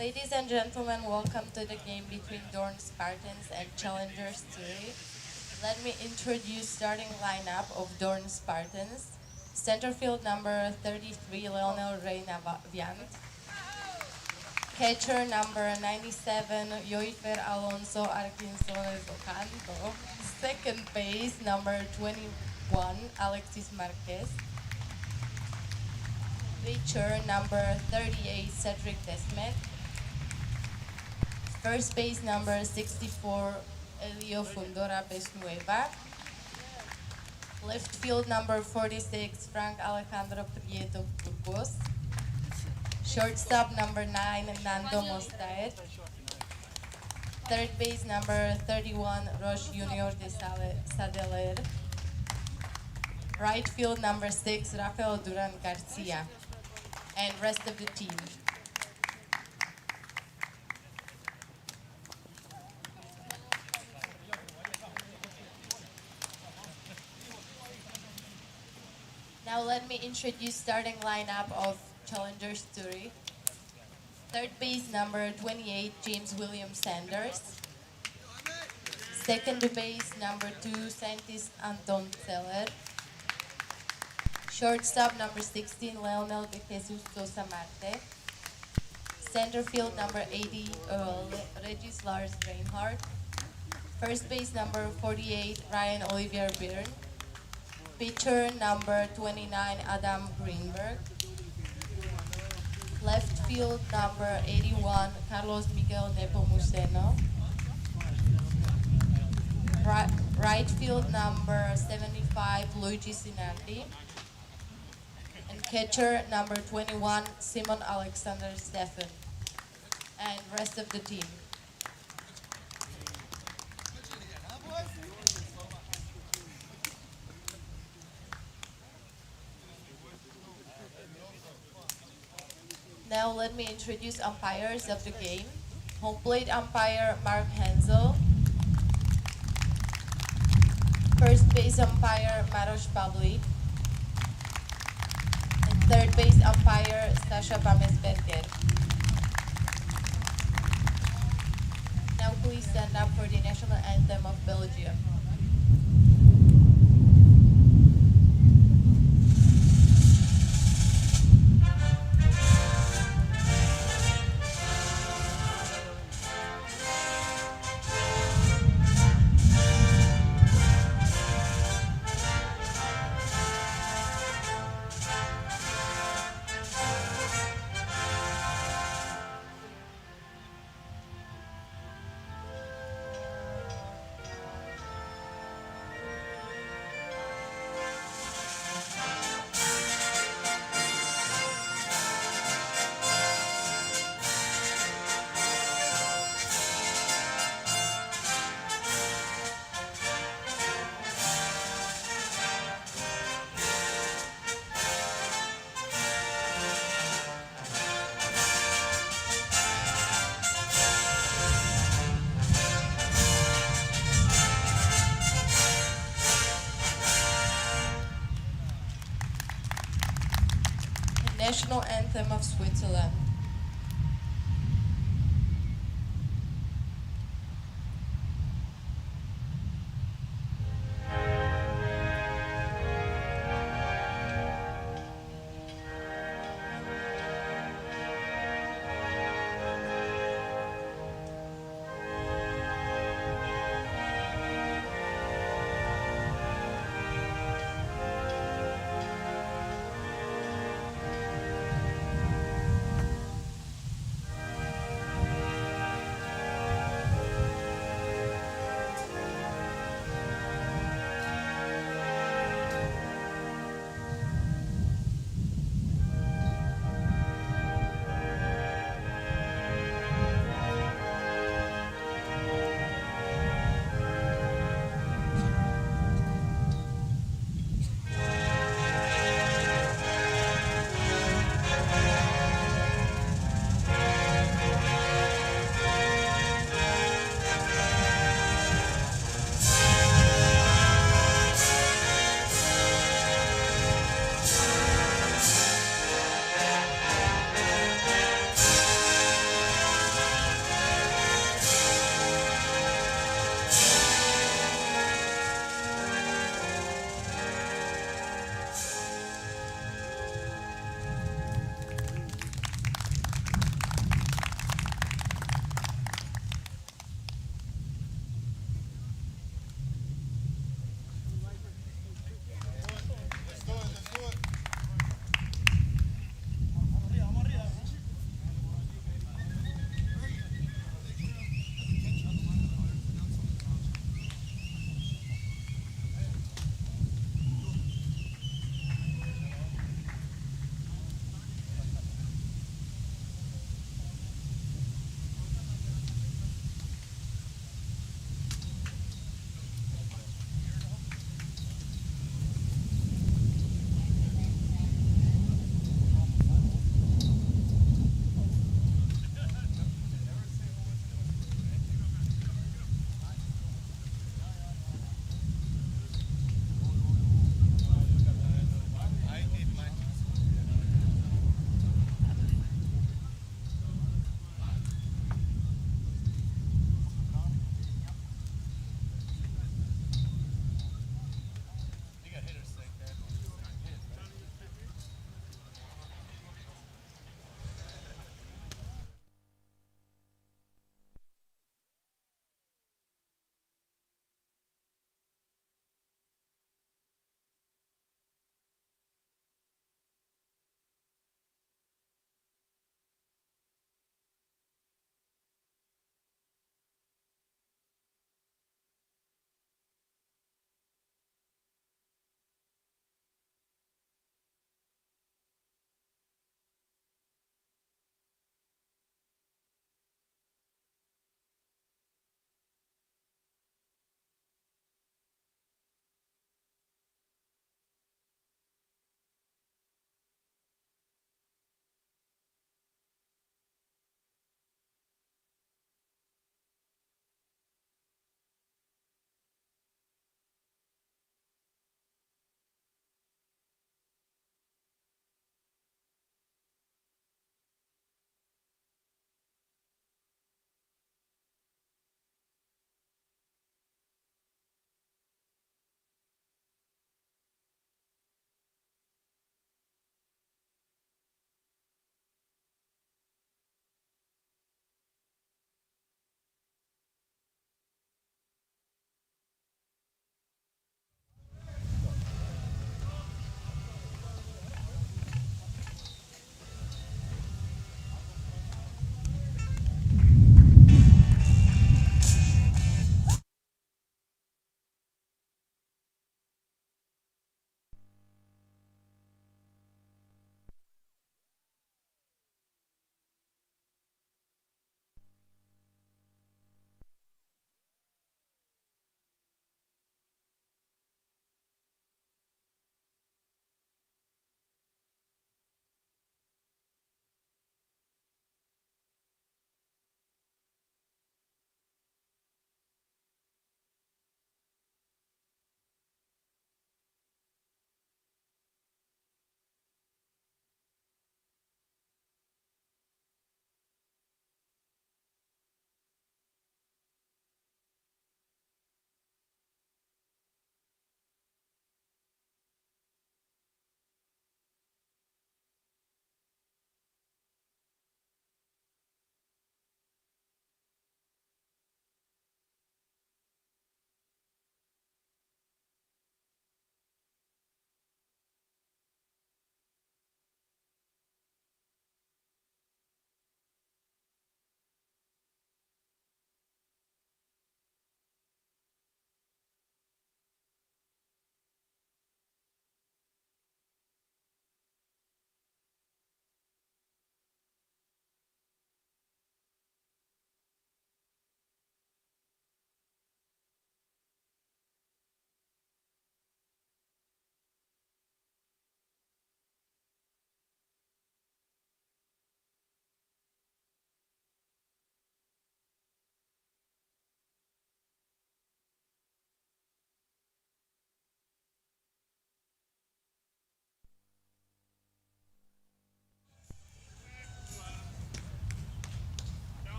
Ladies and gentlemen, welcome to the game between Deurne Spartans and Challengers Zürich. Let me introduce starting lineup of Deurne Spartans. Centerfield number 33, Leonel Reina Viant. Catcher number 97, Yoifer Alonso Arquinsones Ocanto. Second base number 21, Alexis Marquez. Pitcher number 38, Cedric Desmet. First base number 64, Elio Fundora Besnueva. Left field number 46, Frank Alejandro Prieto Burgos. Shortstop number 9, Nando Mostaed. Third base number 31, Roche Junior de Sadeler. Right field number 6, Rafael Duran Garcia. And rest of the team. Now let me introduce starting lineup of Challengers Zürich. Third base number 28, James William Sanders. Second base number 2, scientist Anton Zeller. Shortstop number 16, Leonel de Jesus Sosa Marte. Center field number 80, Regis Lars Reinhardt. First base number 48, Ryan Olivier Byrne. Pitcher number 29, Adam Greenberg. Left field number 81, Carlos Miguel Nepomuceno. Right field number 75, Luigi Sinardi. And catcher number 21, Simon Alexander Stefan. And rest of the team. Now let me introduce umpires of the game. Home plate umpire Mark Hensel. First base umpire Maroš Pavlik. And third base umpire Sasha Bamesberger. Now please stand up for the national anthem of Belgium. National anthem of Switzerland.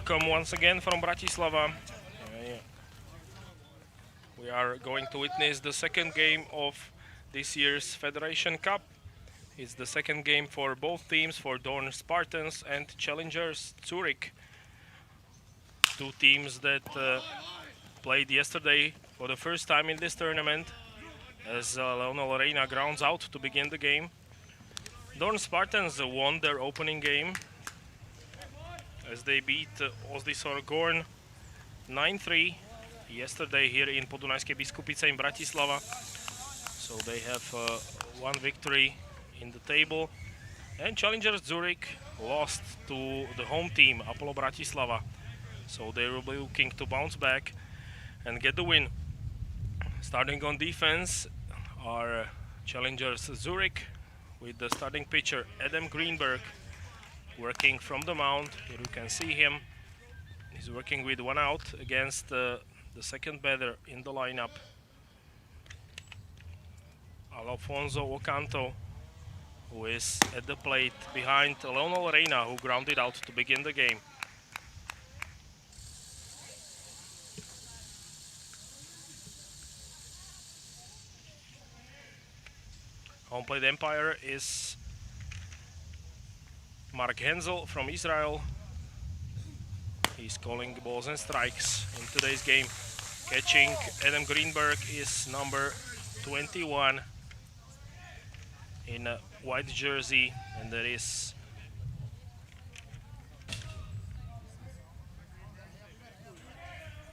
Welcome once again from Bratislava. We are going to witness the second game of this year's Federation Cup. It's the second game for both teams, for Deurne Spartans and Challengers Zürich. Two teams that played yesterday for the first time in this tournament as Leonel Reina grounds out to begin the game. Deurne Spartans won their opening game as they beat Ozdisor Gorn 9-3 yesterday here in Podunajské Biskupice in Bratislava. So they have one victory in the table. And Challengers Zurich lost to the home team, Apollo Bratislava. So they will be looking to bounce back and get the win. Starting on defense are Challengers Zurich with the starting pitcher Adam Greenberg working from the mound. Here you can see him. He's working with one out against the second batter in the lineup, Alfonso Ocanto, who is at the plate behind Leonel Reina, who grounded out to begin the game. Home plate umpire is Mark Hensel from Israel. He's calling balls and strikes in today's game. Catching Adam Greenberg is number 21 in a white jersey, and there is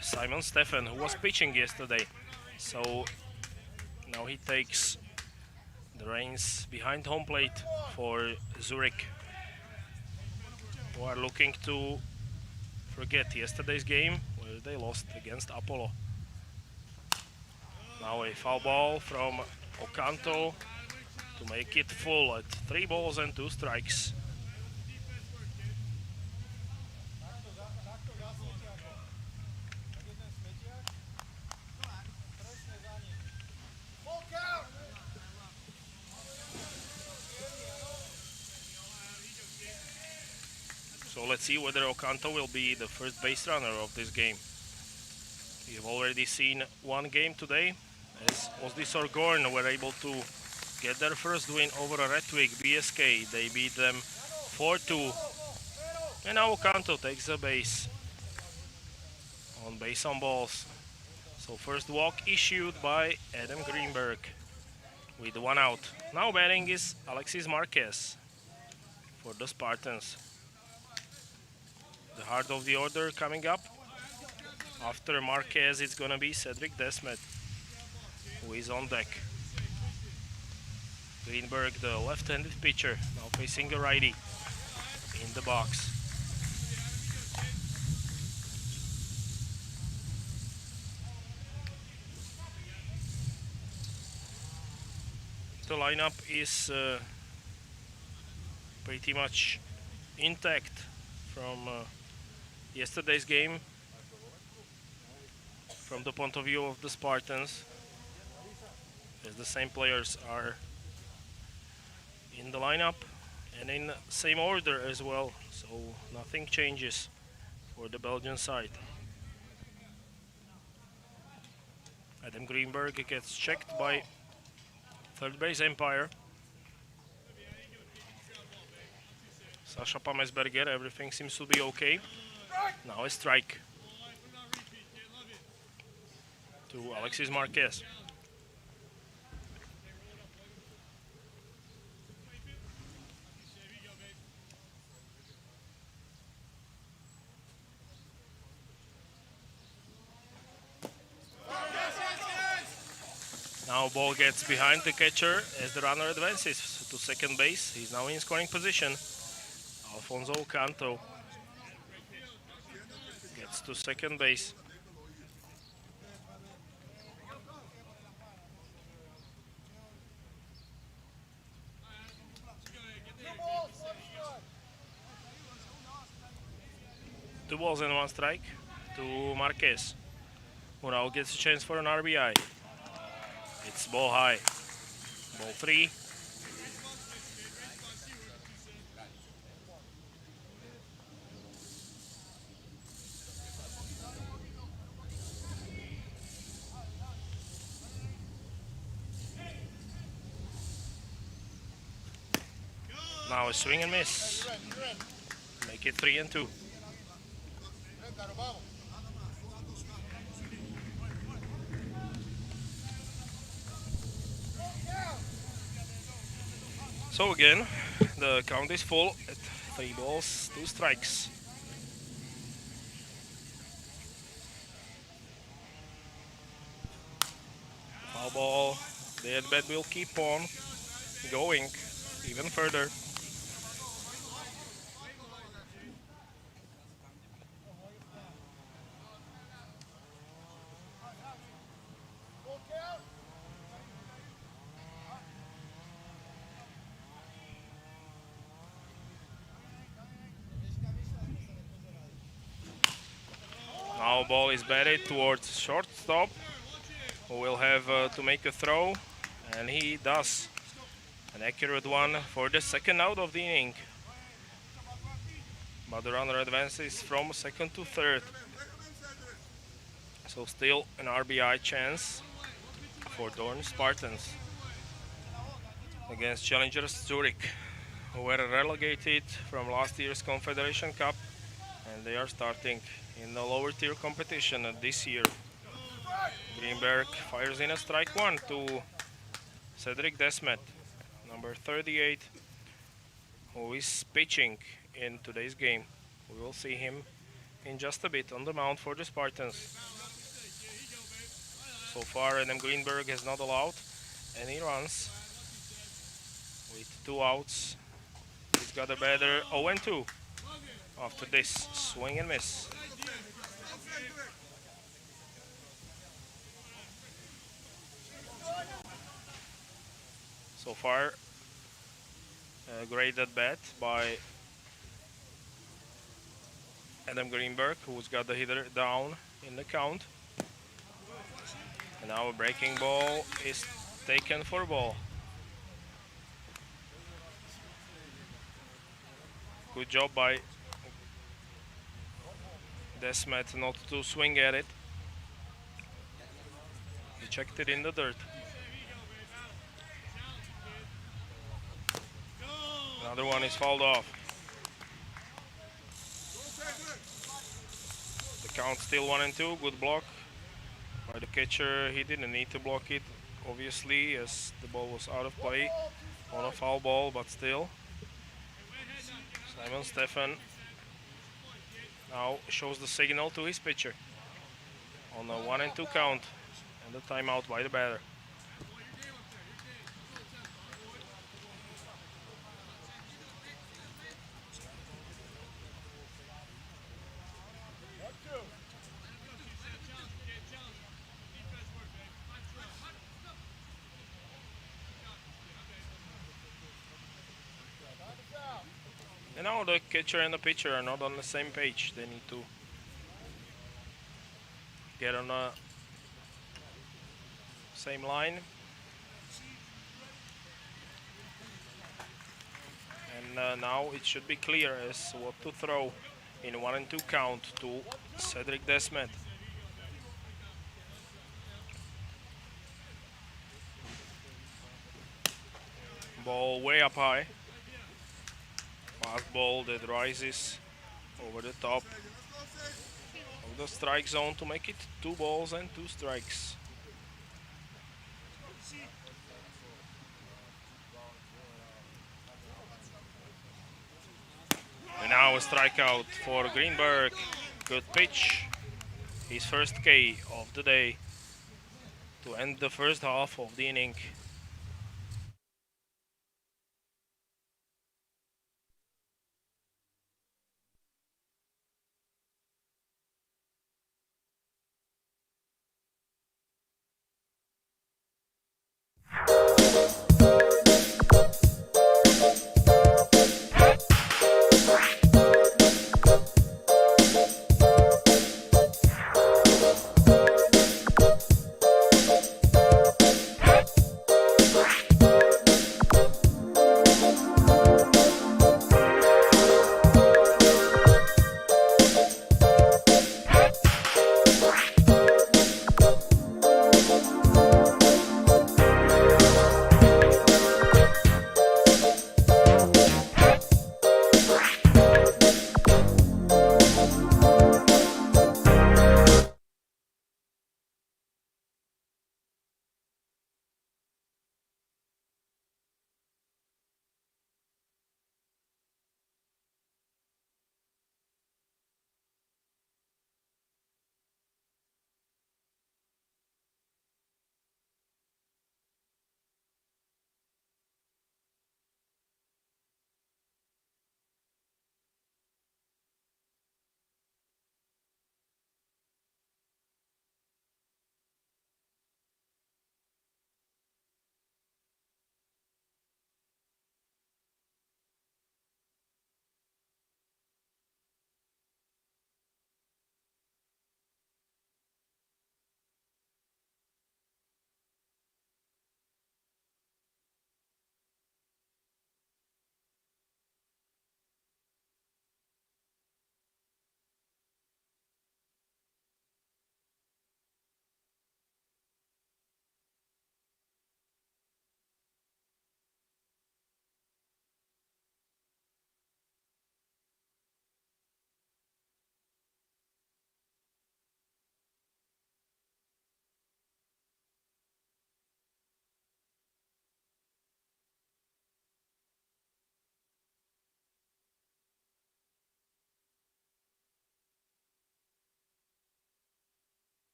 Simon Steffen, who was pitching yesterday. So now he takes the reins behind home plate for Zurich, who are looking to forget yesterday's game where they lost against Apollo. Now a foul ball from Ocanto to make it full at 3 balls and 2 strikes. So let's see whether Ocanto will be the first base runner of this game. We've already seen one game today as Ozdisor Gorn were able to get their first win over Redwig BSK. They beat them 4-2. And now Ocanto takes the base on balls. So first walk issued by Adam Greenberg with 1 out. Now batting is Alexis Marquez for the Spartans. The heart of the order coming up. After Marquez, it's gonna be Cedric Desmet, who is on deck. Greenberg, the left-handed pitcher, now facing a righty in the box. The lineup is pretty much intact from yesterday's game from the point of view of the Spartans, as the same players are in the lineup and in same order as well, so nothing changes for the Belgian side. Adam Greenberg gets checked by third base umpire Sasha Pamesberger. Everything seems to be okay. Now a strike to Alexis Marquez. Now ball gets behind the catcher as the runner advances to second base. He's now in scoring position. Alfonso Canto gets to second base. Two balls and 1 strike to Marquez, who now gets a chance for an RBI. It's ball high. Ball 3. Now a swing and miss. Make it 3-2. So again, the count is full at 3 balls, 2 strikes. Foul ball. The at-bat will keep on going even further. Now ball is batted towards shortstop, who will have to make a throw, and he does. An accurate one for the second out of the inning. But the runner advances from second to third. So still an RBI chance for Deurne Spartans against challengers Zürich, who were relegated from last year's Confederation Cup, and they are starting in the lower tier competition this year. Greenberg fires in a strike one to Cedric Desmet, number 38, who is pitching in today's game. We will see him in just a bit on the mound for the Spartans. So far, Adam Greenberg has not allowed any runs. With 2 outs, he's got a better 0-2 after this swing and miss. So far, a great at bat by Adam Greenberg, who's got the hitter down in the count. And now a breaking ball is taken for ball. Good job by Desmet not to swing at it. He checked it in the dirt. Another one is fouled off. The count still 1-2. Good block by the catcher. He didn't need to block it, obviously, as the ball was out of play on a foul ball, but still. Simon Stefan now shows the signal to his pitcher on a 1-2 count and the timeout by the batter. And now the catcher and the pitcher are not on the same page. They need to get on the same line. And now it should be clear as what to throw in 1-2 count to Cedric Desmet. Ball way up high. Fastball that rises over the top of the strike zone to make it 2 balls and 2 strikes. And now a strikeout for Greenberg. Good pitch. His first K of the day to end the first half of the inning.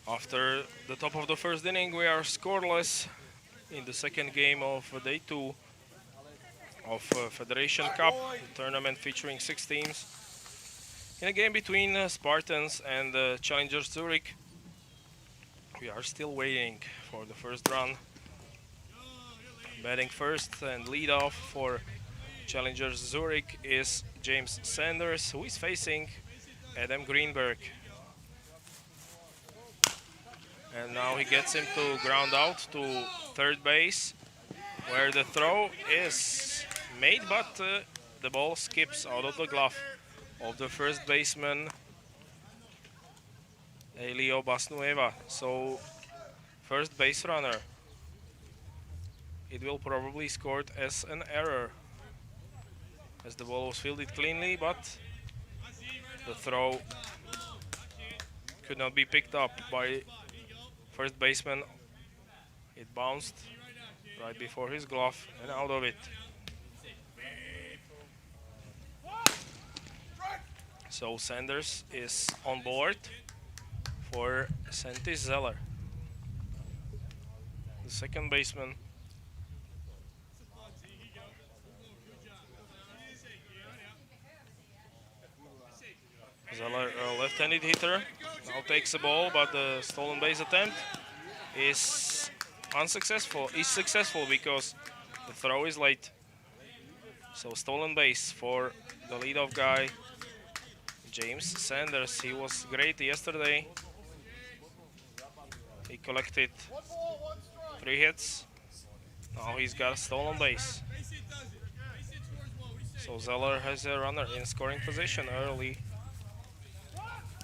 After the top of the first inning, we are scoreless in the second game of day 2 of Federation Cup, the tournament featuring 6 teams. In a game between Spartans and Challengers Zurich, we are still waiting for the first run. Batting first and lead off for Challengers Zurich is James Sanders, who is facing Adam Greenberg. And now he gets him to ground out to third base, where the throw is made, but the ball skips out of the glove of the first baseman, Elio Basnueva. So, first base runner. It will probably scored as an error, as the ball was fielded cleanly, but the throw could not be picked up by first baseman. It bounced right before his glove and out of it. So Sanders is on board for Santi Zeller, the second baseman. Zeller, a left-handed hitter, now takes the ball, but the stolen base attempt is unsuccessful. Is successful because the throw is late. So stolen base for the leadoff guy, James Sanders. He was great yesterday. He collected 3 hits. Now he's got a stolen base. So Zeller has a runner in scoring position early.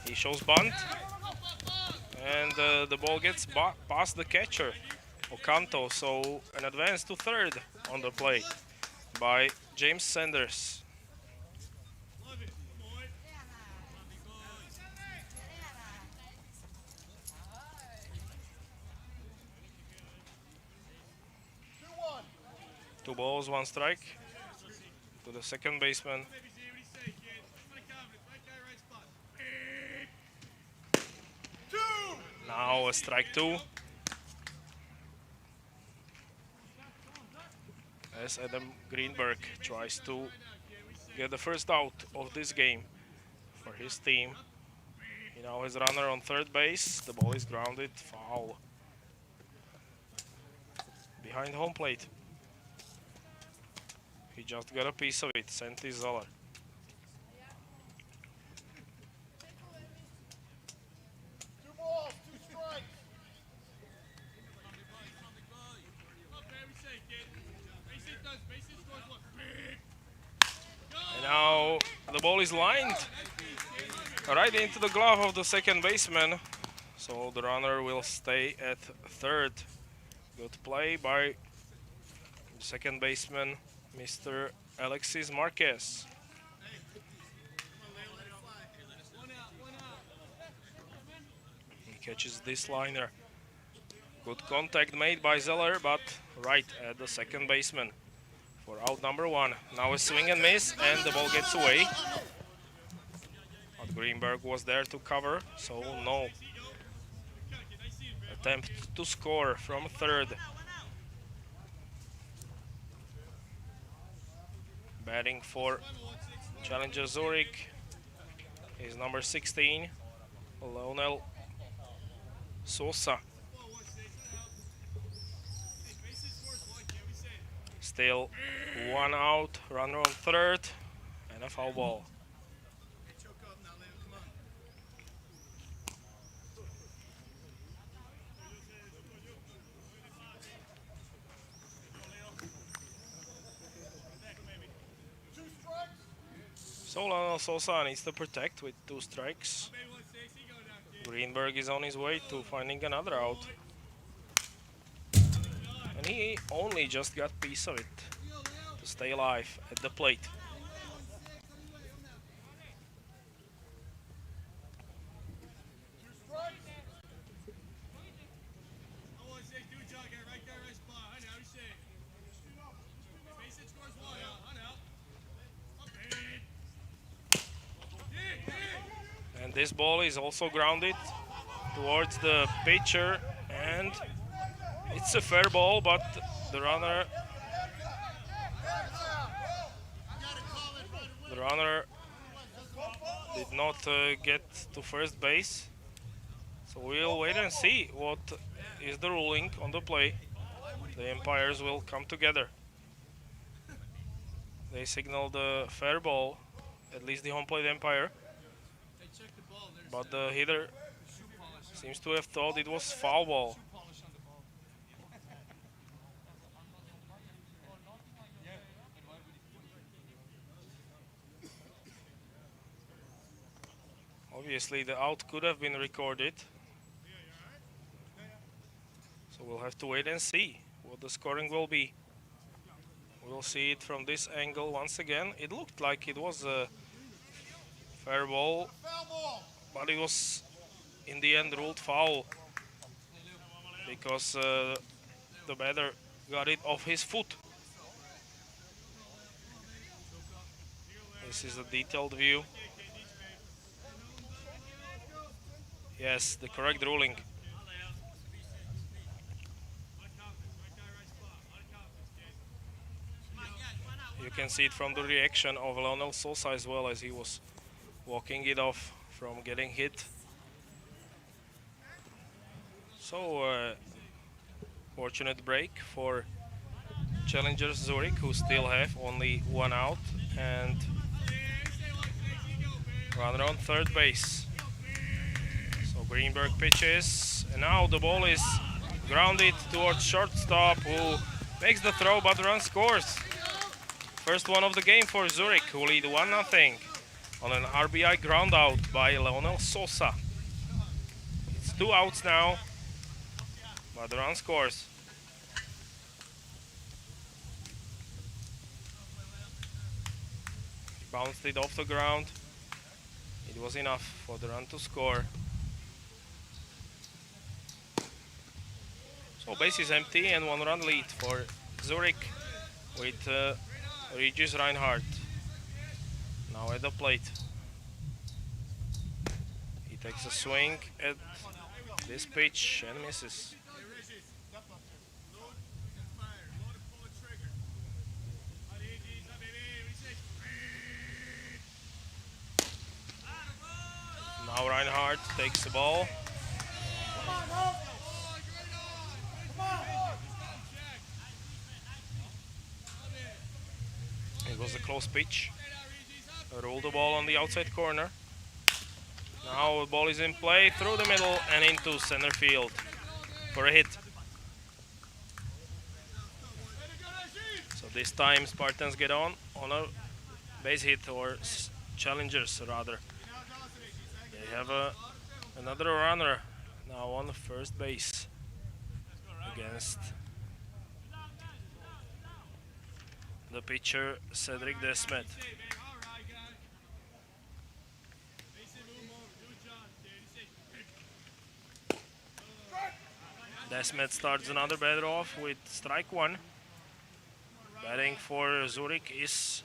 He shows bunt, and the ball gets past the catcher, Ocanto. So an advance to third on the plate by James Sanders. Two balls, 1 strike to the second baseman. Now a strike 2. As Adam Greenberg tries to get the first out of this game for his team. He now has a runner on third base. The ball is grounded, foul behind home plate. He just got a piece of it, Santi Zeller. And now the ball is lined right into the glove of the second baseman. So the runner will stay at third. Good play by second baseman, Mr. Alexis Marquez. He catches this liner. Good contact made by Zeller, but right at the second baseman for out number 1. Now a swing and miss, and the ball gets away. But Greenberg was there to cover, so no attempt to score from third. Batting for Challenger Zurich is number 16, Lionel Sosa. Still 1 out, runner on third, and a foul ball. So Lionel Sosa needs to protect with 2 strikes. Greenberg is on his way to finding another out. And he only just got a piece of it to stay alive at the plate. And this ball is also grounded towards the pitcher, and it's a fair ball, but the runner did not get to first base. So we'll wait and see what is the ruling on the play. The umpires will come together. They signal the fair ball, at least the home plate umpire. But the hitter seems to have thought it was foul ball. Obviously the out could have been recorded. So we'll have to wait and see what the scoring will be. We'll see it from this angle once again. It looked like it was a fair ball, but it was in the end ruled foul because the batter got it off his foot. This is a detailed view. Yes, the correct ruling. You can see it from the reaction of Lionel Sosa as well, as he was walking it off from getting hit. So fortunate break for challengers Zurich, who still have only one out and runner on third base. So Greenberg pitches, and now the ball is grounded towards shortstop, who makes the throw but the run scores. First one of the game for Zurich, who lead 1-0 on an RBI ground out by Lionel Sosa. It's 2 outs now, but the run scores. He bounced it off the ground. It was enough for the run to score. So base is empty and 1-run lead for Zurich with Regis Reinhardt now at the plate. He takes a swing at this pitch and misses. Now Reinhardt takes the ball. It was a close pitch. Rolled the ball on the outside corner. Now the ball is in play through the middle and into center field for a hit. So this time Spartans get on a base hit, or challengers rather. They have another runner now on the first base against the pitcher Cedric Desmet. Desmet starts another batter off with strike one. Batting for Zurich is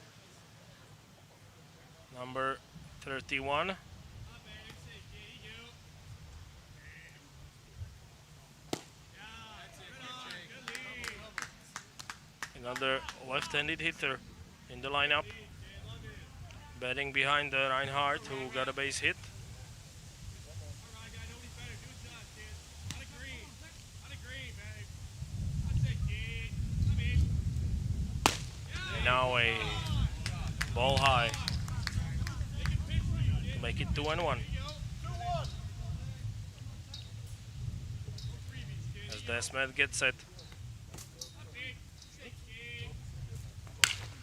number 31. Another left-handed hitter in the lineup. Batting behind Reinhardt, who got a base hit. And now a ball high to make it 2-1. As Desmet gets set.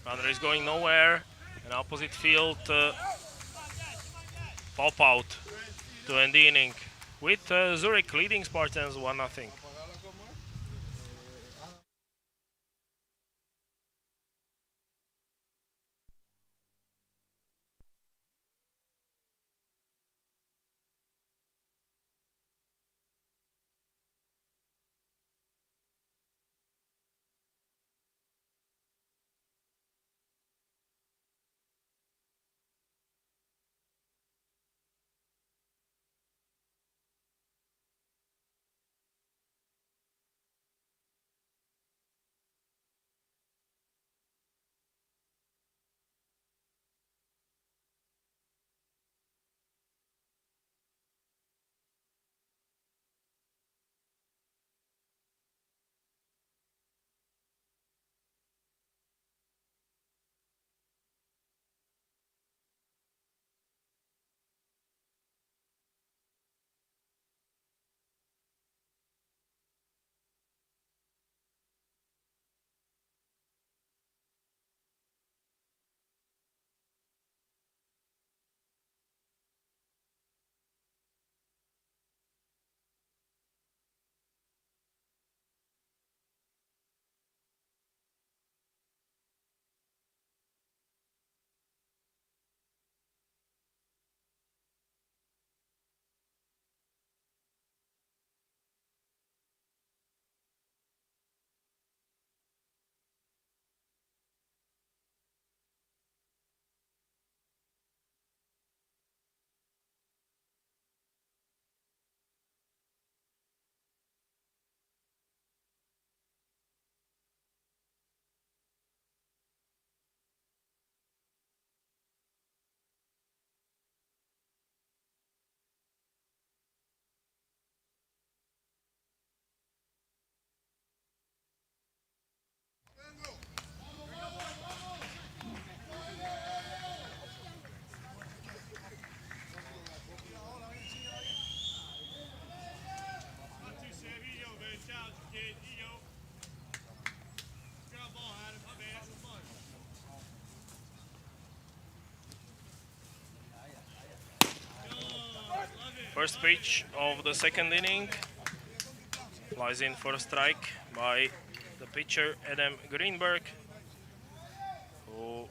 Runner is going nowhere. An opposite field pop out to end the inning with Zurich leading Spartans 1-0. First pitch of the second inning flies in for a strike by the pitcher Adam Greenberg, who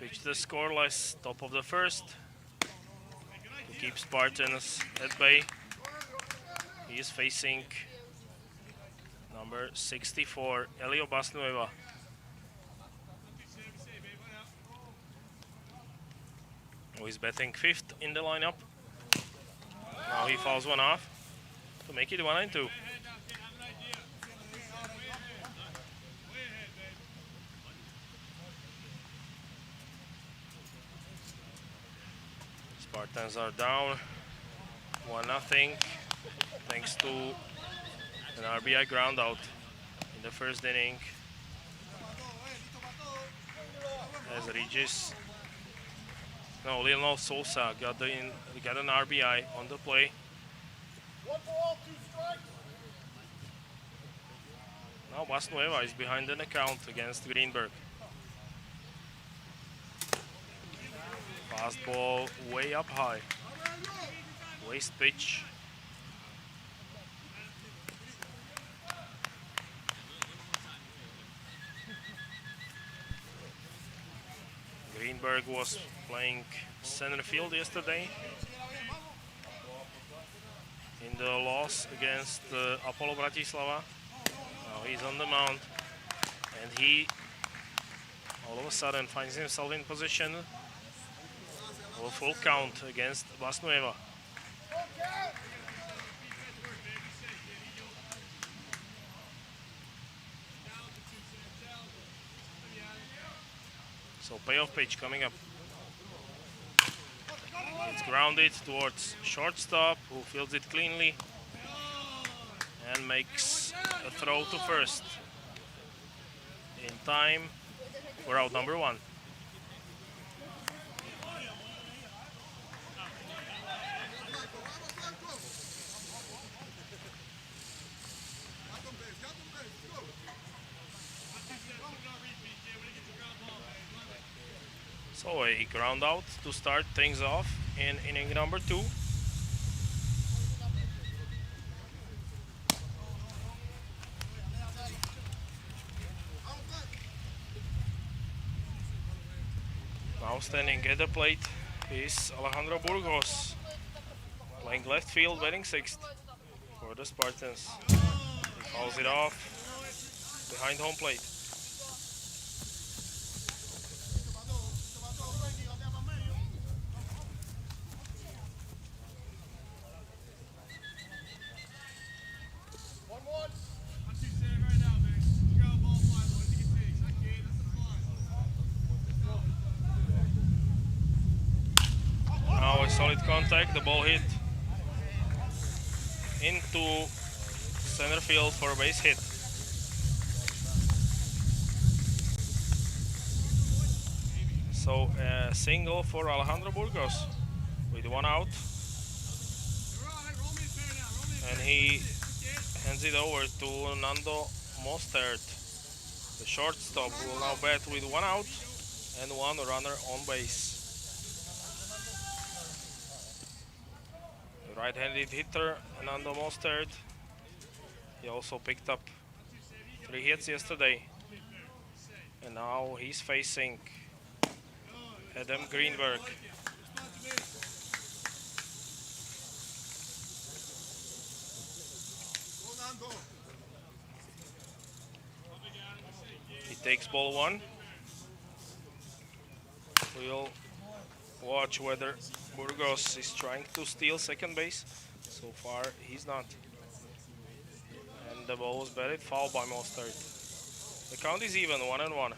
pitched the scoreless top of the first to keep Spartans at bay. He is facing number 64, Elio Basnueva. Who is batting fifth in the lineup. Now he fouls one off to make it 1-2. Spartans are down 1-0 thanks to an RBI ground out in the first inning as Lionel Sousa got an RBI on the play. Now Basnueva is behind an account against Greenberg. Fastball way up high. Waste pitch. Greenberg was playing center field yesterday in the loss against Apollo Bratislava. Now he's on the mound and he all of a sudden finds himself in position of a full count against Basnueva. So payoff pitch coming up. It's grounded towards shortstop, who fields it cleanly and makes a throw to first in time for out number one. So a ground out to start things off in inning number 2. Now standing at the plate is Alejandro Burgos, playing left field, batting sixth for the Spartans. He fouls it off behind home plate. Solid contact, the ball hit into center field for a base hit. So a single for Alejandro Burgos with one out, and he hands it over to Nando Mostert. The shortstop will now bat with one out and one runner on base. Right-handed hitter Nando Mostert. He also picked up 3 hits yesterday, and now he's facing Adam Greenberg. He takes ball 1. We'll watch whether Burgos is trying to steal second base. So far, he's not. And the ball was batted foul by Mostert. The count is even, 1-1.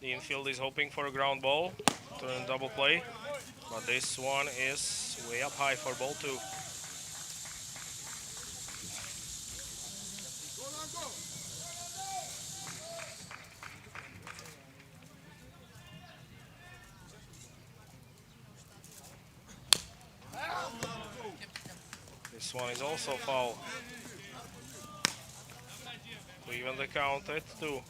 The infield is hoping for a ground ball to a double play, but this one is way up high for ball 2. This one is also foul. To even the count at 2.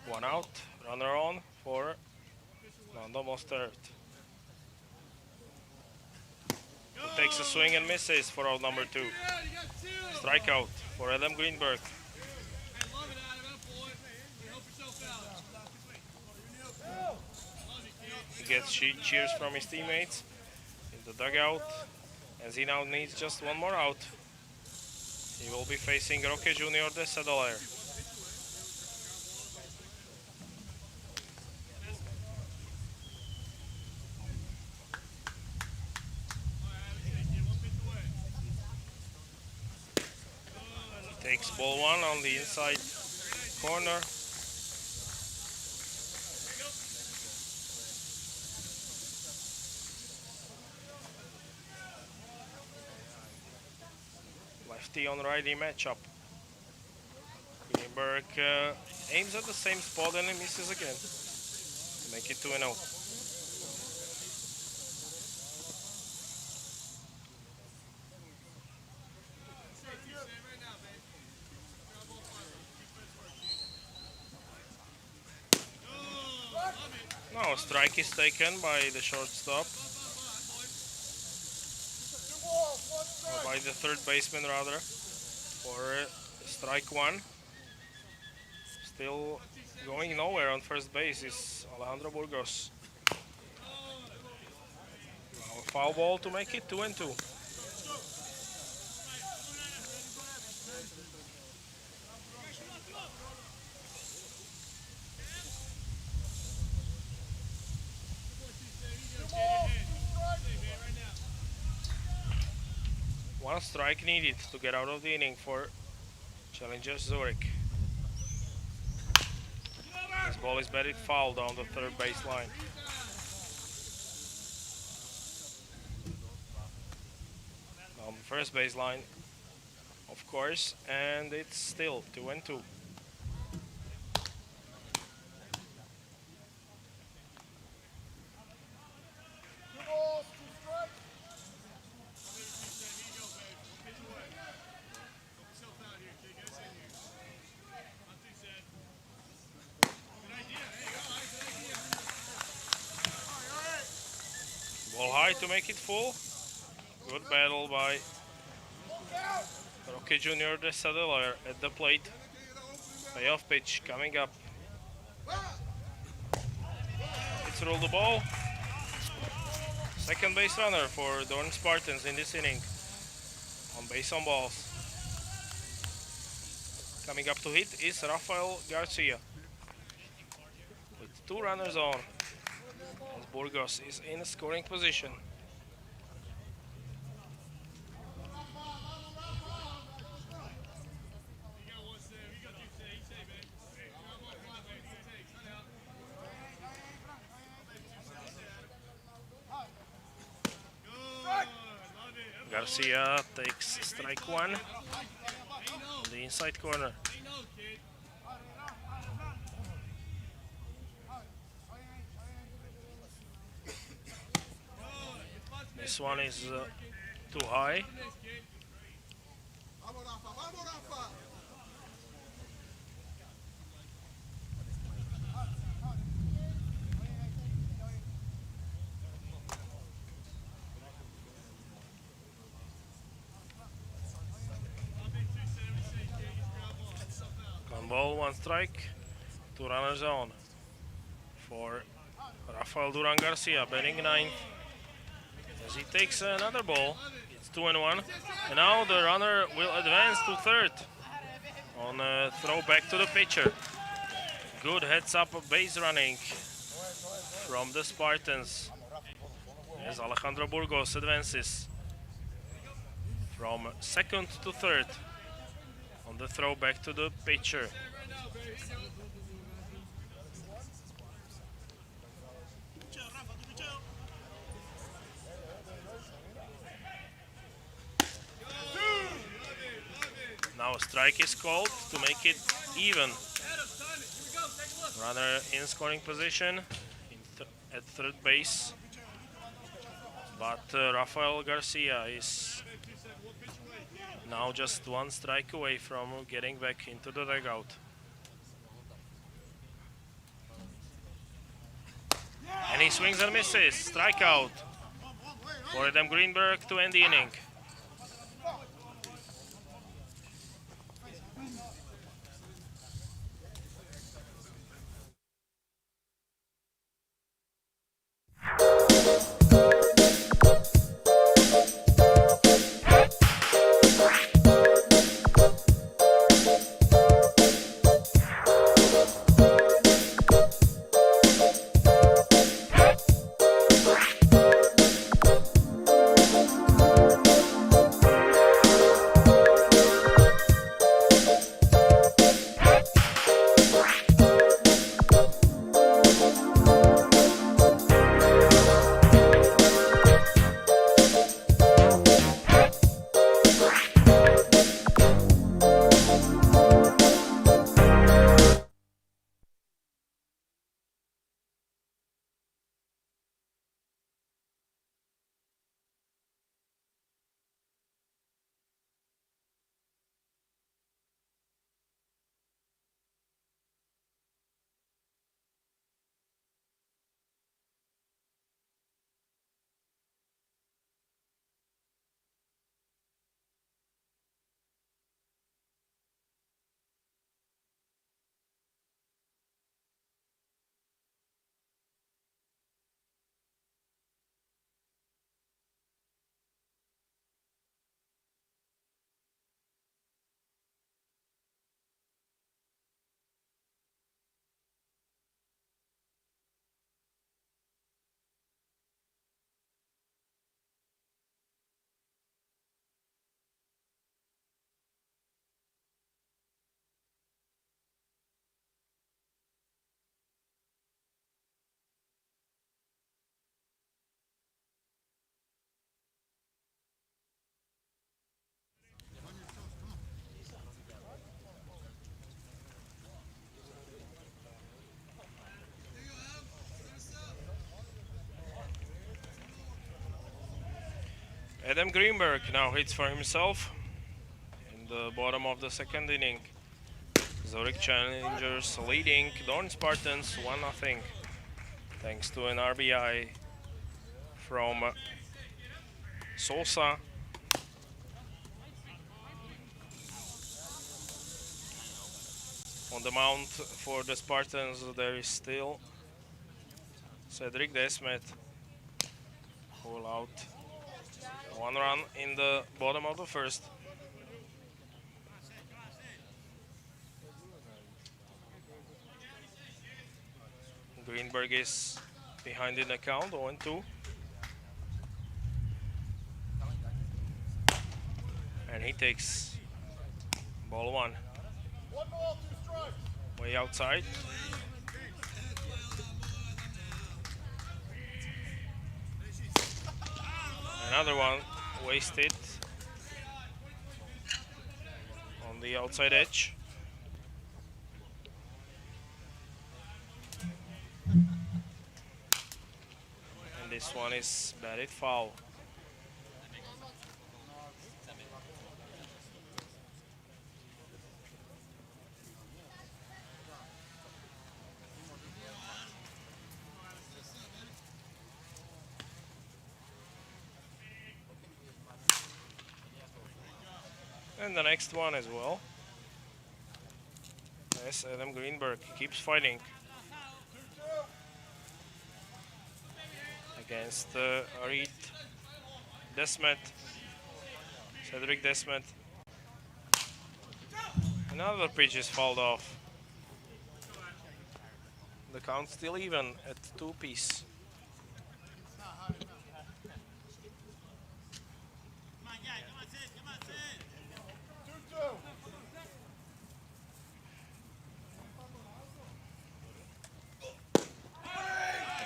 One out, runner on for Lando Mostert. He takes a swing and misses for out number 2. Strikeout for Adam Greenberg. He gets cheers from his teammates in the dugout, as he now needs just one more out. He will be facing Roque Junior de Sedelaire. Takes ball 1 on the inside corner. Lefty on righty matchup. Greenberg aims at the same spot and he misses again. Make it 2-0. Now a strike is taken by the shortstop. Or by the third baseman rather. For strike 1. Still going nowhere on first base is Alejandro Burgos. Now a foul ball to make it 2-2. One strike needed to get out of the inning for Challengers Zurich. This ball is batted foul down the third baseline. On the first baseline, of course, and it's still 2-2. Ball high to make it full. Good battle by Roque Junior de Sedelaire at the plate. Payoff pitch coming up. It's ruled the ball. Second base runner for Deurne Spartans in this inning. On base on balls. Coming up to hit is Rafael Garcia. With 2 runners on. As Burgos is in a scoring position. Garcia takes strike 1 on the inside corner. This one is too high. One ball, 1 strike, 2 runners on for Rafael Duran Garcia, batting 9th. As he takes another ball, it's 2-1, and now the runner will advance to third on a throw back to the pitcher. Good heads-up base running from the Spartans as Alejandro Burgos advances from second to third on the throw back to the pitcher. Now a strike is called to make it even. Runner in scoring position at third base. But Rafael Garcia is now just one strike away from getting back into the dugout. And he swings and misses. Strikeout for Adam Greenberg to end the inning. Adam Greenberg now hits for himself in the bottom of the second inning. Zürich Challengers leading Deurne Spartans 1-0 thanks to an RBI from Sosa. On the mound for the Spartans there is still Cedric Desmet, who allowed one run in the bottom of the first. Greenberg is behind in the count, 0-2. And he takes ball one. Way outside. Another one wasted on the outside edge. And this one is batted foul. And the next one as well. Yes, Adam Greenberg keeps fighting against Reed Desmet, Cedric Desmet. Another pitch is fouled off. The count still even at 2-piece.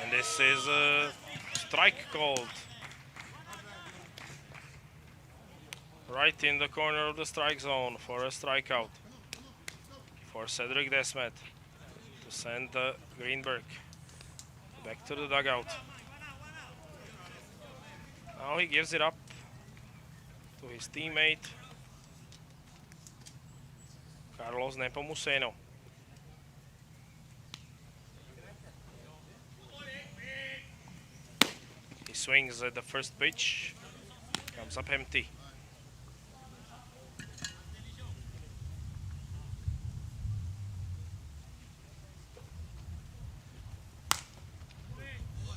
And this is a strike called right in the corner of the strike zone for a strikeout for Cedric Desmet to send Greenberg back to the dugout. Now he gives it up to his teammate Carlos Nepomuceno. He swings at the first pitch, comes up empty.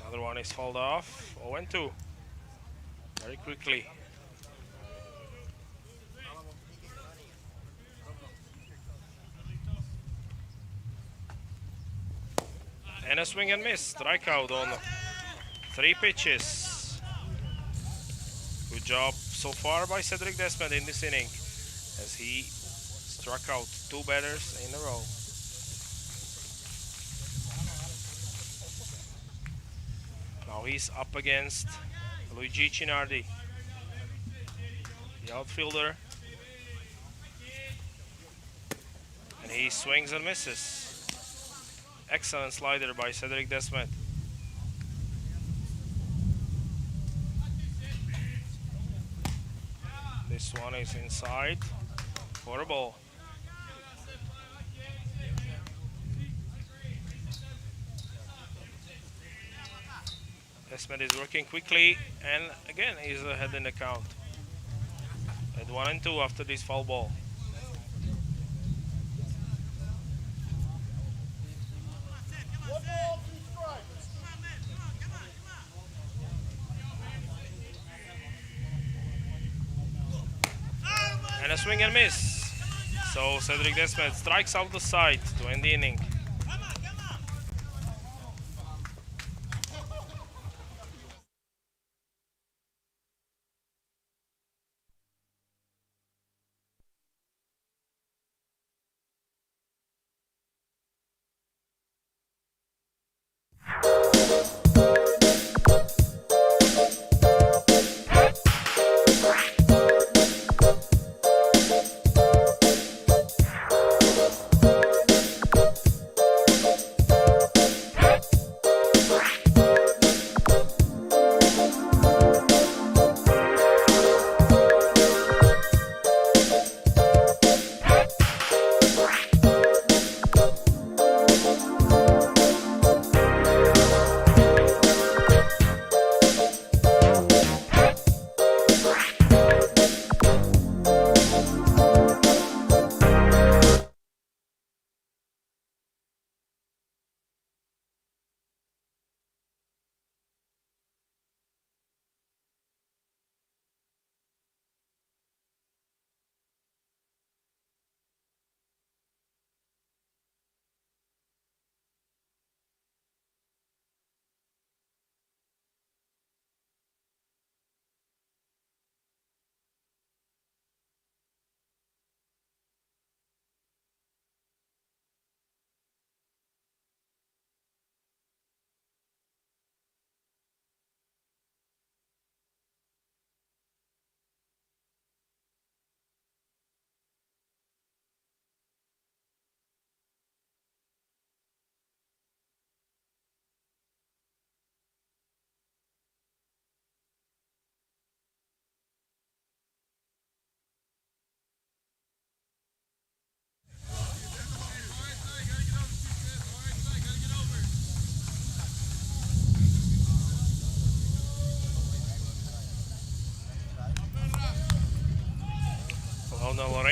Another one is fouled off. 0-2. Very quickly. And a swing and miss. Strikeout on 3 pitches. Good job so far by Cedric Desmet in this inning as he struck out 2 batters in a row. Now he's up against Luigi Cinardi, the outfielder. And he swings and misses. Excellent slider by Cedric Desmet. This one is inside for a ball. Desmet is working quickly and again is ahead in the count at 1-2 after this foul ball. And a swing and miss. So Cedric Desmet strikes out the side to end the inning.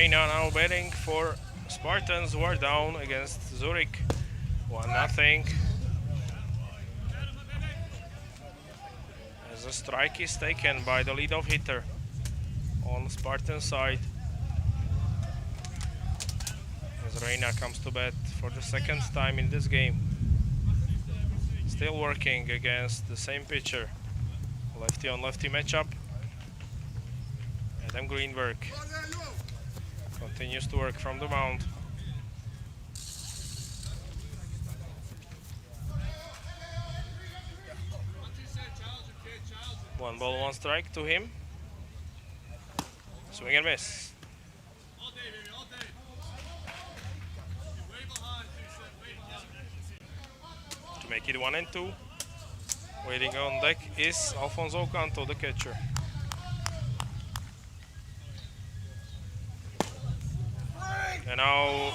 Lorena now betting for Spartans, who are down against Zürich 1-0. As a strike is taken by the leadoff hitter on the Spartan side. As Reina comes to bat for the second time in this game. Still working against the same pitcher. Lefty on lefty matchup. Adam Greenberg continues to work from the mound. One ball, one strike to him. Swing and miss. To make it 1 and 2. Waiting on deck is Alfonso Canto, the catcher. And now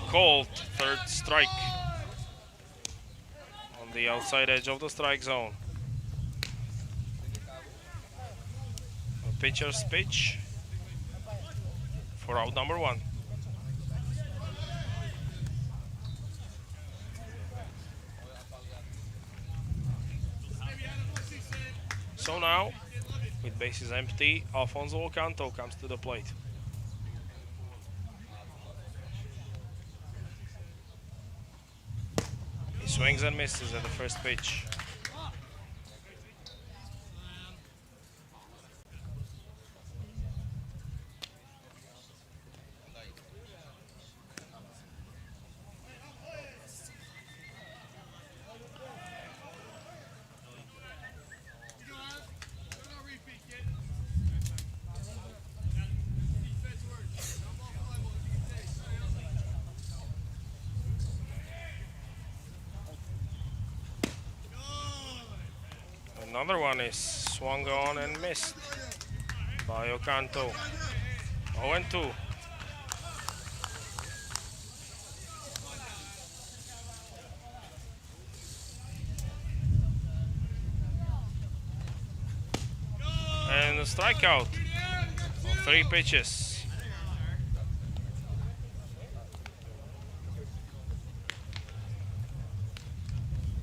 called third strike on the outside edge of the strike zone. A pitcher's pitch for out number 1. So now, with bases empty, Alfonso Canto comes to the plate. He swings and misses at the first pitch. Another one is swung on and missed by Ocanto. 0 and 2. And a strikeout of 3 pitches.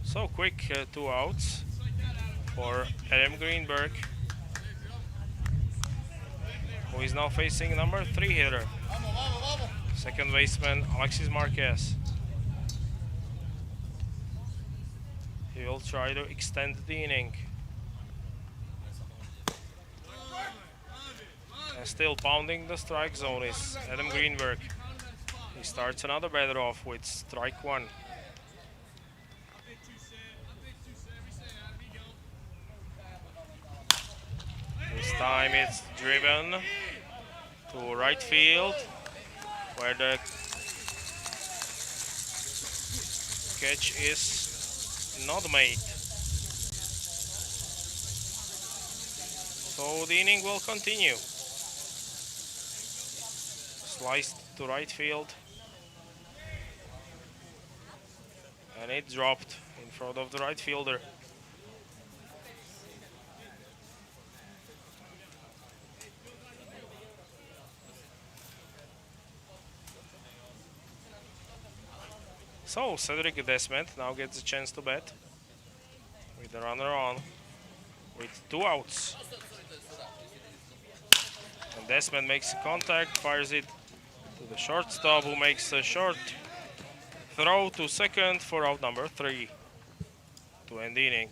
So quick 2 outs for Adam Greenberg, who is now facing number 3 hitter, second baseman Alexis Marquez. He will try to extend the inning. And still pounding the strike zone is Adam Greenberg. He starts another batter off with strike 1. This time it's driven to right field, where the catch is not made. So the inning will continue. Sliced to right field, and it dropped in front of the right fielder. So Cedric Desmet now gets a chance to bat with the runner on with 2 outs. And Desmet makes contact, fires it to the shortstop, who makes a short throw to second for out number 3 to end the inning.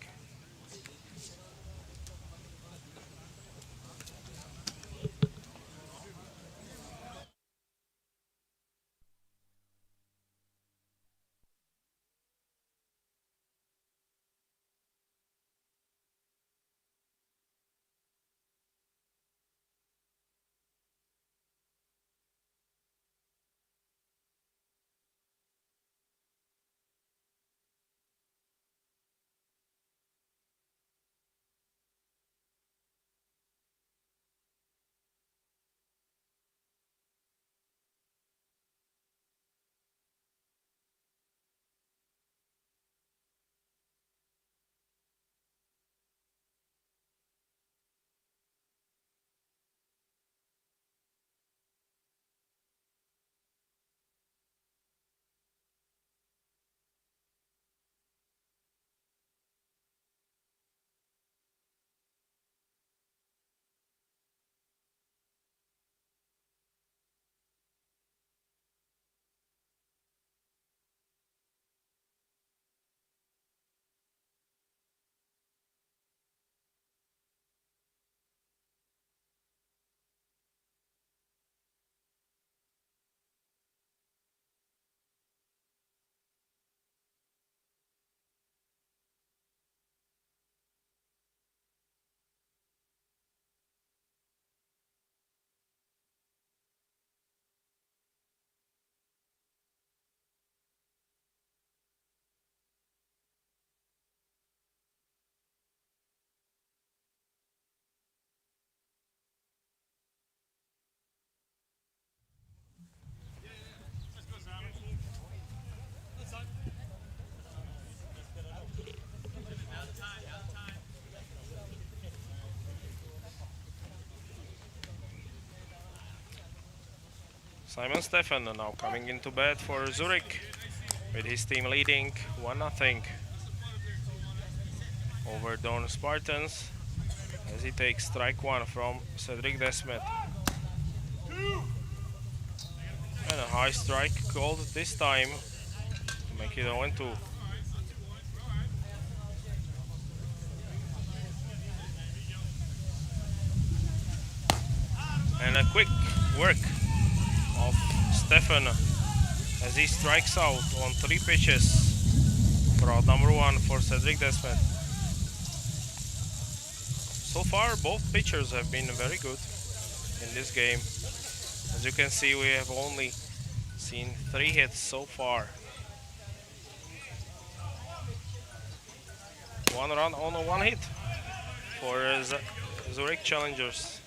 Simon Stefan now coming into bat for Zürich, with his team leading 1-0 over Deurne Spartans, as he takes strike one from Cedric Desmet. And a high strike called this time to make it 0-2. And a quick work of Stefan as he strikes out on 3 pitches for out number 1 for Cedric Desmet. So far, both pitchers have been very good in this game. As you can see, we have only seen 3 hits so far. 1 run on a 1 hit for Zurich Challengers.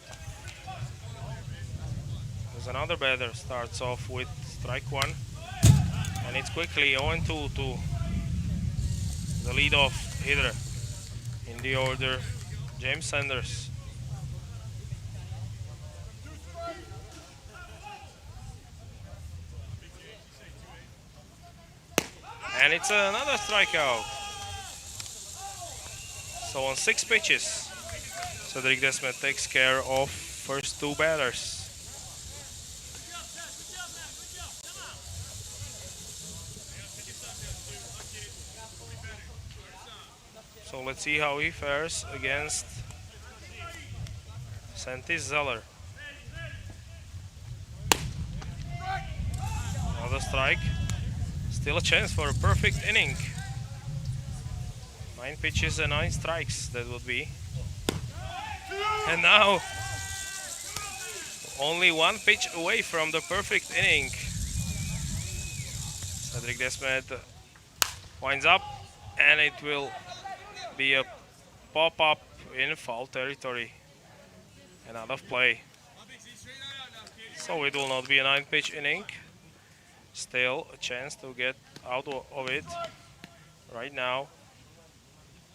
As another batter starts off with strike 1, and it's quickly 0-2 to the leadoff hitter in the order, James Sanders. And it's another strikeout. So on 6 pitches, Cedric Desmet takes care of first 2 batters. So let's see how he fares against Santi Zeller. Another strike. Still a chance for a perfect inning. 9 pitches and 9 strikes, that would be. And now, only 1 pitch away from the perfect inning. Cedric Desmet winds up, and it will be a pop-up in foul territory and out of play. So it will not be a 9-pitch inning. Still a chance to get out of it right now.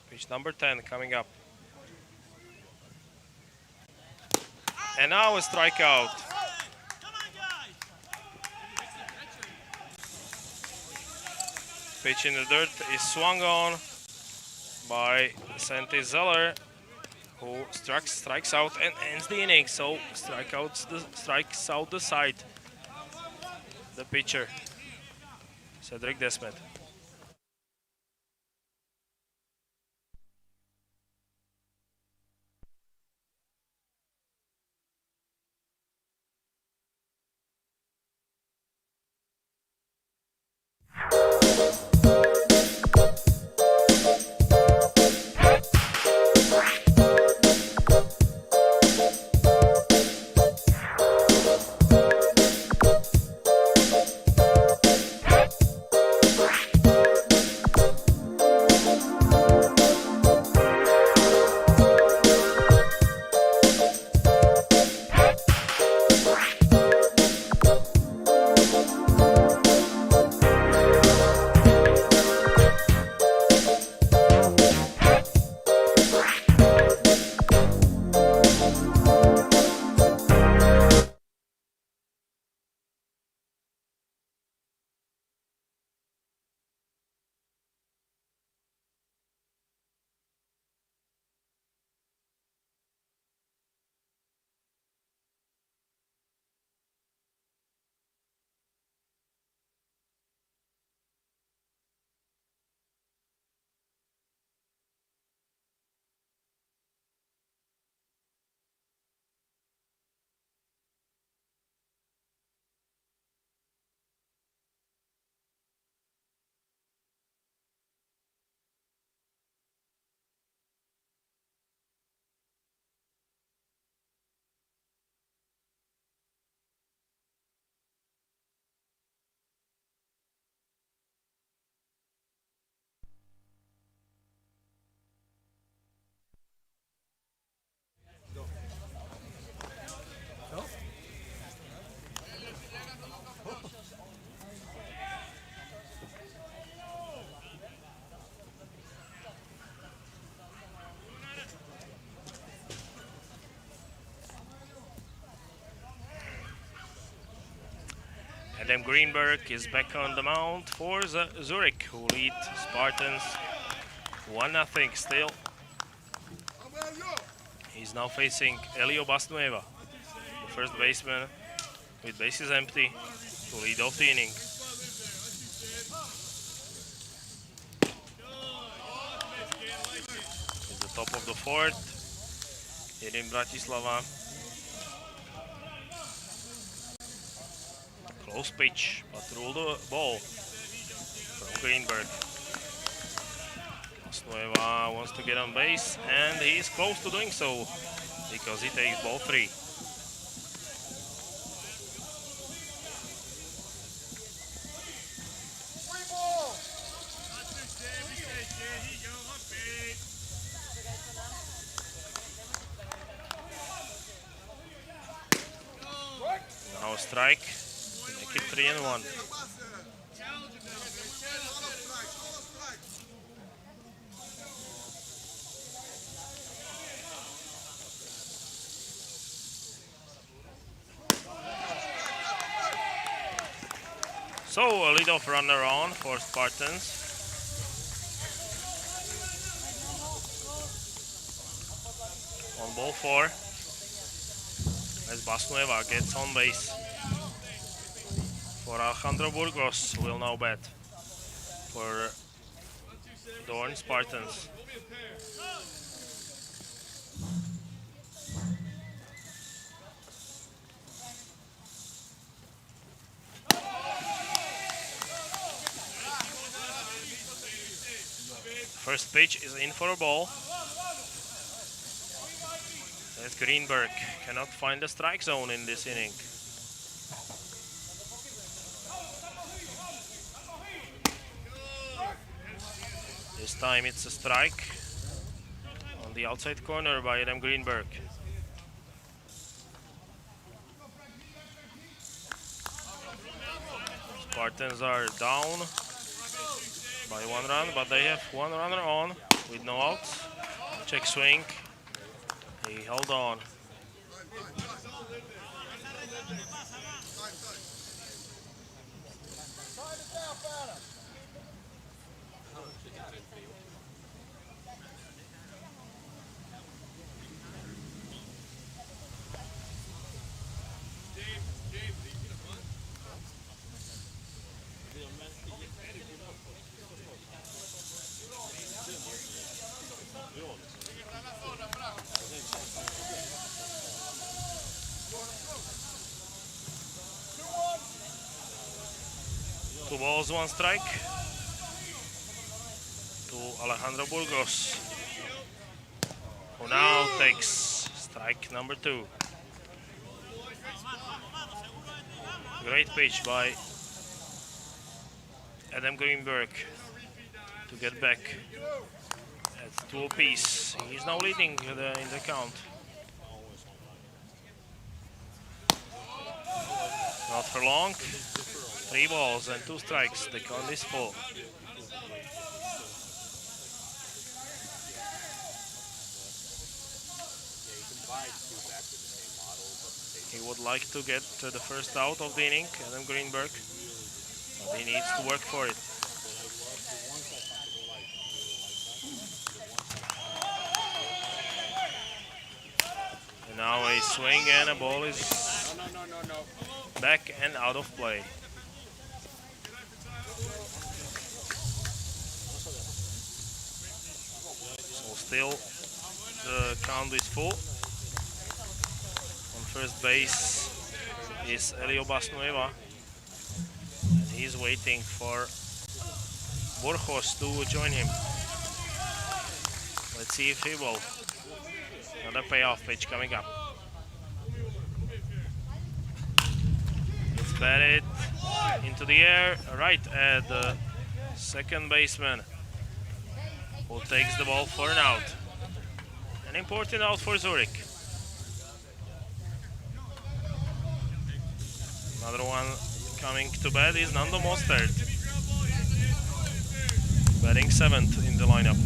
Pitch number 10 coming up. And now a strikeout. Pitch in the dirt is swung on by Santi Zeller, who strikes out and ends the inning. So strikes out the side, the pitcher, Cedric Desmet. Adam Greenberg is back on the mound for Zürich, who lead Spartans 1-0 still. He's now facing Elio Basnueva, the first baseman, with bases empty, to lead off the inning. It's the top of the fourth here in Bratislava. Close pitch, but ruled the ball from Greenberg. Basnueva wants to get on base, and he is close to doing so because he takes ball 3. Now a strike to make it 3-1. So a leadoff runner on for Spartans. On ball 4, as Basnueva gets on base. For Alejandro Burgos will now bat for Deurne Spartans. First pitch is in for a ball. As Greenberg cannot find the strike zone in this inning. This time it's a strike on the outside corner by Adam Greenberg. Spartans are down by 1 run, but they have 1 runner on with no outs. Check swing. He held on. Two balls, 1 strike to Alejandro Burgos, who now takes strike number 2. Great pitch by Adam Greenberg to get back at 2 apiece. He's now leading in the count. Not for long. 3 balls and 2 strikes. The count is full. He would like to get the first out of the inning, Adam Greenberg, but he needs to work for it. And now a swing and a ball is back and out of play. So still the count is full. On first base is Elio Basnueva, and he's waiting for Burgos to join him. Let's see if he will. Another payoff pitch coming up. It's batted into the air, right at the second baseman, who takes the ball for an out. An important out for Zürich. Another one coming to bat is Nando Mostert, batting 7th in the lineup.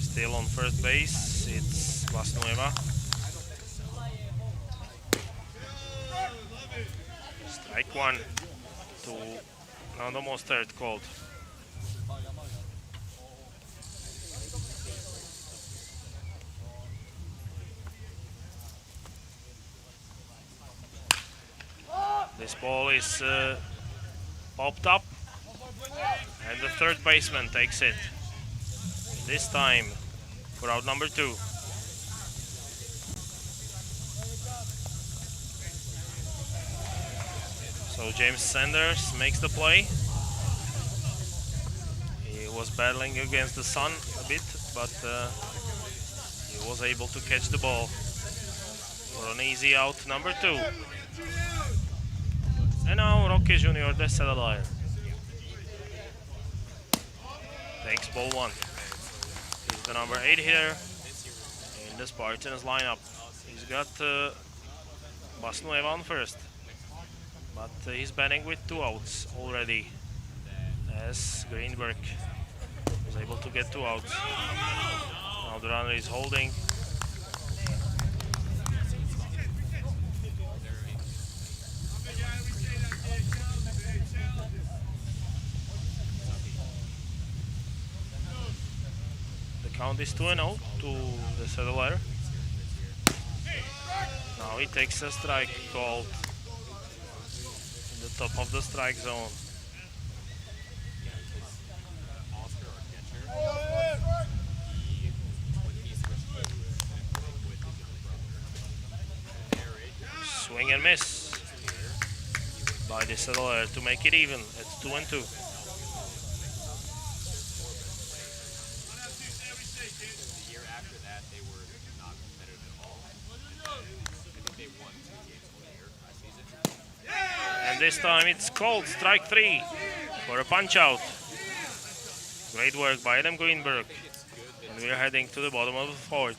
Still on first base, it's Basnueva. Strike one to Nando Mostert called. This ball is popped up, and the third baseman takes it. This time for out number 2. So James Sanders makes the play. He was battling against the sun a bit, but he was able to catch the ball for an easy out number 2. And now Roque Junior Desadelaier takes ball 1. He's the number 8 hitter in the Spartans lineup. He's got Basnu Evan first, but he's batting with 2 outs already, as Greenberg was able to get 2 outs. Now the runner is holding. The count is 2-0 to the Desadelaier. Now he takes a strike called in the top of the strike zone. Swing and miss by the Desadelaier to make it even at 2-2. And this time it's called strike 3 for a punch out. Great work by Adam Greenberg. And we're heading to the bottom of the 4th.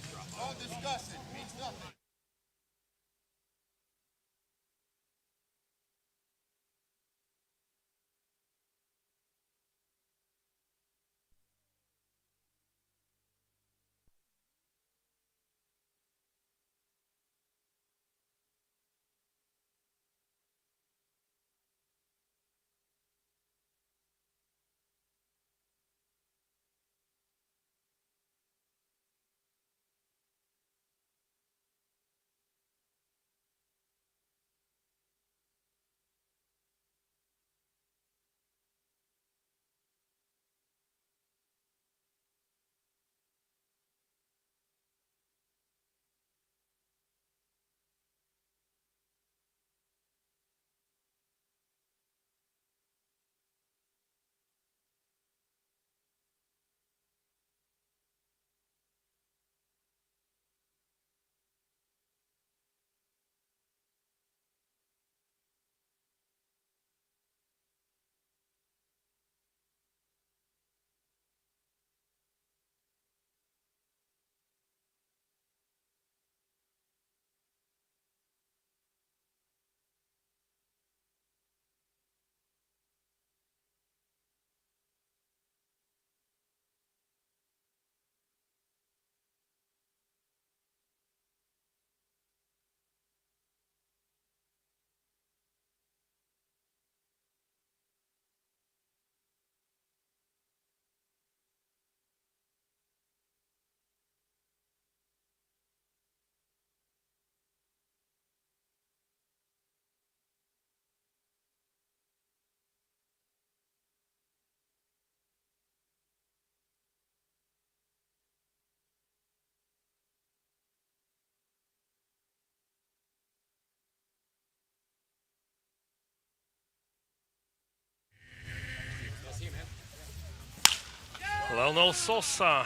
Leonel Sosa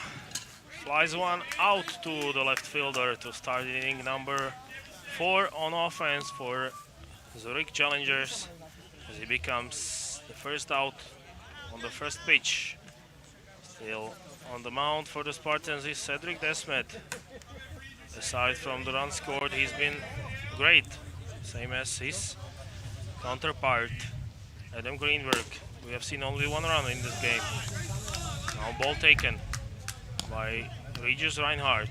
flies one out to the left fielder to start inning number 4 on offense for Zürich Challengers, as he becomes the first out on the first pitch. Still on the mound for the Spartans is Cedric Desmet. Aside from the run scored, he's been great, same as his counterpart Adam Greenberg. We have seen only 1 run in this game. Now ball taken by Regis Reinhardt.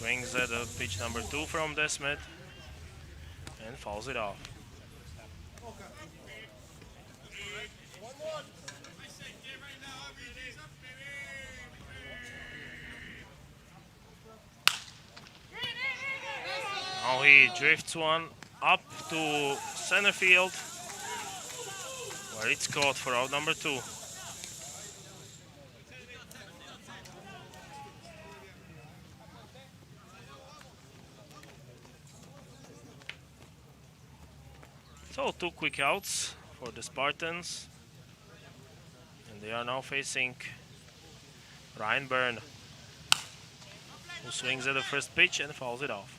Swings at the pitch number 2 from Desmet and fouls it off. Now he drifts one up to center field, where it's caught for out number 2. So 2 quick outs for the Spartans, and they are now facing Ryan Byrne, who swings at the first pitch and fouls it off.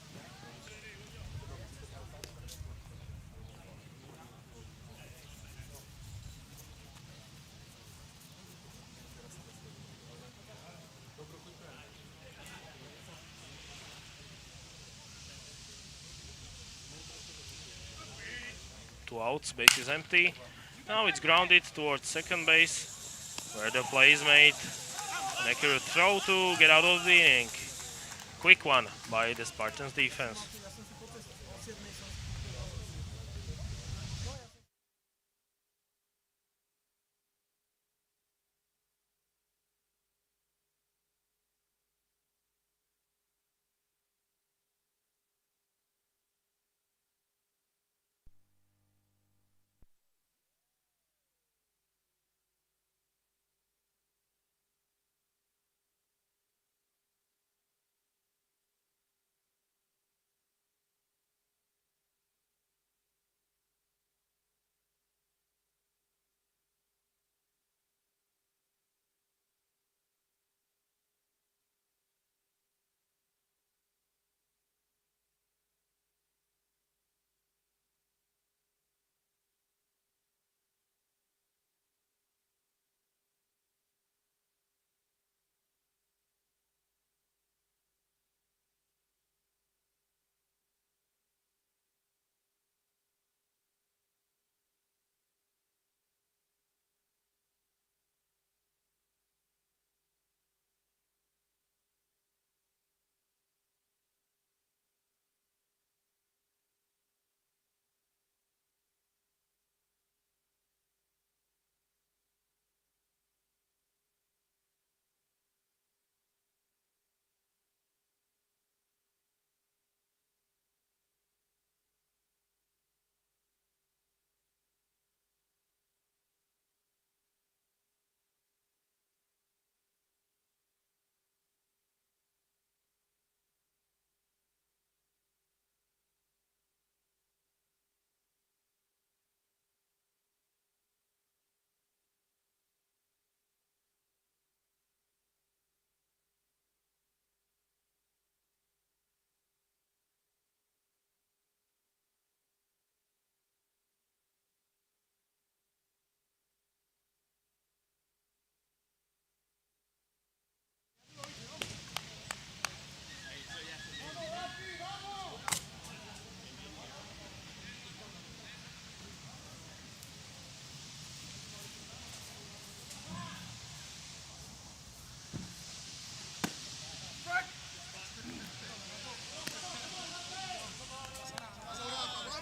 Two outs, base is empty. Now it's grounded towards second base, where the play is made. An accurate throw to get out of the inning. Quick one by the Spartans defense.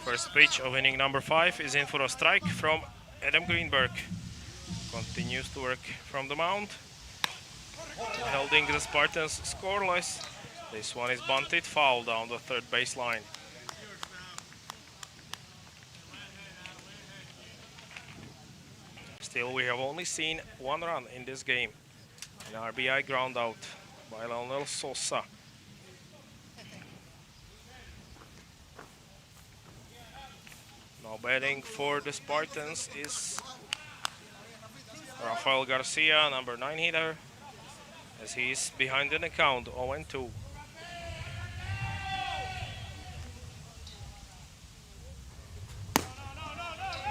First pitch of inning number 5 is in for a strike from Adam Greenberg. Continues to work from the mound, holding the Spartans scoreless. This one is bunted, foul down the third baseline. Still, we have only seen one run in this game. An RBI ground out by Leonel Sosa. Now batting for the Spartans is Rafael Garcia, number 9 hitter, as he is behind in the count, 0-2.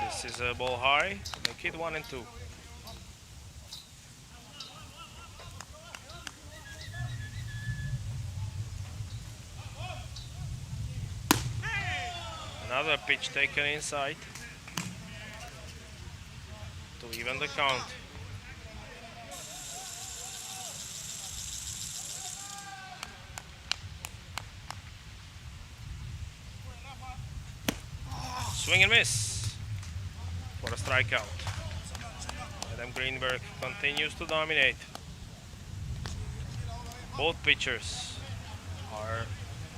This is a ball high, make it 1-2. Another pitch taken inside to even the count. swing and miss for a strikeout. Adam Greenberg continues to dominate. Both pitchers are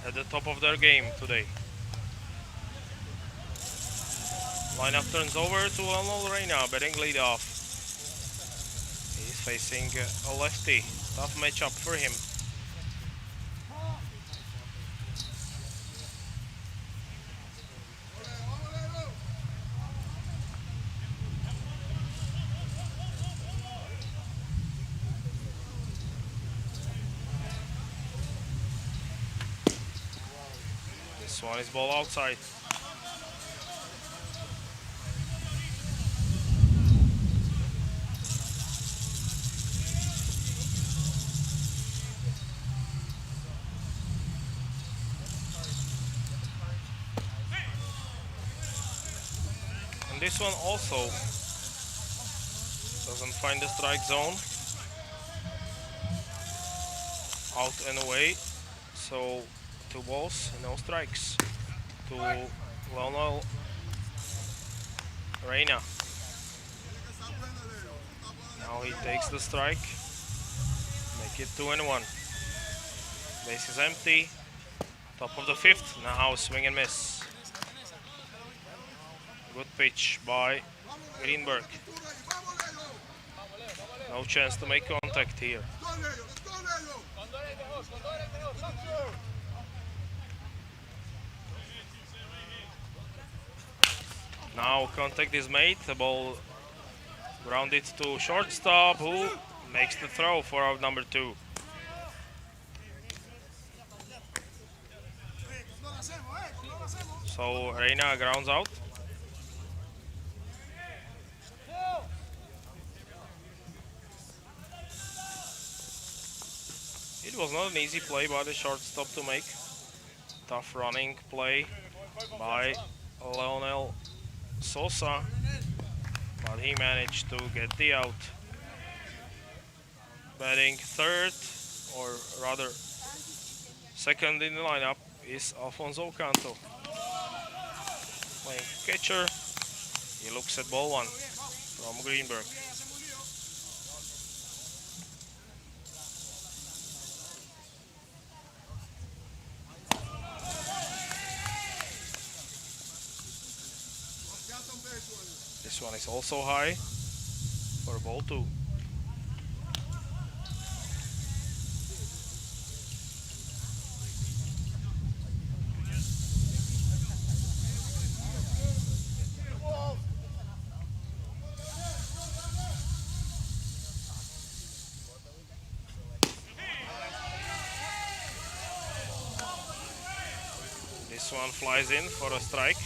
at the top of their game today. Lineup turns over to Arnold Reina, batting leadoff. He's facing a lefty. Tough matchup for him. This one is ball outside. And this one also doesn't find the strike zone. Out and away. So 2 balls, no strikes to Lionel Reina. Now he takes the strike. Make it 2-1. Base is empty. Top of the 5th. Now swing and miss. Good pitch by Greenberg. No chance to make contact here. Now contact is made. The ball grounded to shortstop, who makes the throw for out number 2. So Reina grounds out. It was not an easy play by the shortstop to make. Tough running play by Leonel Sosa, but he managed to get the out. Batting third, or rather second in the lineup, is Alfonso Canto. Playing catcher, he looks at ball 1 from Greenberg. This one is also high for ball 2. This one flies in for a strike.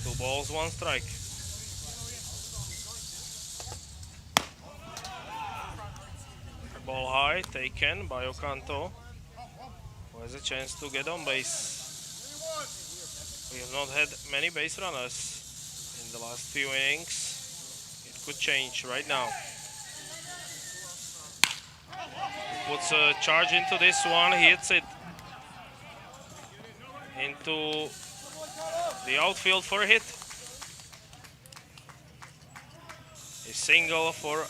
Two balls, 1 strike. Ball high, taken by Ocanto, who has a chance to get on base. We have not had many base runners in the last few innings. It could change right now. He puts a charge into this one, he hits it into the outfield for a hit. A single for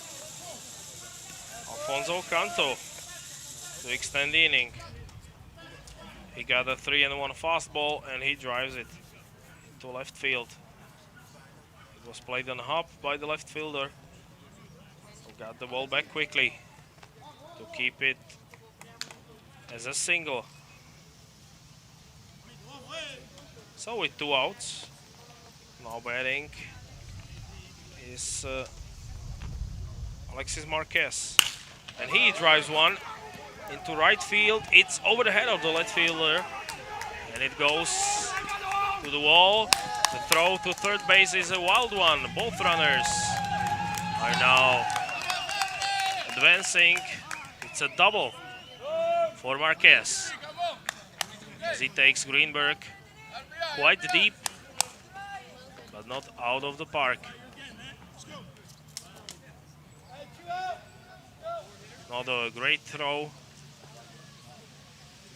Alfonso Canto to extend the inning. He got a 3-1 fastball and he drives it to left field. It was played on hop by the left fielder, who got the ball back quickly to keep it as a single. So with 2 outs, now batting is Alexis Marquez. And he drives one into right field. It's over the head of the left fielder. And it goes to the wall. The throw to third base is a wild one. Both runners are now advancing. It's a double for Marquez, as he takes Greenberg quite deep, but not out of the park. Not a great throw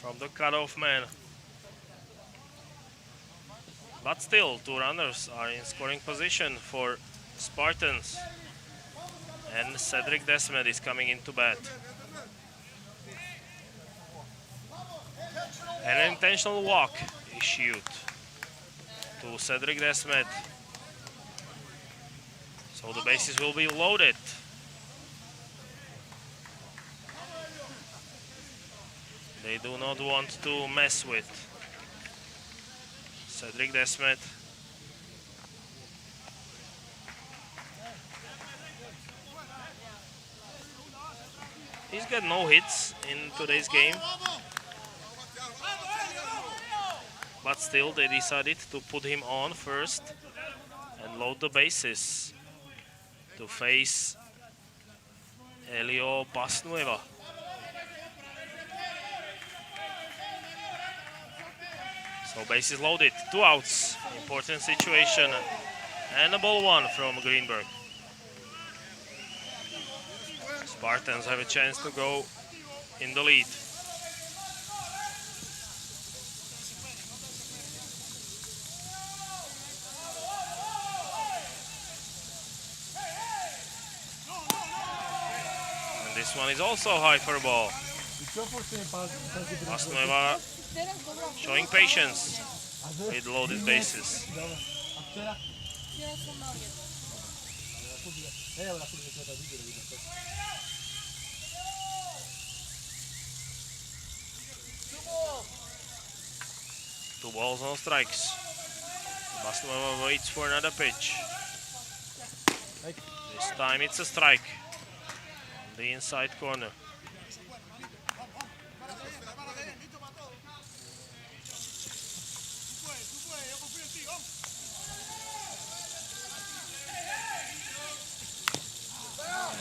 from the cutoff man. But still, two runners are in scoring position for Spartans. And Cedric Desmet is coming into bat. An intentional walk issued to Cedric Desmet. So the bases will be loaded. They do not want to mess with Cedric Desmet. He's got no hits in today's game. But still, they decided to put him on first and load the bases to face Elio Basnueva. So bases loaded, 2 outs, important situation, and a ball 1 from Greenberg. Spartans have a chance to go in the lead. And this one is also high for a ball. Basnueva showing patience with loaded bases. Two balls, no strikes. Basnueva waits for another pitch. This time it's a strike on the inside corner.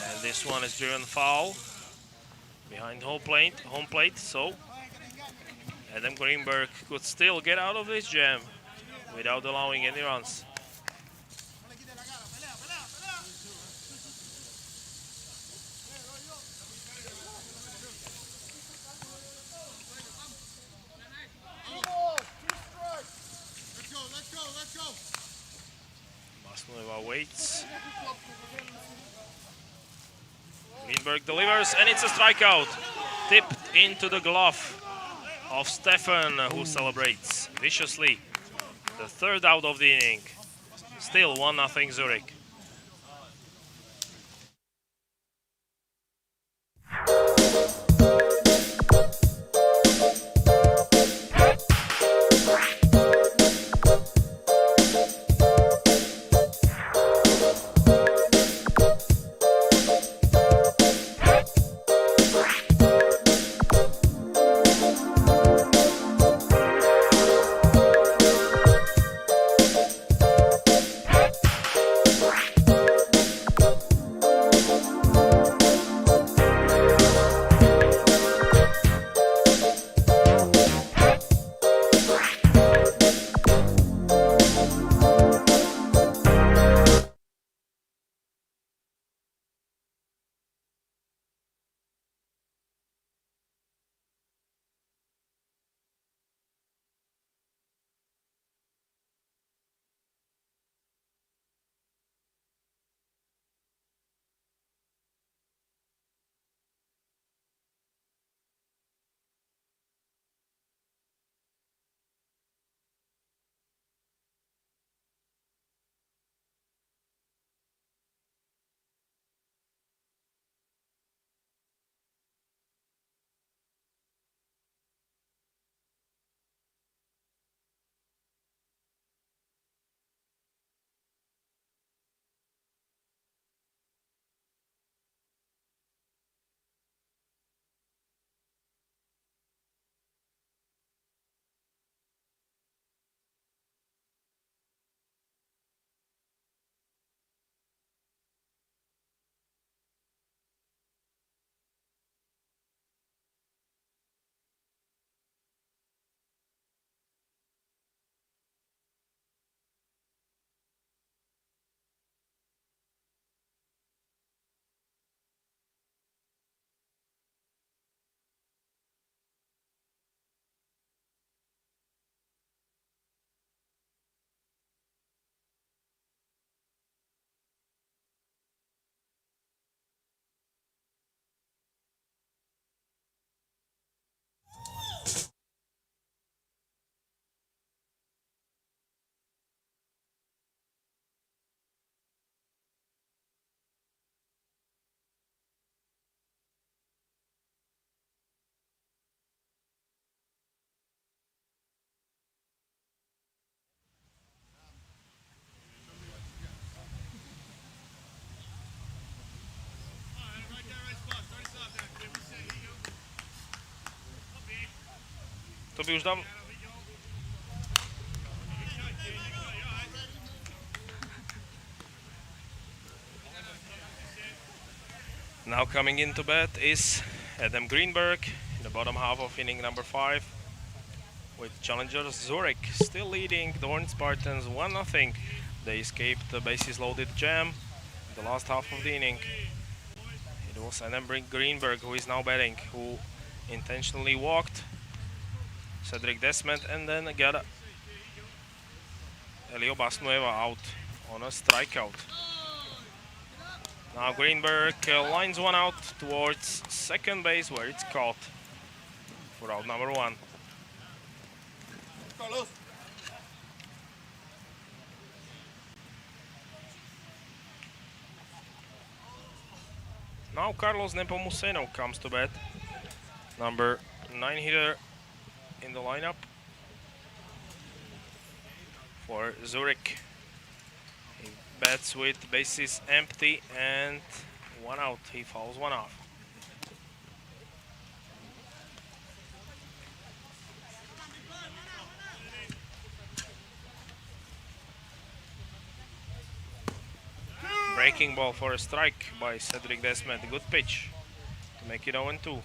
And this one is driven foul behind home plate, so Adam Greenberg could still get out of this jam without allowing any runs. Basnueva waits. Greenberg delivers, and it's a strikeout. Tipped into the glove of Stefan, who celebrates viciously. The third out of the inning. Still 1-0 Zurich. To by už dám... Now coming into bat is Adam Greenberg in the bottom half of inning number 5, with challengers Zürich still leading Deurne Spartans 1-0. They escaped the bases loaded jam in the last half of the inning. It was Adam Greenberg who is now batting, who intentionally walked Cedric Desmet and then got Elio Basnueva out on a strikeout. Now Greenberg lines one out towards second base, where it's caught for out number 1. Now Carlos Nepomuceno comes to bat, number 9 hitter in the lineup for Zurich. He bats with bases empty and 1 out. He fouls 1 off. Breaking ball for a strike by Cedric Desmet. Good pitch to make it 0-2.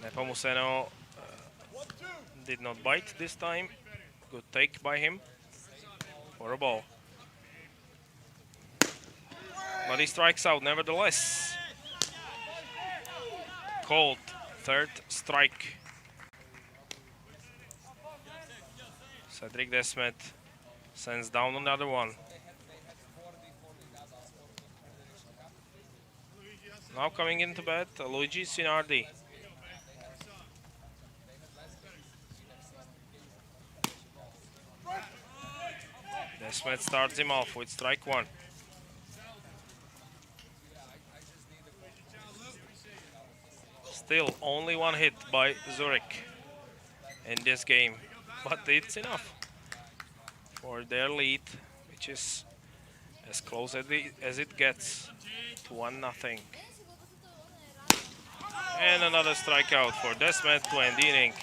Nepomuceno did not bite this time. Good take by him for a ball. But he strikes out nevertheless. Called third strike. Cedric Desmet sends down another one. Now coming into bat, Luigi Sinardi. Desmet starts him off with strike 1. Still only 1 hit by Zurich in this game, but it's enough for their lead, which is as close as it gets to 1-0. And another strikeout for Desmet to end the inning.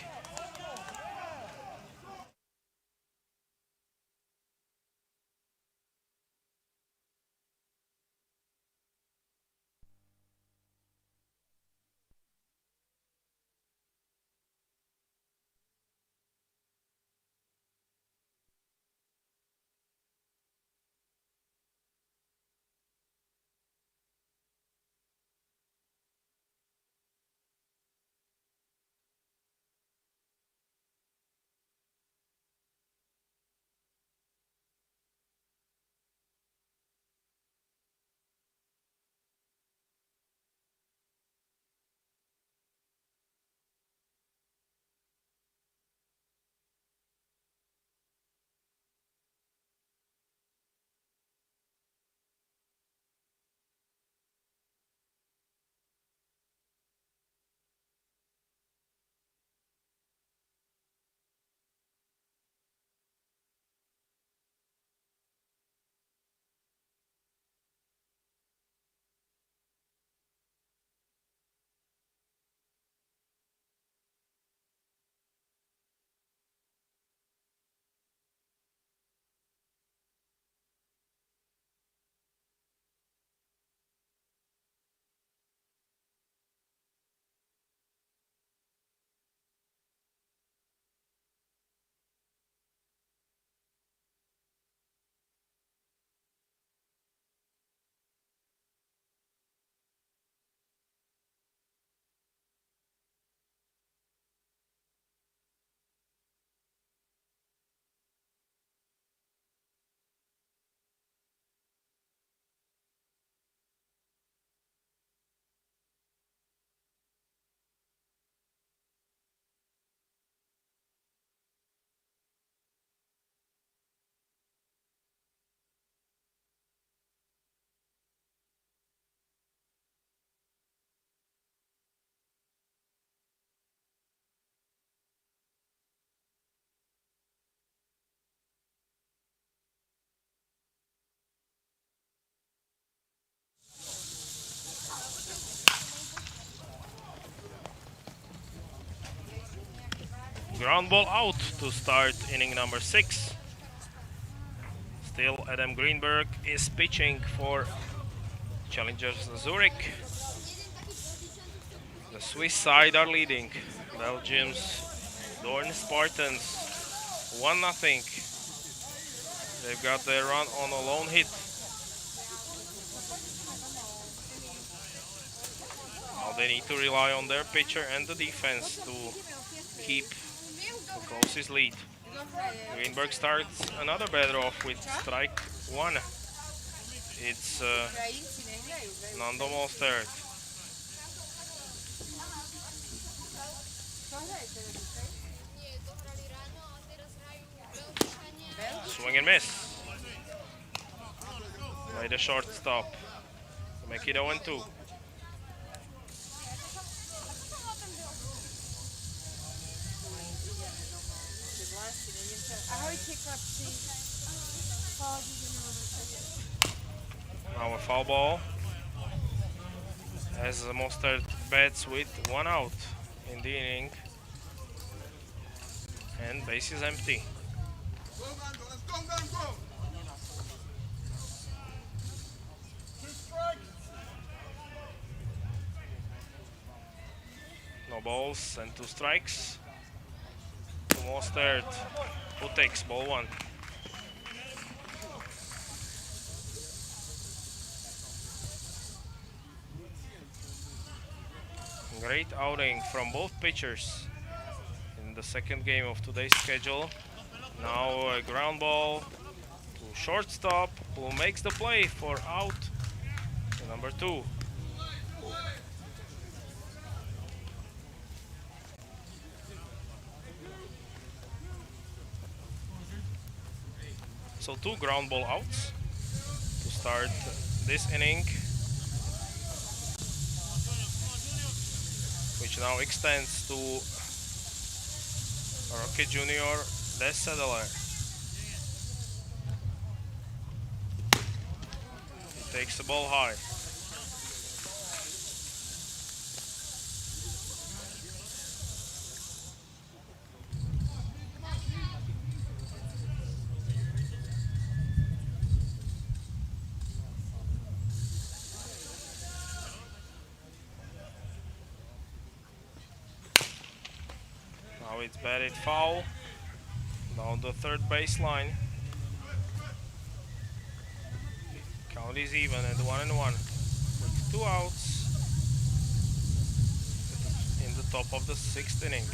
Ground ball out to start inning number 6. Still Adam Greenberg is pitching for Challengers Zurich. The Swiss side are leading. Belgium's Deurne Spartans 1-0. They've got their run on a lone hit. Now they need to rely on their pitcher and the defense to keep the closest lead. Greenberg starts another batter off with strike 1. It's Nando Mostert. Swing and miss by the shortstop to make it 0-2. Now a foul ball as Mostert bats with 1 out in the inning and base is empty. No balls and 2 strikes. To Mostert, who takes ball 1. Great outing from both pitchers in the second game of today's schedule. Now a ground ball to shortstop, who makes the play for out number 2. So 2 ground ball outs to start this inning, which now extends to Rocket Junior Des Sedeler. He takes the ball high. Now it's batted foul down the third baseline. Count is even at 1-1 with 2 outs in the top of the 6th inning.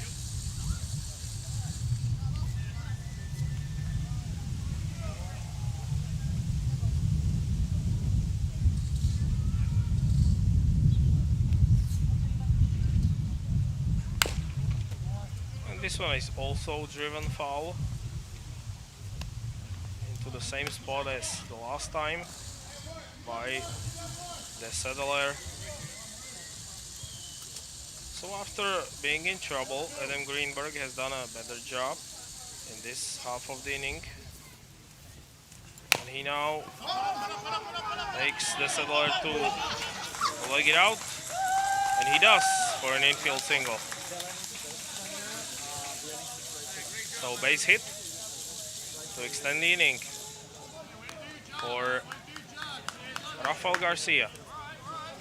This one is also driven foul into the same spot as the last time by the Settler. So after being in trouble, Adam Greenberg has done a better job in this half of the inning. And he now takes the Settler to leg it out, and he does for an infield single. So base hit to extend the inning for Rafael Garcia,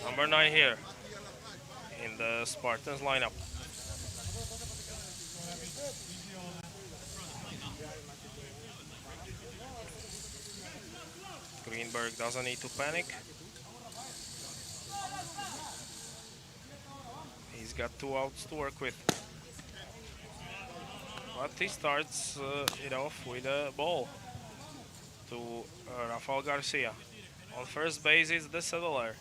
number 9 here in the Spartans lineup. Greenberg doesn't need to panic. He's got 2 outs to work with. But he starts it off with a ball to Rafael Garcia. On first base is the Settler.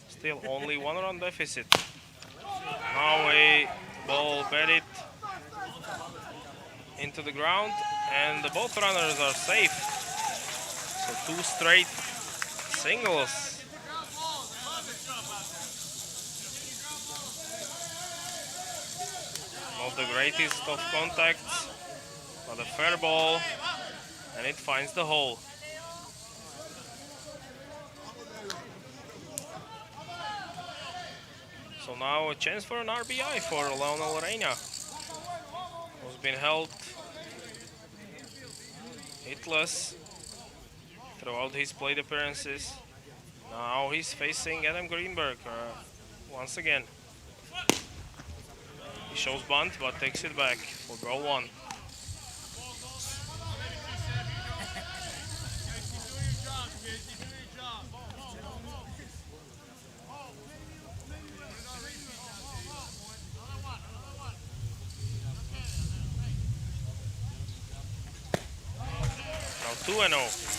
Still only 1 run deficit. Now a ball batted into the ground, and both runners are safe. So 2 straight singles. Not the greatest of contacts, but a fair ball, and it finds the hole. So now a chance for an RBI for Leonel Reina. has been held hitless throughout his plate appearances. Now he's facing Adam Greenberg once again. He shows bunt but takes it back for ball one. Now 2-0.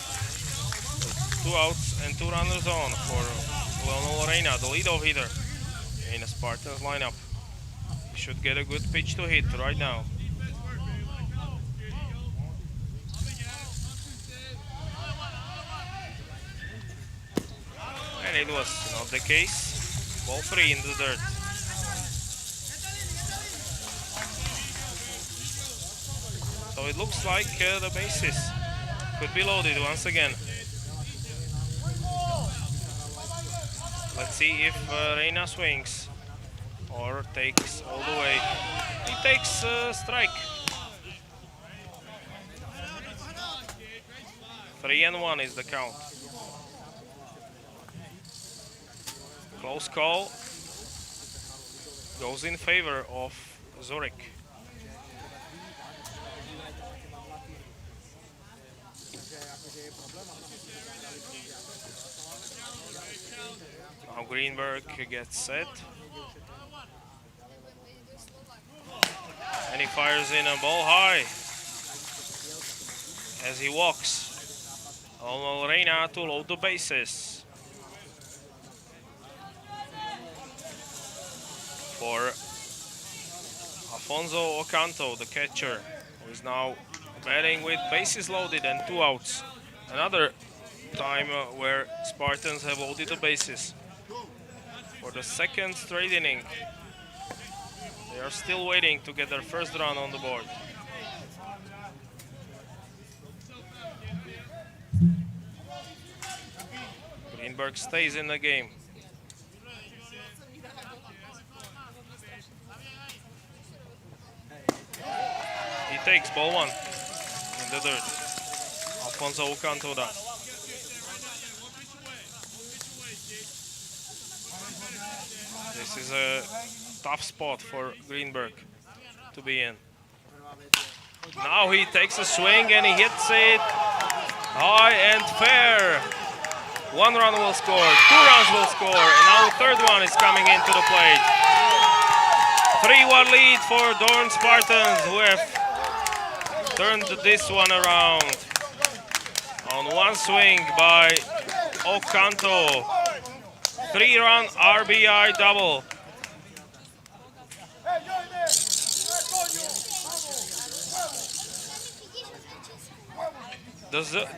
2 outs and 2 runners on for Leonel Reina, the leadoff hitter in the Spartans lineup. He should get a good pitch to hit right now. And it was not the case. Ball 3 in the dirt. So it looks like the bases could be loaded once again. Let's see if Reina swings or takes all the way. He takes strike. 3-1 is the count. Close call goes in favor of Zürich. Now Greenberg gets set. And he fires in a ball high as he walks. Leonel Reina to load the bases. For Afonso Ocanto, the catcher, who is now batting with bases loaded and 2 outs. Another time where Spartans have loaded the bases. For the second straight inning, they are still waiting to get their first run on the board. Greenberg stays in the game. He takes ball 1 in the dirt. Afonso Ocanto does. This is a tough spot for Greenberg to be in. Now he takes a swing and he hits it high and fair. 1 run will score, 2 runs will score, and now the third one is coming into the plate. 3-1 lead for Deurne Spartans, who have turned this one around on 1 swing by Ocanto. 3-run RBI double.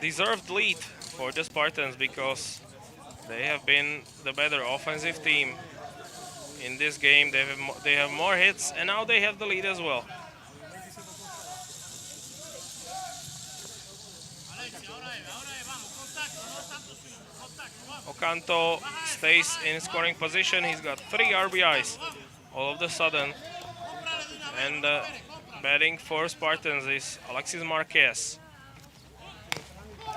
Deserved lead for the Spartans because they have been the better offensive team in this game. They have more hits and now they have the lead as well. Ocanto stays in scoring position. He's got 3 RBIs all of a sudden. And batting for Spartans is Alexis Marquez.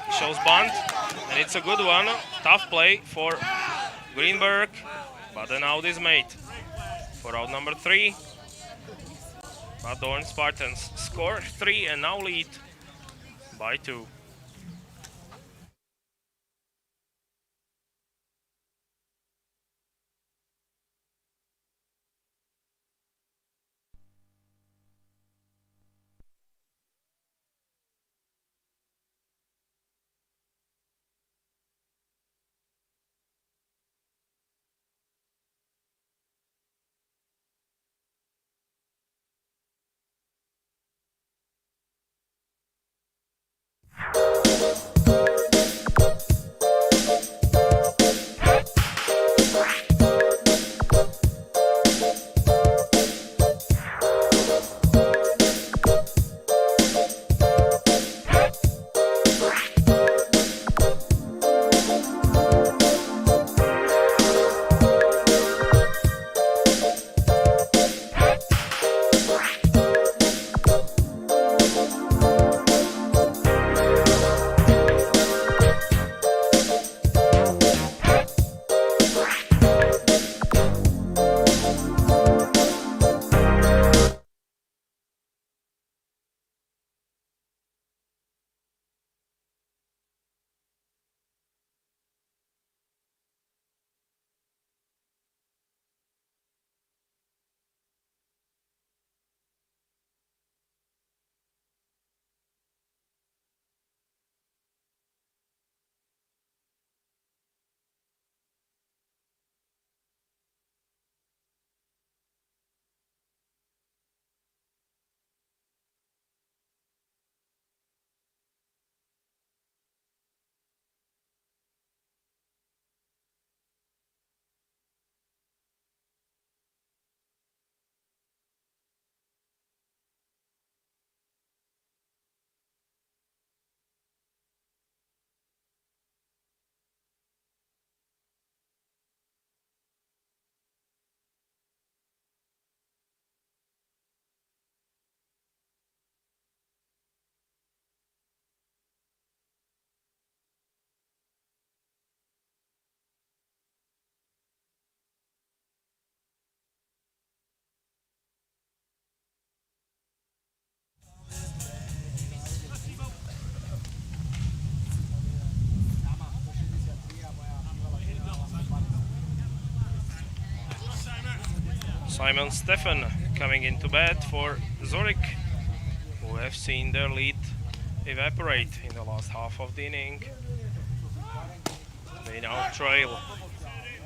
He shows bunt, and it's a good one. Tough play for Greenberg, but an out is made for out number 3. But Deurne Spartans score 3 and now lead by 2. Simon Stefan coming into bat for Zürich, who have seen their lead evaporate in the last half of the inning. They now trail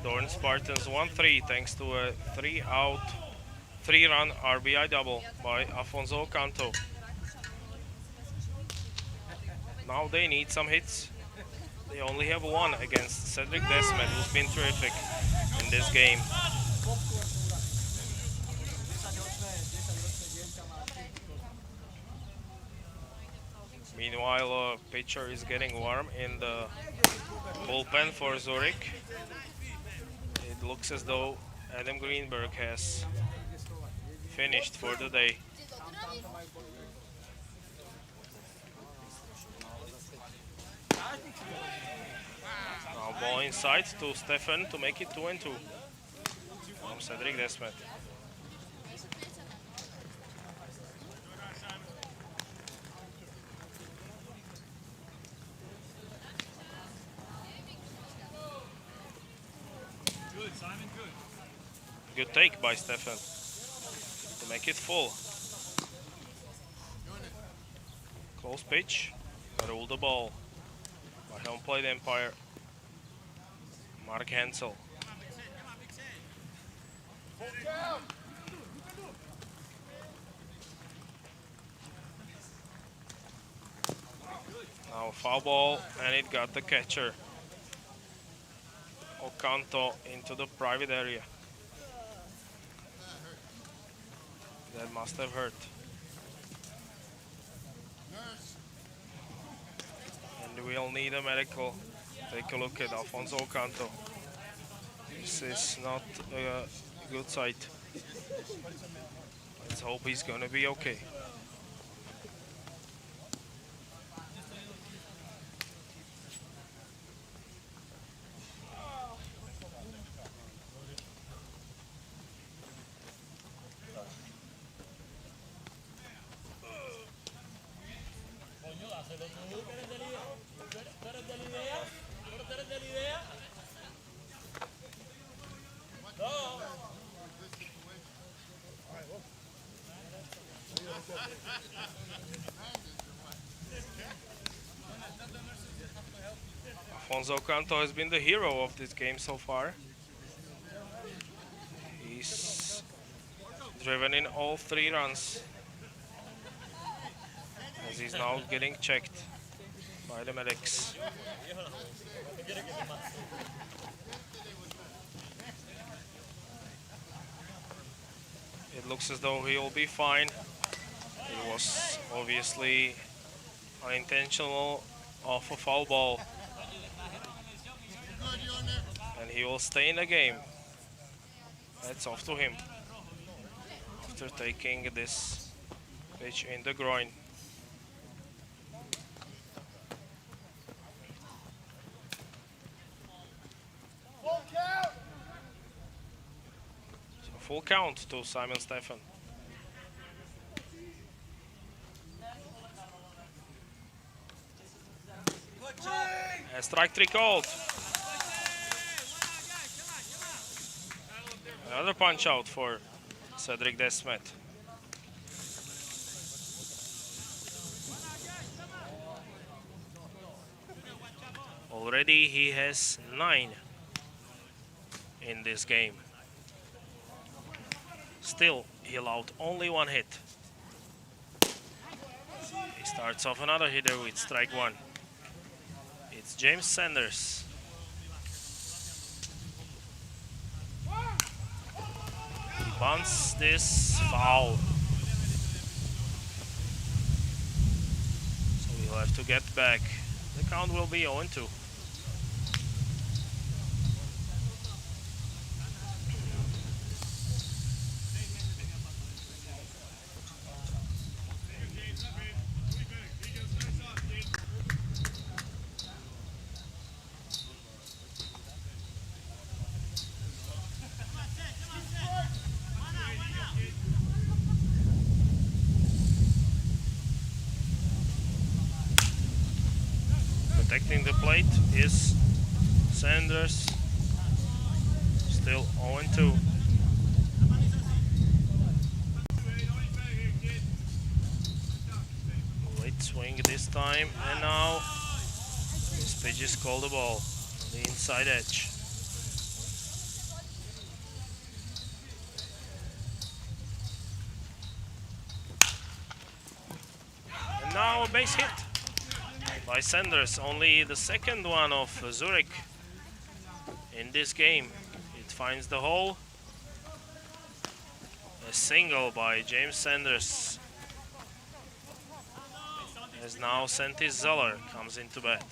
Deurne Spartans 1-3 thanks to a 3-run RBI double by Afonso Canto. Now they need some hits. They only have one against Cedric Desmet, who's been terrific in this game. Meanwhile, pitcher is getting warm in the bullpen for Zürich. It looks as though Adam Greenberg has finished for the day. Now ball inside to Stefan to make it 2-2 from Cedric Desmet. Good take by Stefan to make it full. Close pitch, rule the ball by home plate umpire Mark Hensel. Now foul ball, and it got the catcher Ocanto into the private area. That must have hurt. And we'll need a medical. Take a look at Afonso Canto. This is not a good sight. Let's hope he's gonna be okay. Afonso Canto has been the hero of this game so far. He's driven in all 3 runs, as he's now getting checked by the medics. It looks as though he'll be fine. It was obviously unintentional off a foul ball, and he will stay in the game. That's off to him after taking this pitch in the groin. So full count to Simon Stefan. And strike 3 called. Another punch out for Cedric Desmet. Already he has 9 in this game. Still, he allowed only 1 hit. He starts off another hitter with strike 1. It's James Sanders. He bunts this foul. So he'll have to get back. The count will be 0-2. Protecting the plate is Sanders. Still 0-2. this time, and now this pitch is called a ball on the inside edge. And now a base hit by Sanders, only the second one of Zürich in this game. It finds the hole. A single by James Sanders, as now Santi Zeller comes into bat.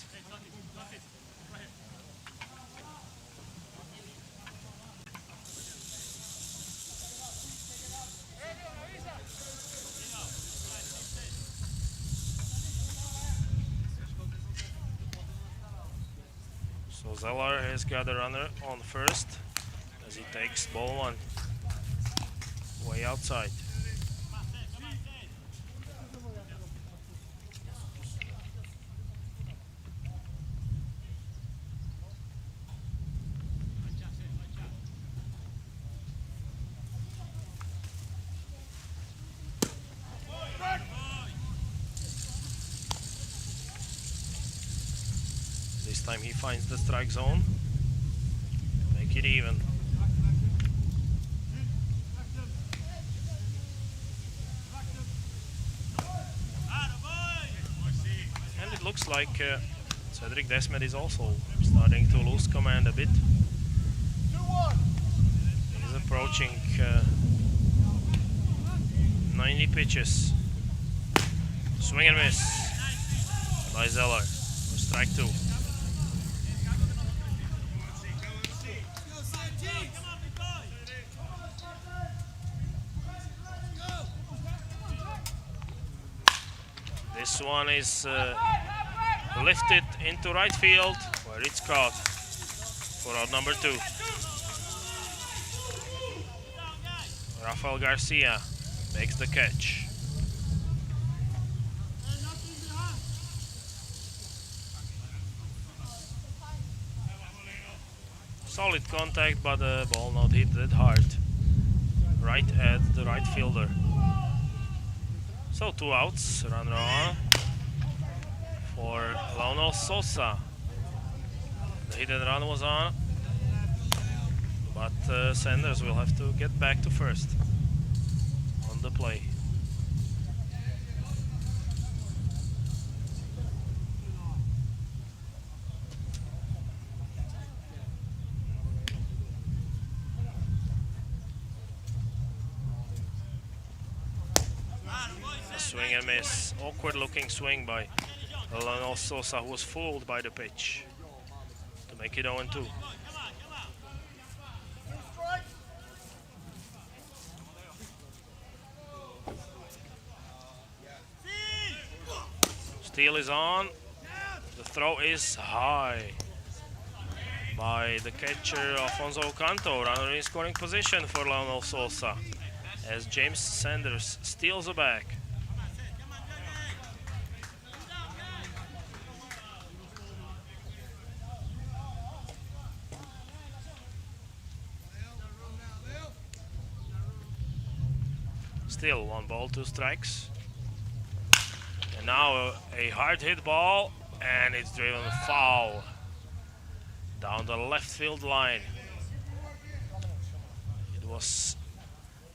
So Zeller has got a runner on first as he takes ball one way outside. This time he finds the strike zone, make it even. And it looks like Cedric Desmet is also starting to lose command a bit. He's approaching 90 pitches. Swing and miss by Zeller for strike two. This one is lifted into right field, where it's caught for out number two. Rafael Garcia makes the catch. Solid contact, but the ball not hit that hard. Right at the right fielder. So 2 outs, runner on for Lionel Sosa. The hit and run was on, but Sanders will have to get back to first on the play. Swing and miss. Awkward looking swing by Lionel Sosa, who was fooled by the pitch to make it 0-2. Steal is on. The throw is high by the catcher Afonso Canto. Runner in scoring position for Lionel Sosa as James Sanders steals it back. Still 1 ball, 2 strikes. And now a hard hit ball, and it's driven foul down the left field line. It was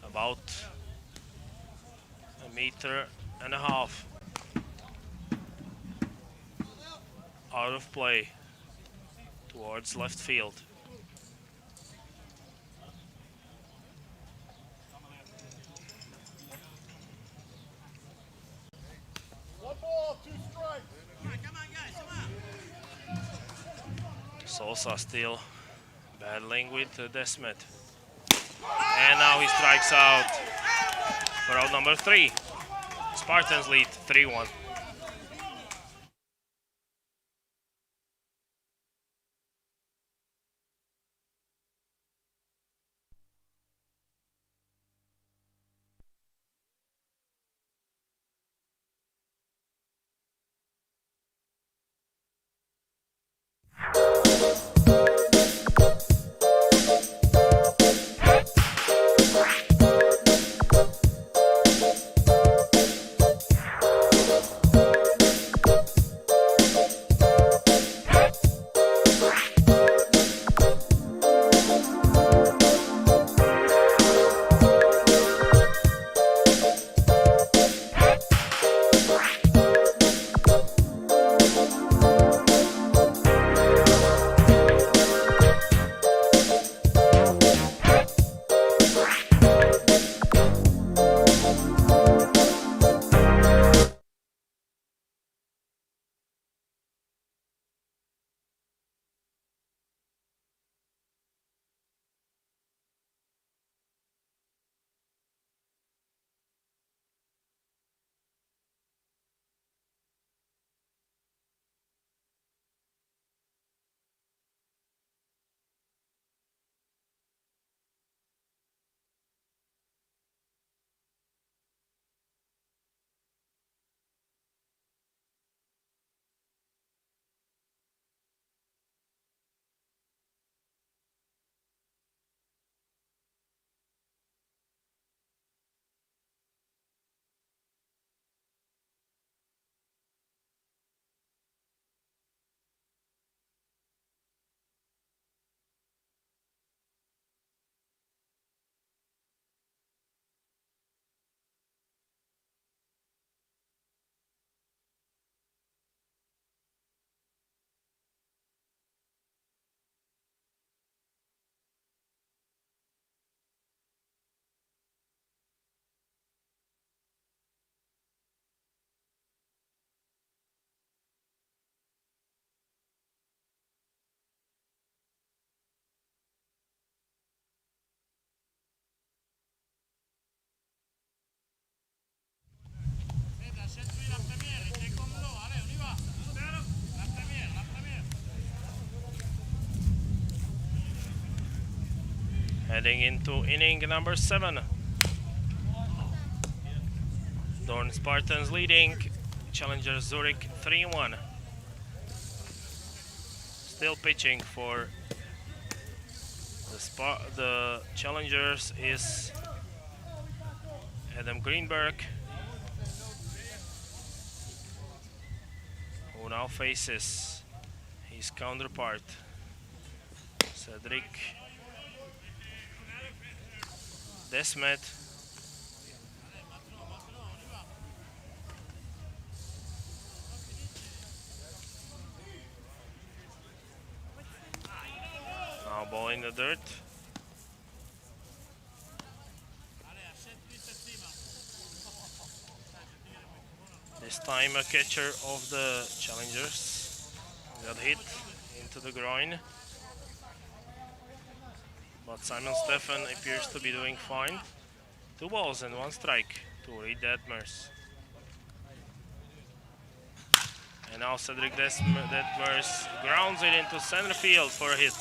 about 1.5 meters out of play towards left field. Sosa still battling with Desmet. And now he strikes out for out number 3. Spartans lead 3-1. Heading into inning number 7. Deurne Spartans leading Challengers Zurich 3-1. Still pitching for the Challengers is Adam Greenberg, who now faces his counterpart Cedric Desmet. Now ball in the dirt. This time a catcher of the Challengers got hit into the groin. But Simon Stefan appears to be doing fine. 2 balls and 1 strike to Reed Detmers. And now Cedric Detmers grounds it into center field for a hit.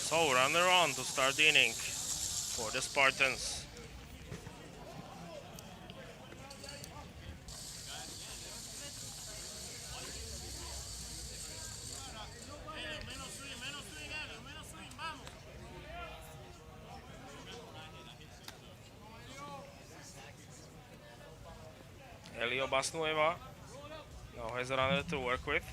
So runner on to start the inning for the Spartans. Elio Basnueva now has a runner to work with.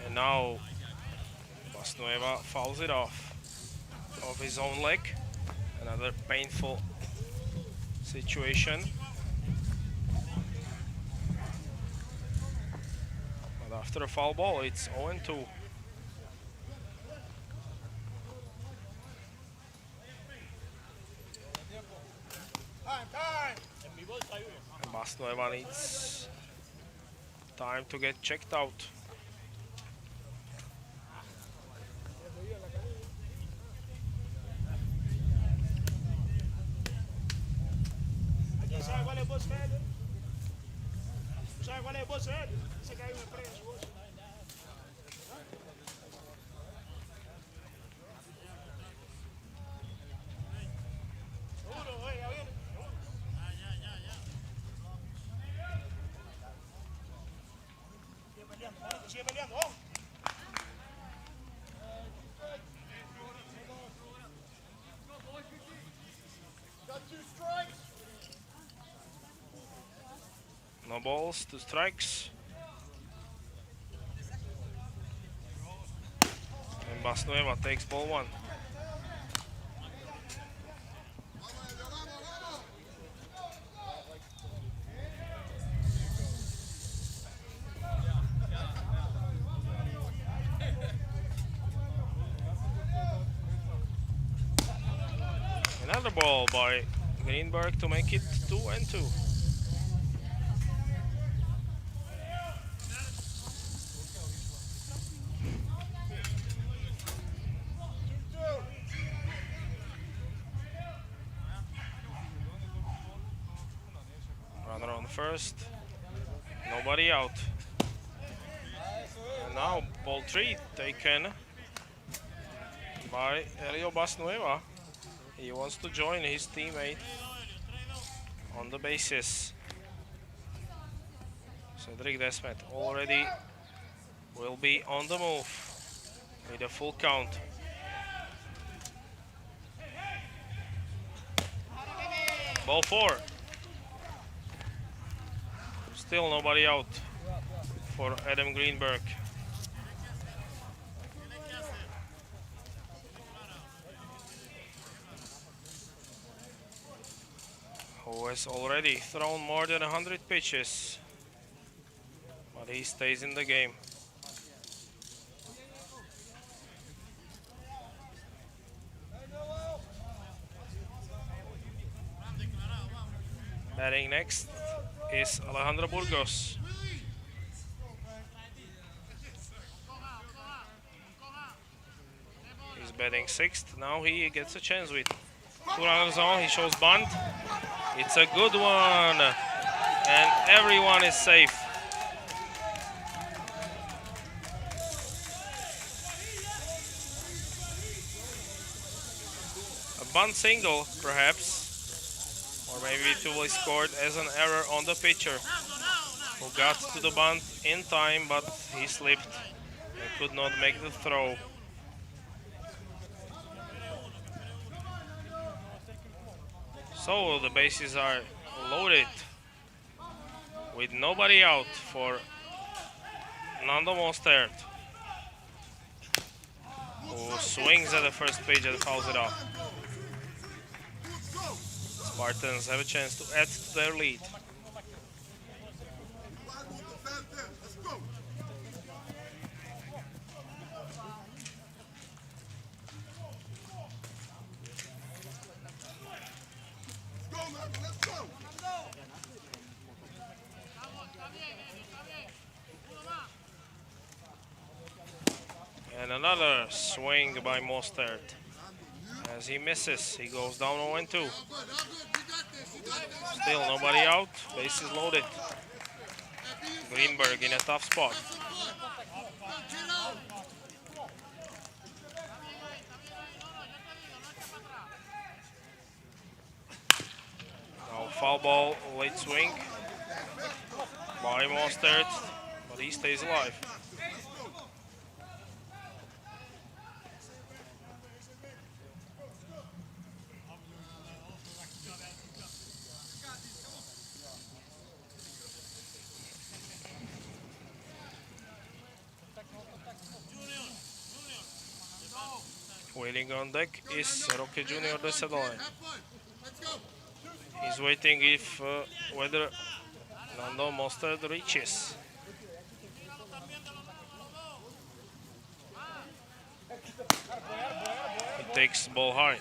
And now Basnueva fouls it off his own leg. Another painful situation. But after a foul ball, it's 0-2. And Basnueva needs time to get checked out. ¿Sabe cuál es voz velho? ¿Sabe cuál es voz velho? Você caiu em preso hoje. Seguro, oye, bien. Sigue peleando, vamos. Got 2 strikes. No balls, 2 strikes. And Basnueva takes ball 1. Another ball by Greenberg to make it 2-2. Runner on first, nobody out. And now ball 3 taken by Elio Basnueva. He wants to join his teammate on the bases. Cedric Desmet already will be on the move with a full count. Ball 4. Still nobody out for Adam Greenberg. Who has already thrown more than 100 pitches, but he stays in the game. Batting next is Alejandro Burgos. batting sixth. Now he gets a chance with 2 runners on. He shows bunt. It's a good one, and everyone is safe. A bunt single, perhaps, or maybe it will be scored as an error on the pitcher, who got to the bunt in time, but he slipped and could not make the throw. So the bases are loaded with nobody out for Nando Mostert, who swings at the first pitch and fouls it off. Spartans have a chance to add to their lead. And another swing by Mostert. As he misses, he goes down 0-2. Still nobody out, bases loaded. Greenberg in a tough spot. Now foul ball, late swing by Mostert, but he stays alive. Waiting on deck is Roque Junior de Sedole. He's waiting if whether Nando Mostert reaches. He takes ball high.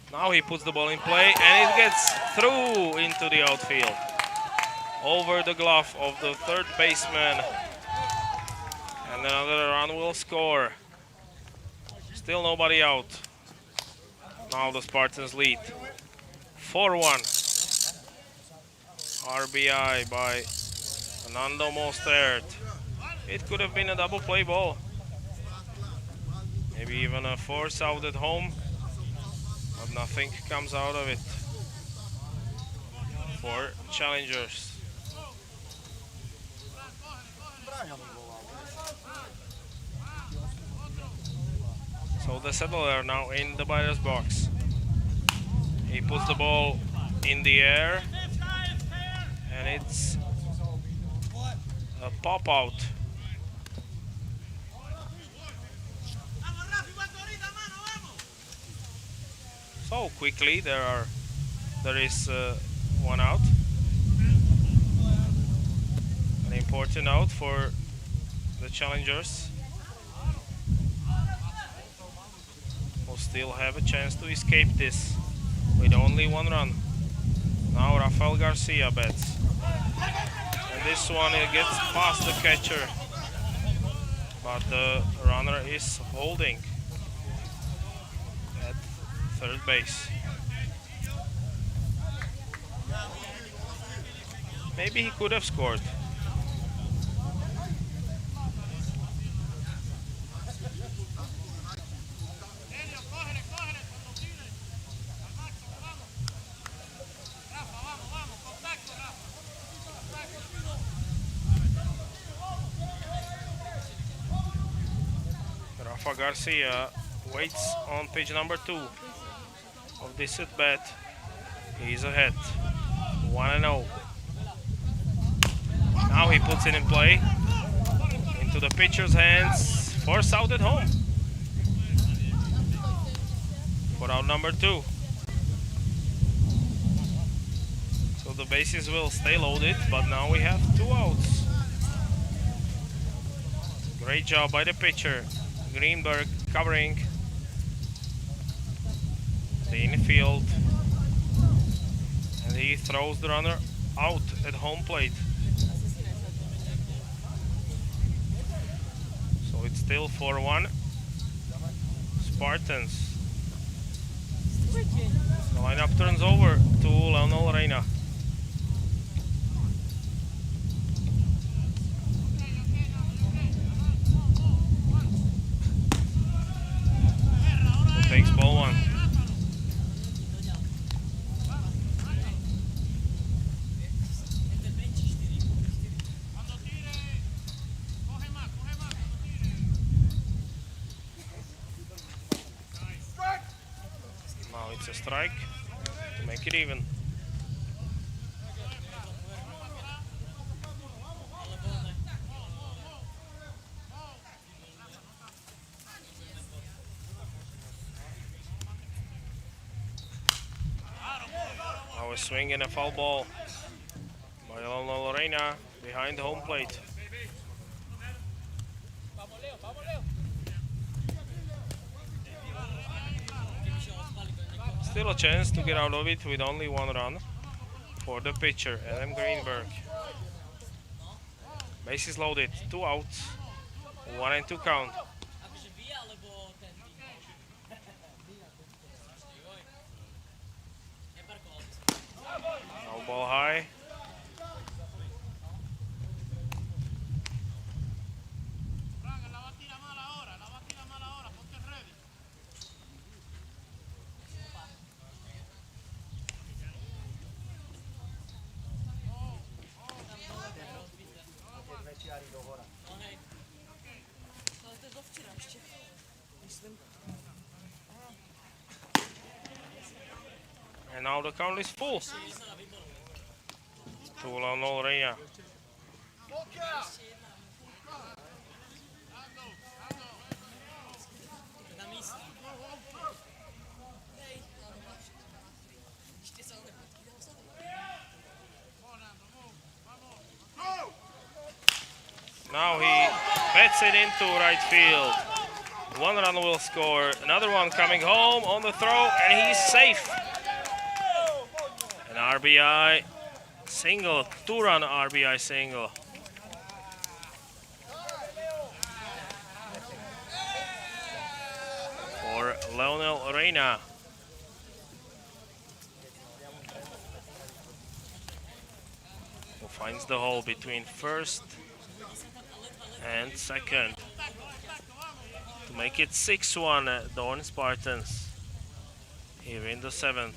Now he puts the ball in play and it gets through into the outfield. Over the glove of the third baseman. And another run will score. Still nobody out. Now the Spartans lead. 4-1. RBI by Nando Mostert. It could have been a double play ball. Maybe even a force out at home. But nothing comes out of it for challengers. So the settler now in the batter's box. He puts the ball in the air and it's a pop out. So quickly there is one out. An important out for the challengers, who still have a chance to escape this with only one run. Now Rafael Garcia bats. And this one it gets past the catcher, but the runner is holding at third base. Maybe he could have scored. Rafa Garcia waits on pitch number 2 of this at bat. He's ahead, 1-0. Now he puts it in play into the pitcher's hands. Force out at home for out number 2. So the bases will stay loaded, but now we have 2 outs. Great job by the pitcher Greenberg covering the infield, and he throws the runner out at home plate. So it's still 4-1 Spartans. The lineup turns over to Leonel Reina. Who takes ball one. Now it's a strike to make it even. Now a swing and a foul ball by Leonel Reina behind home plate. Still a chance to get out of it with only one run for the pitcher, Adam Greenberg. Bases loaded, 2 outs, 1-2 count. Now ball high. And now the count is full to Leonel Reina. Now he bets it into right field. One run will score. Another one coming home on the throw, and he's safe. An RBI single, 2-run RBI single. For Leonel Reina. Who finds the hole between first and second to make it 6-1 at Deurne Spartans here in the 7th.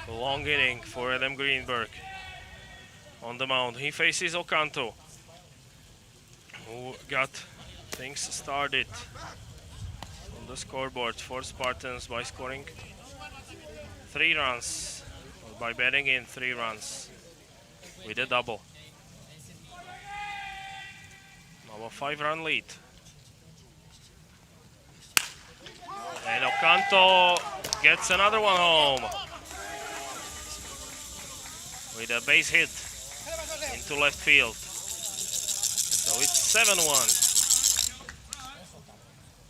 A long inning for Adam Greenberg on the mound. He faces Ocanto, who got things started on the scoreboard for Spartans by scoring 3 runs, or by batting in 3 runs with a double. Now a 5-run lead. And Ocanto gets another one home with a base hit into left field. So it's 7-1.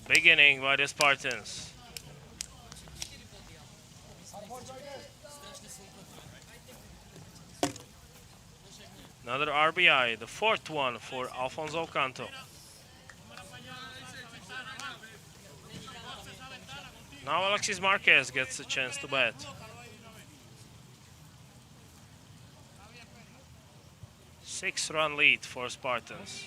Big inning by the Spartans. Another RBI, the 4th one for Alfonso Ocanto. Now Alexis Marquez gets a chance to bat. Six-run lead for Spartans.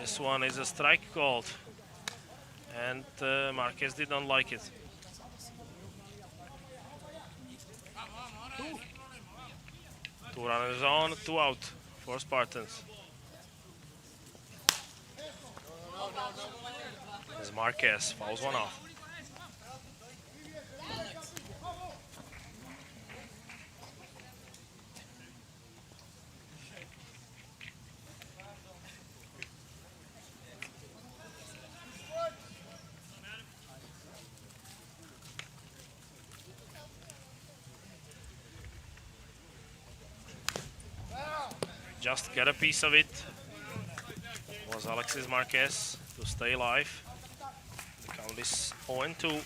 This one is a strike called, and Marquez did not like it. Two runners on, 2 out for Spartans. As Marquez fouls one off. just get a piece of it was Alexis Marquez to stay alive. The count is 0-2.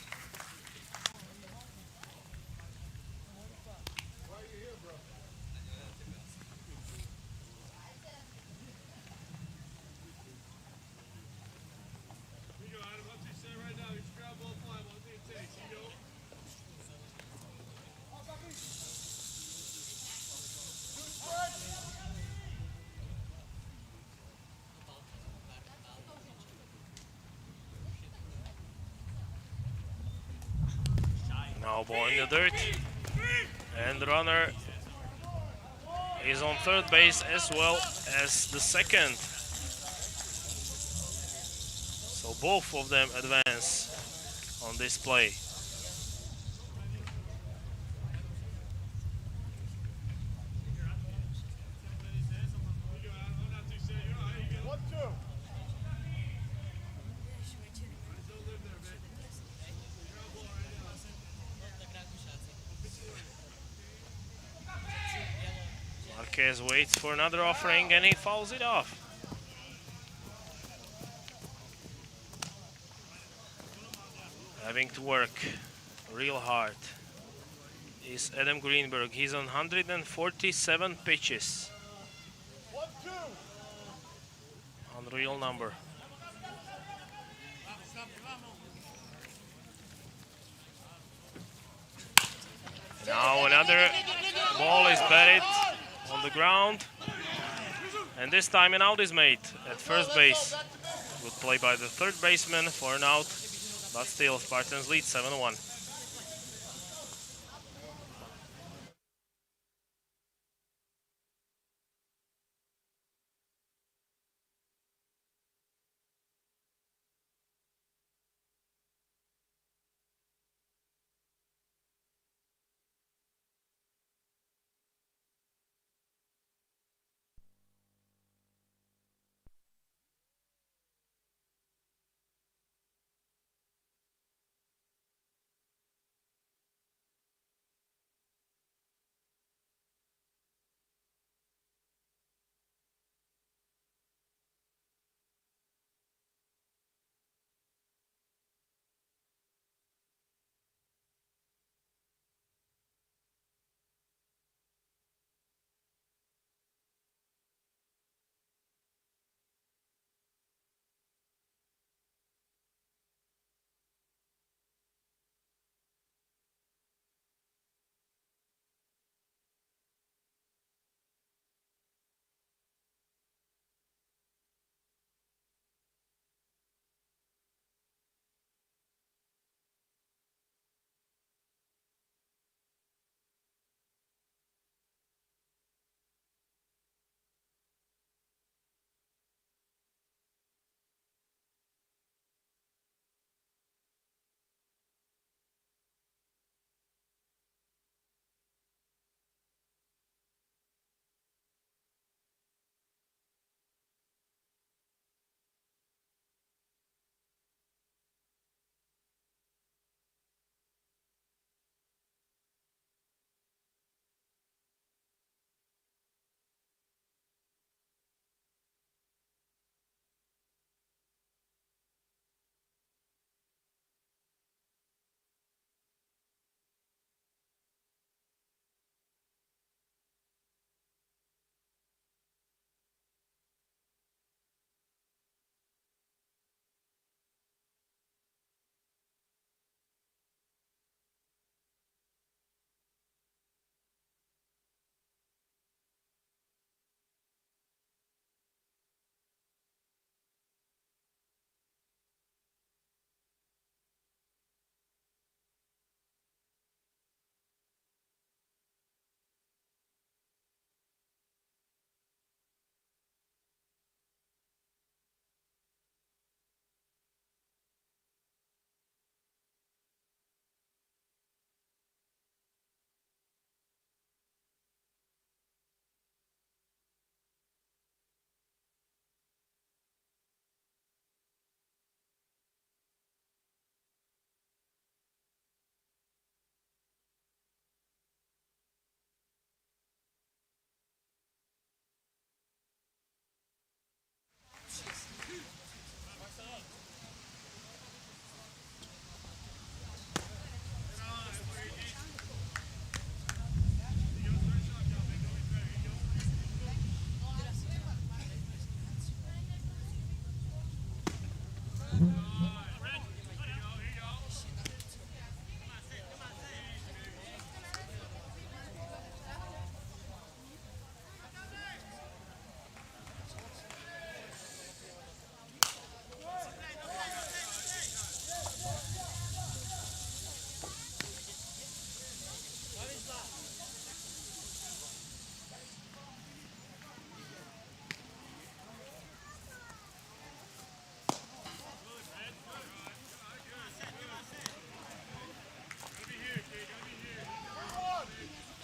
Now ball in the dirt, and the runner is on third base as well as the second. So both of them advance on this play. Marquez waits for another offering and he fouls it off. Having to work real hard is Adam Greenberg. He's on 147 pitches. Unreal number. Now another ball is batted on the ground. And this time an out is made at first base. Good play by the third baseman for an out. But still, Spartans lead 7-1.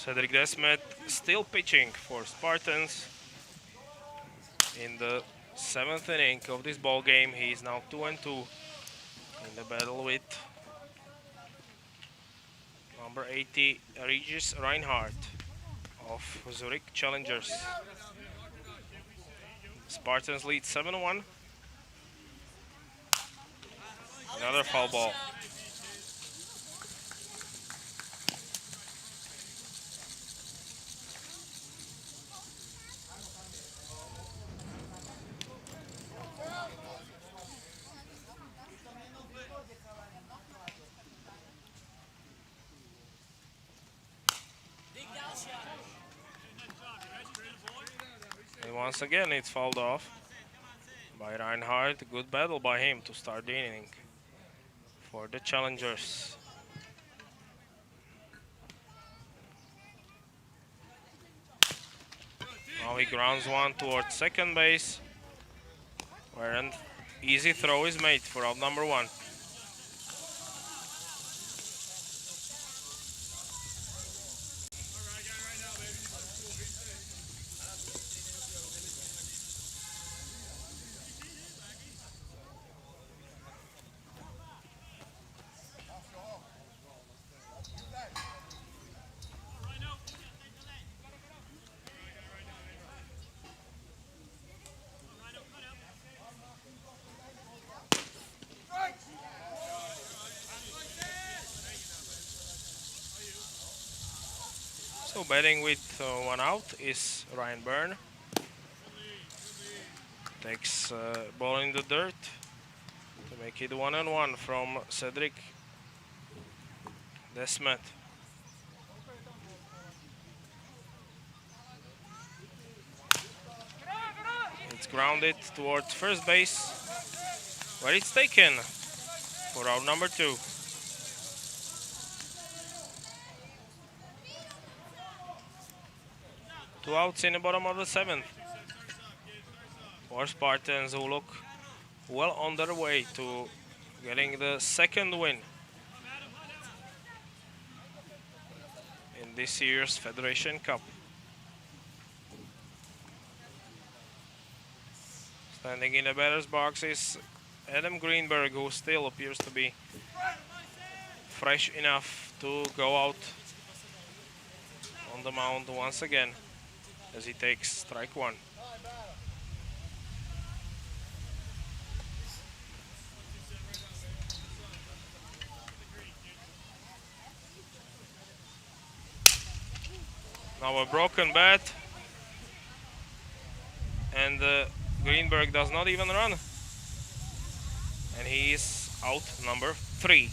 Cedric Desmet still pitching for Spartans in the 7th inning of this ball game. He is now 2-2 in the battle with number 80 Regis Reinhardt of Zurich Challengers. Spartans lead 7-1. Another foul ball. And once again it's fouled off by Reinhardt. Good battle by him to start the inning for the Challengers. Now he grounds one towards second base, where an easy throw is made for out number 1. So batting with 1 out is Ryan Byrne. Takes ball in the dirt to make it 1-1 from Cedric Desmet. It's grounded towards first base, where it's taken for out number 2. Two outs in the bottom of the 7th for Spartans, who look well on their way to getting the second win in this year's Federation Cup. Standing in the batter's box is Adam Greenberg, who still appears to be fresh enough to go out on the mound once again as he takes strike 1. Now a broken bat, and Greenberg does not even run, and he is out number 3.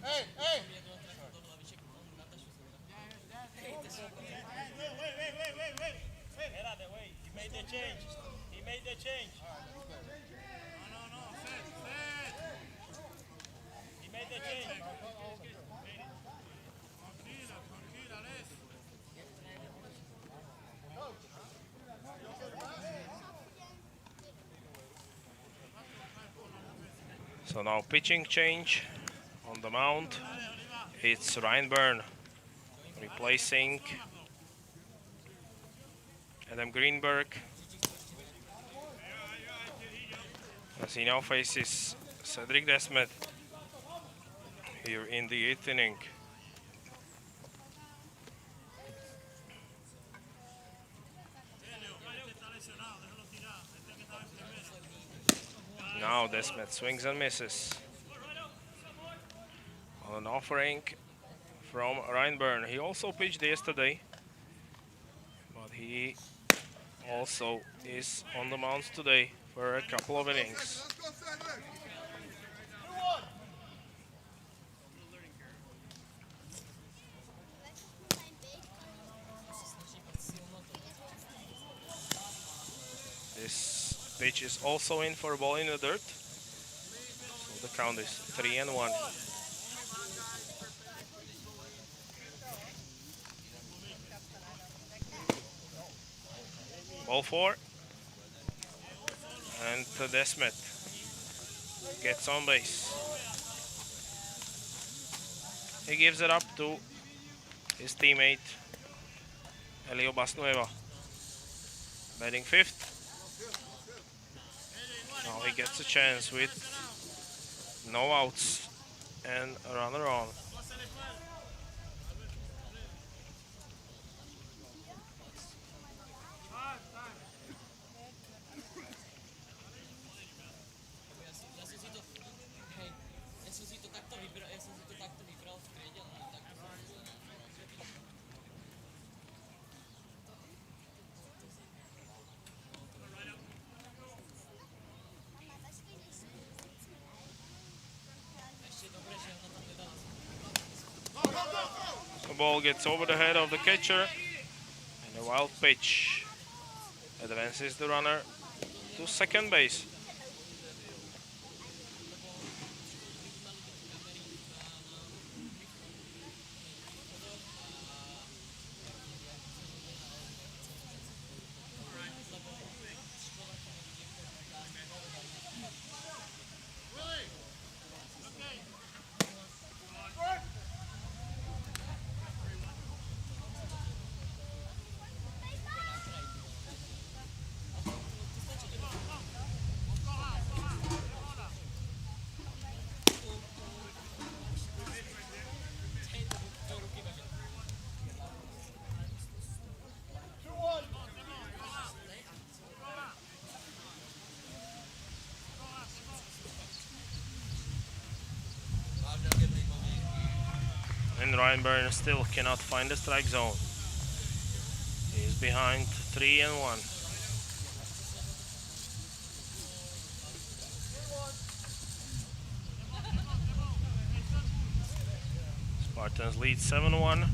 Wait. He made the change. He made the change. No. He made the change. So now pitching change on the mound. It's Reinburn replacing Adam Greenberg, as he now faces Cedric Desmet here in the 8th inning. Now Desmet swings and misses on an offering from Reinburn. He also pitched yesterday, but he also is on the mound today for a couple of innings. This pitch is also in for a ball in the dirt. So the count is 3-1. Ball 4. And Desmet gets on base. He gives it up to his teammate Elio Basnueva, batting 5th. Now he gets a chance with no outs and a runner on. The ball gets over the head of the catcher, and a wild pitch advances the runner to second base. And Reinburn still cannot find the strike zone. He is behind 3-1. Spartans lead 7-1.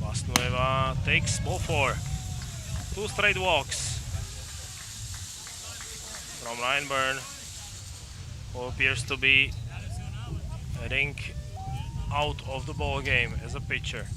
Basnueva takes ball 4. 2 straight walks from Reinburn, who appears to be heading out of the ball game as a pitcher.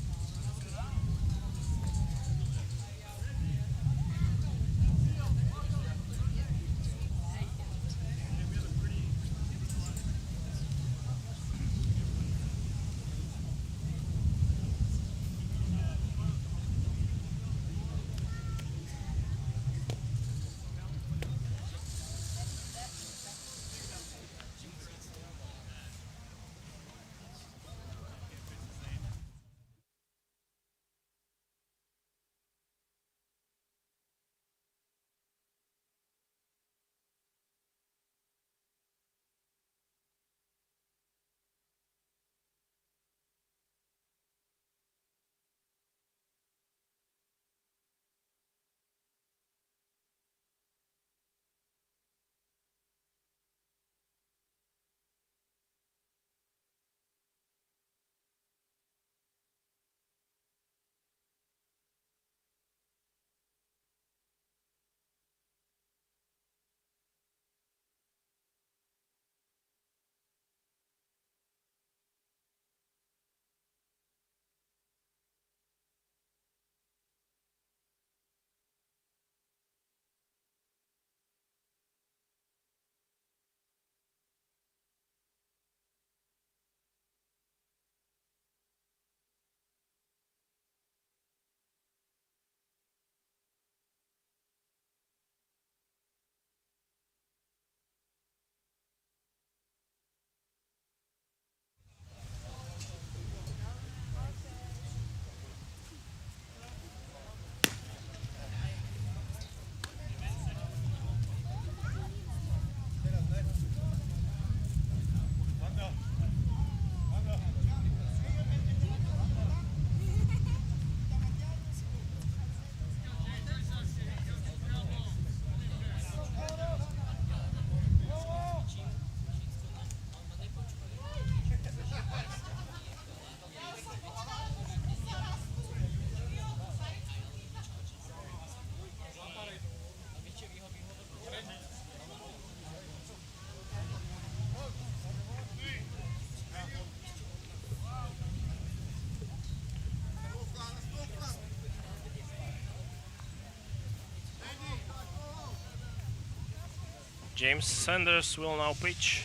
James Sanders will now pitch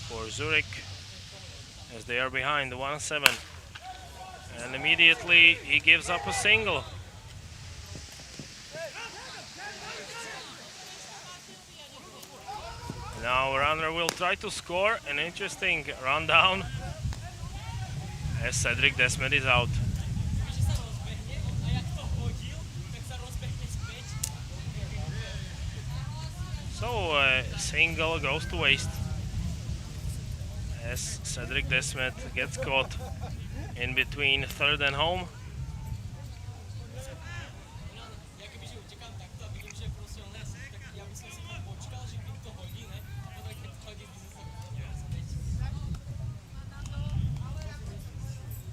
for Zurich as they are behind 1-7. And immediately he gives up a single. Now runner will try to score. An interesting rundown as Cedric Desmet is out. So a single goes to waste as Cedric Desmet gets caught in between third and home.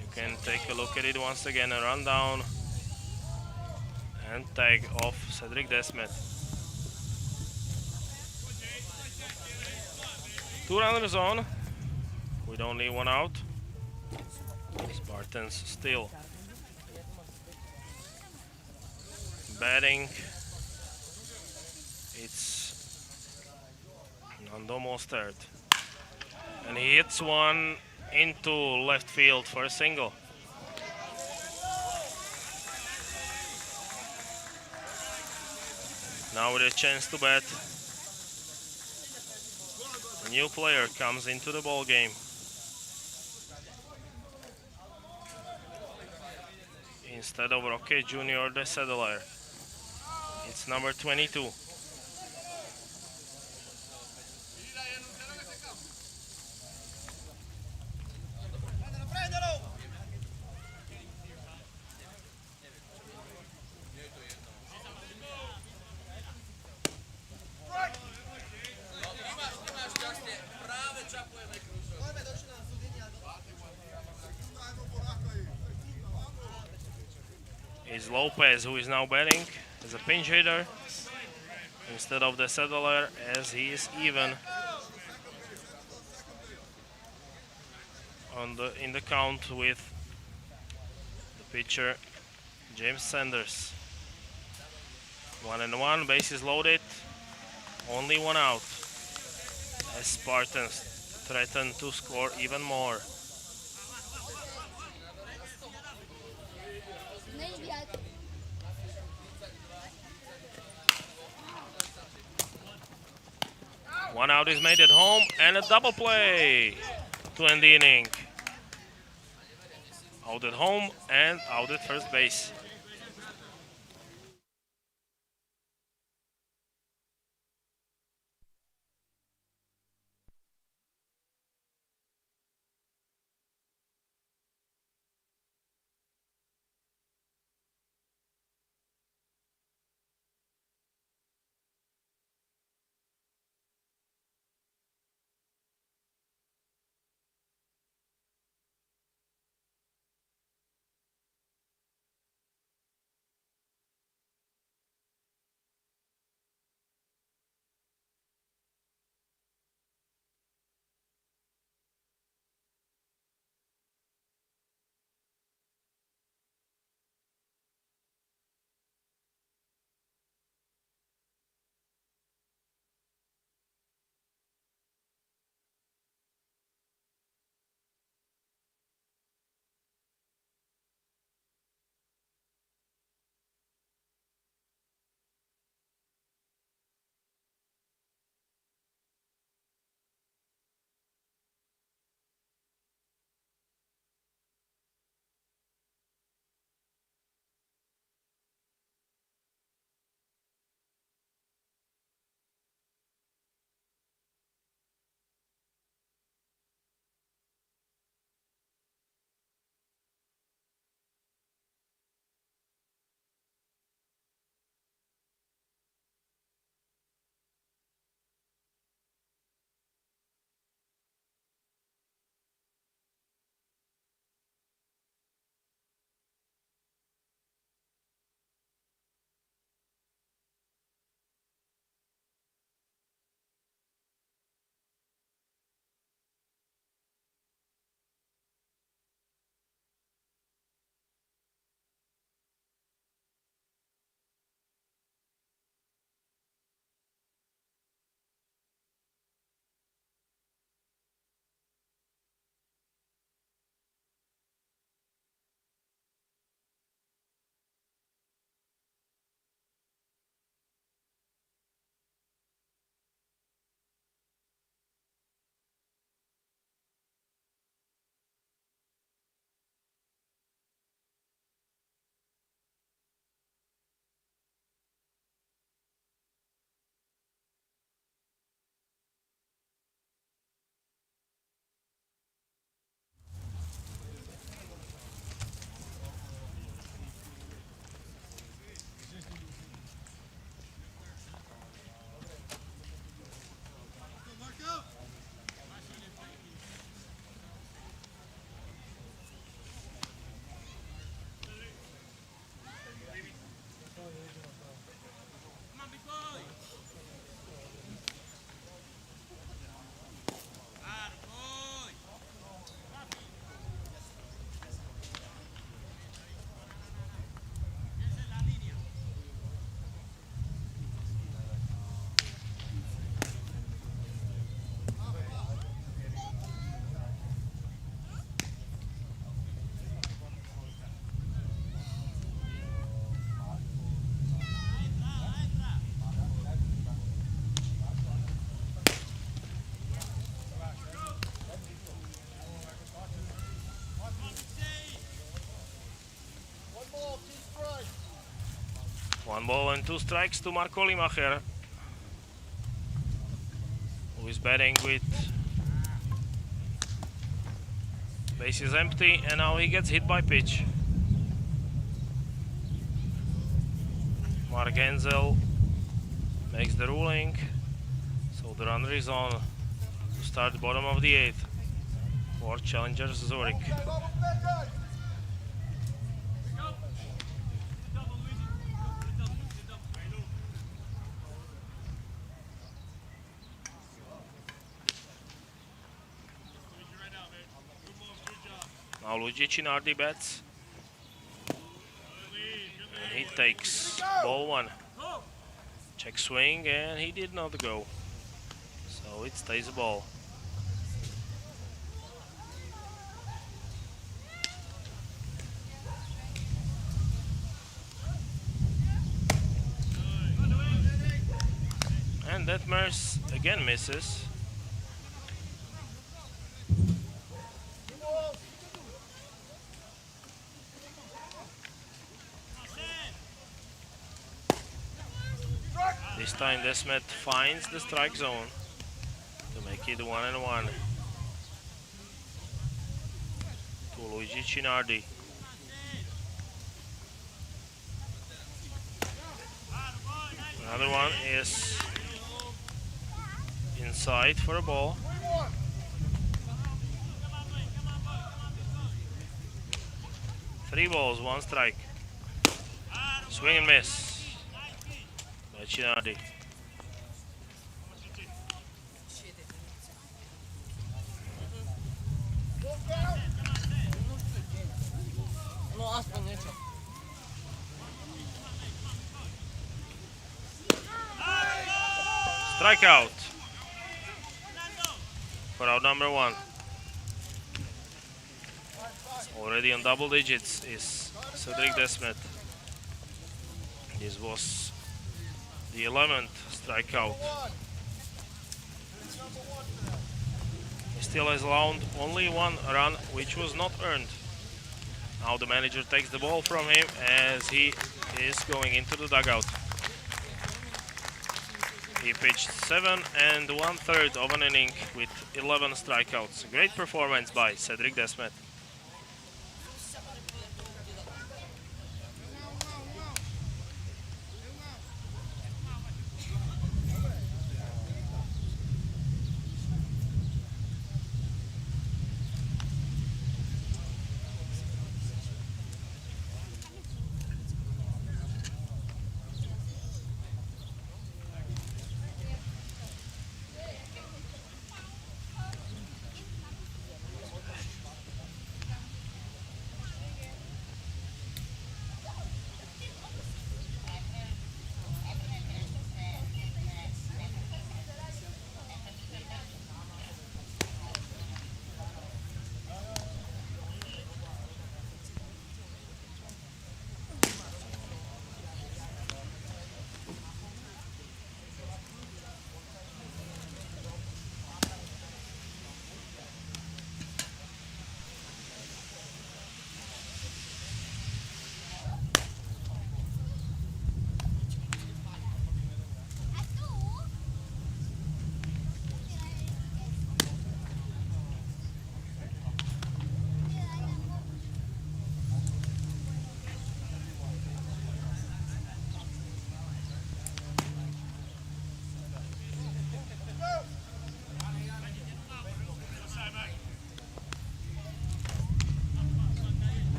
You can take a look at it once again, a rundown and tag of Cedric Desmet. 2 runners on with only 1 out. Spartans still batting. It's Nando Mostert. And he hits one into left field for a single. Now with a chance to bat, a new player comes into the ball game. Instead of Roque Junior de Sedeler, it's number 22. Is Lopez, who is now batting as a pinch hitter instead of the Sedeler, as he is even in the count with the pitcher James Sanders. 1-1, bases loaded, only 1 out as Spartans threaten to score even more. One out is made at home and a double play to end the inning. Out at home and out at first base. 1 ball and 2 strikes to Marco Limacher, who is batting with bases empty, and now he gets hit by pitch. Mark Hensel makes the ruling, so the runner is on to start the bottom of the 8th for Challengers Zurich. Now Luigi Cinardi bats, and he takes ball 1. Check swing, and he did not go, so it stays a ball. And Detmers again misses. This time Desmet finds the strike zone to make it 1-1 to Luigi Cinardi. Another one is inside for a ball. Three balls, 1 strike. Swing and miss by Cinardi. Strikeout for out number 1. Already on double digits is Cedric Desmet. This was the 11th strikeout. He still has allowed only 1 run, which was not earned. Now the manager takes the ball from him as he is going into the dugout. He pitched 7 1/3 of an inning with 11 strikeouts. A great performance by Cedric Desmet.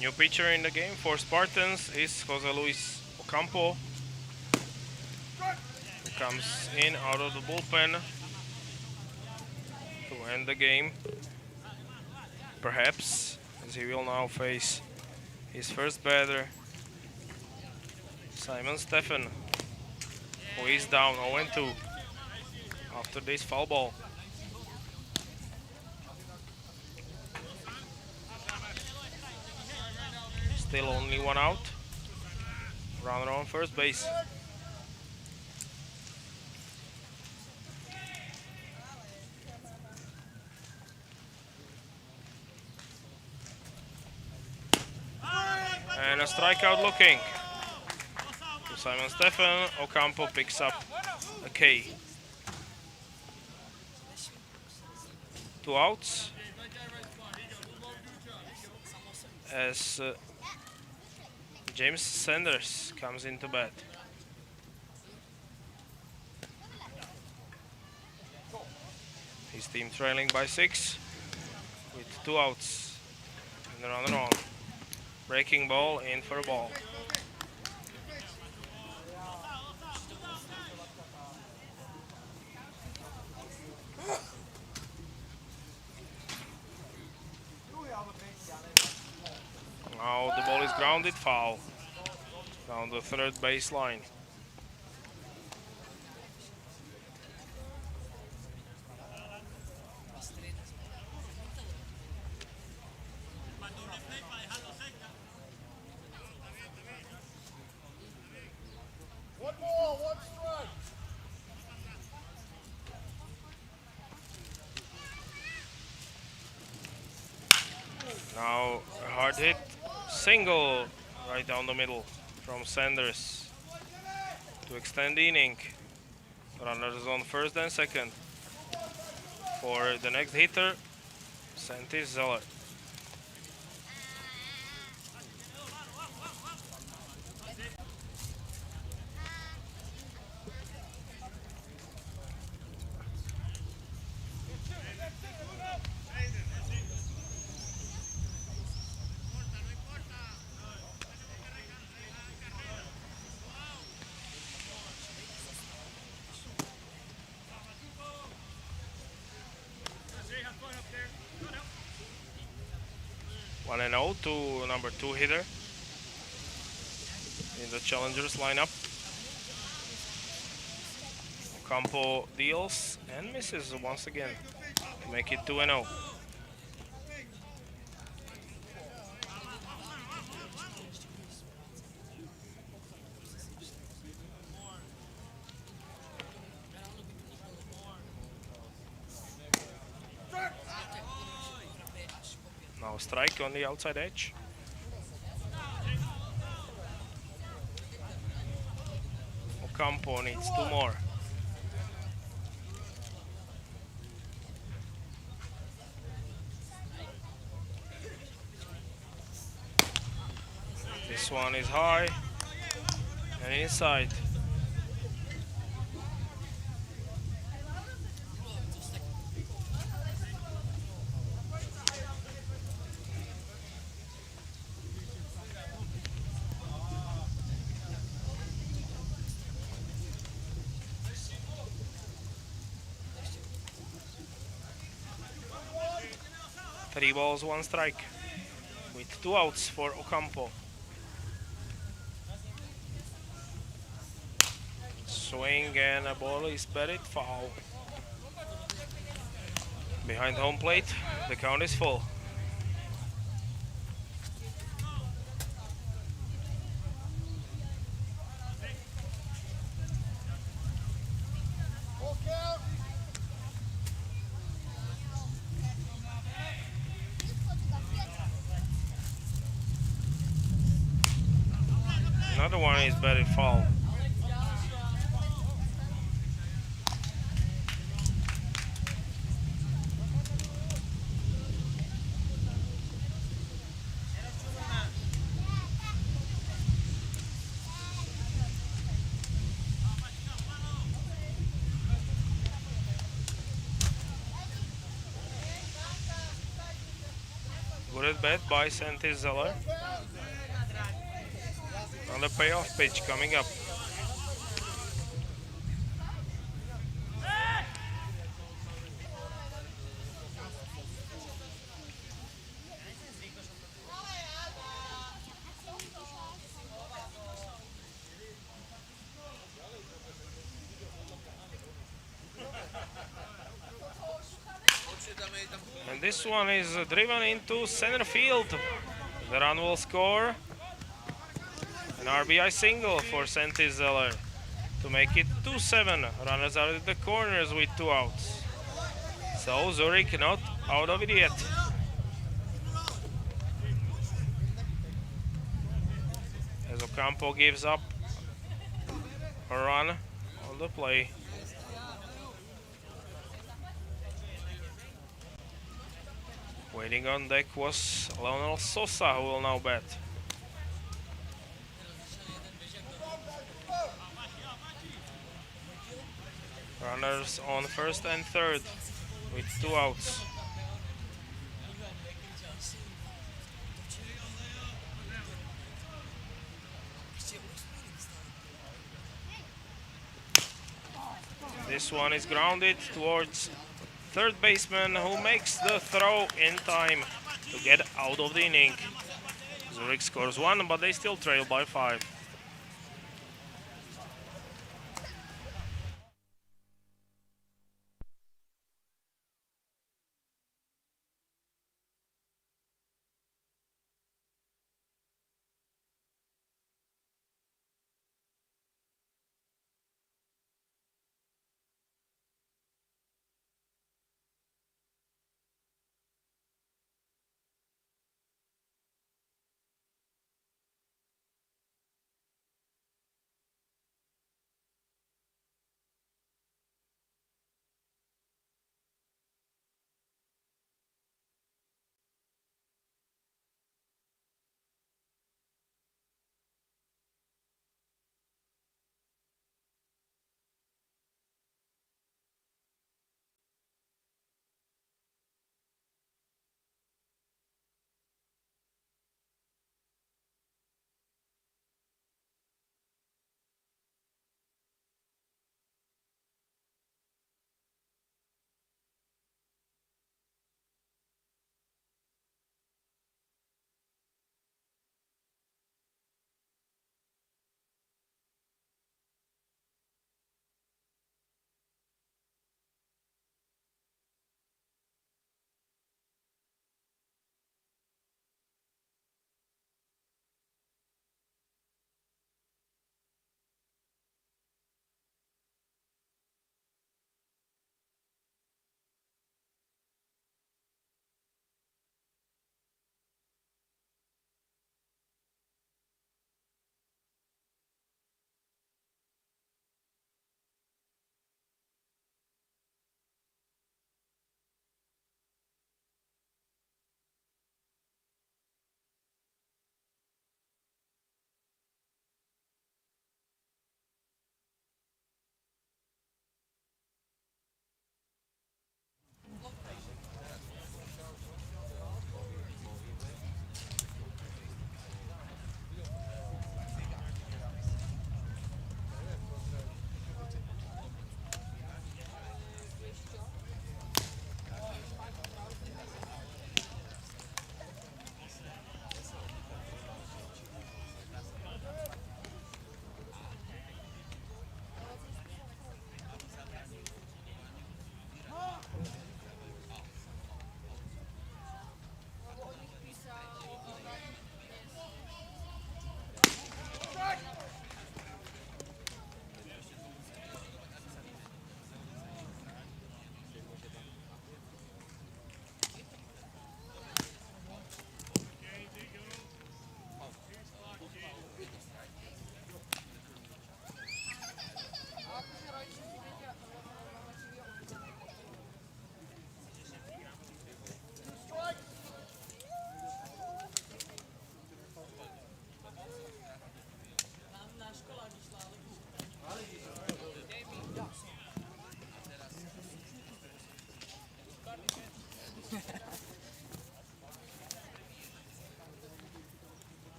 New pitcher in the game for Spartans is Jose Luis Ocampo, who comes in out of the bullpen to end the game, perhaps, as he will now face his first batter, Simon Stephan, who is down 0-2 after this foul ball. Still only 1 out. Runner on first base. And a strikeout looking to Simon Stefan. Ocampo picks up a K. 2 outs as James Sanders comes into bat. His team trailing by 6 with 2 outs and a runner on. Breaking ball in for a ball. Now the ball is grounded, foul down the third base line. One ball, one strike. Now a hard hit single right down the middle from Sanders to extend the inning. Runners on first and second. For the next hitter, Santi Zeller. One and 0 to number 2 hitter in the challengers lineup. Ocampo deals and misses once again to make it 2 and 0. Now strike on the outside edge. Ocampo needs 2 more. This one is high and inside. Three balls, one strike, with 2 outs for Ocampo. Swing and a ball is batted foul. Behind home plate, the count is full. Another one is batted foul. Good at bat by Santi Zeller. Another payoff pitch coming up. And this one is driven into center field. The run will score. And RBI single for Santi Zeller to make it 2-7. Runners are at the corners with 2 outs. So Zurich not out of it yet. As Ocampo gives up a run on the play. Waiting on deck was Leonel Sosa, who will now bat. Runners on first and third with 2 outs. This one is grounded towards third baseman, who makes the throw in time to get out of the inning. Zurich scores 1, but they still trail by 5.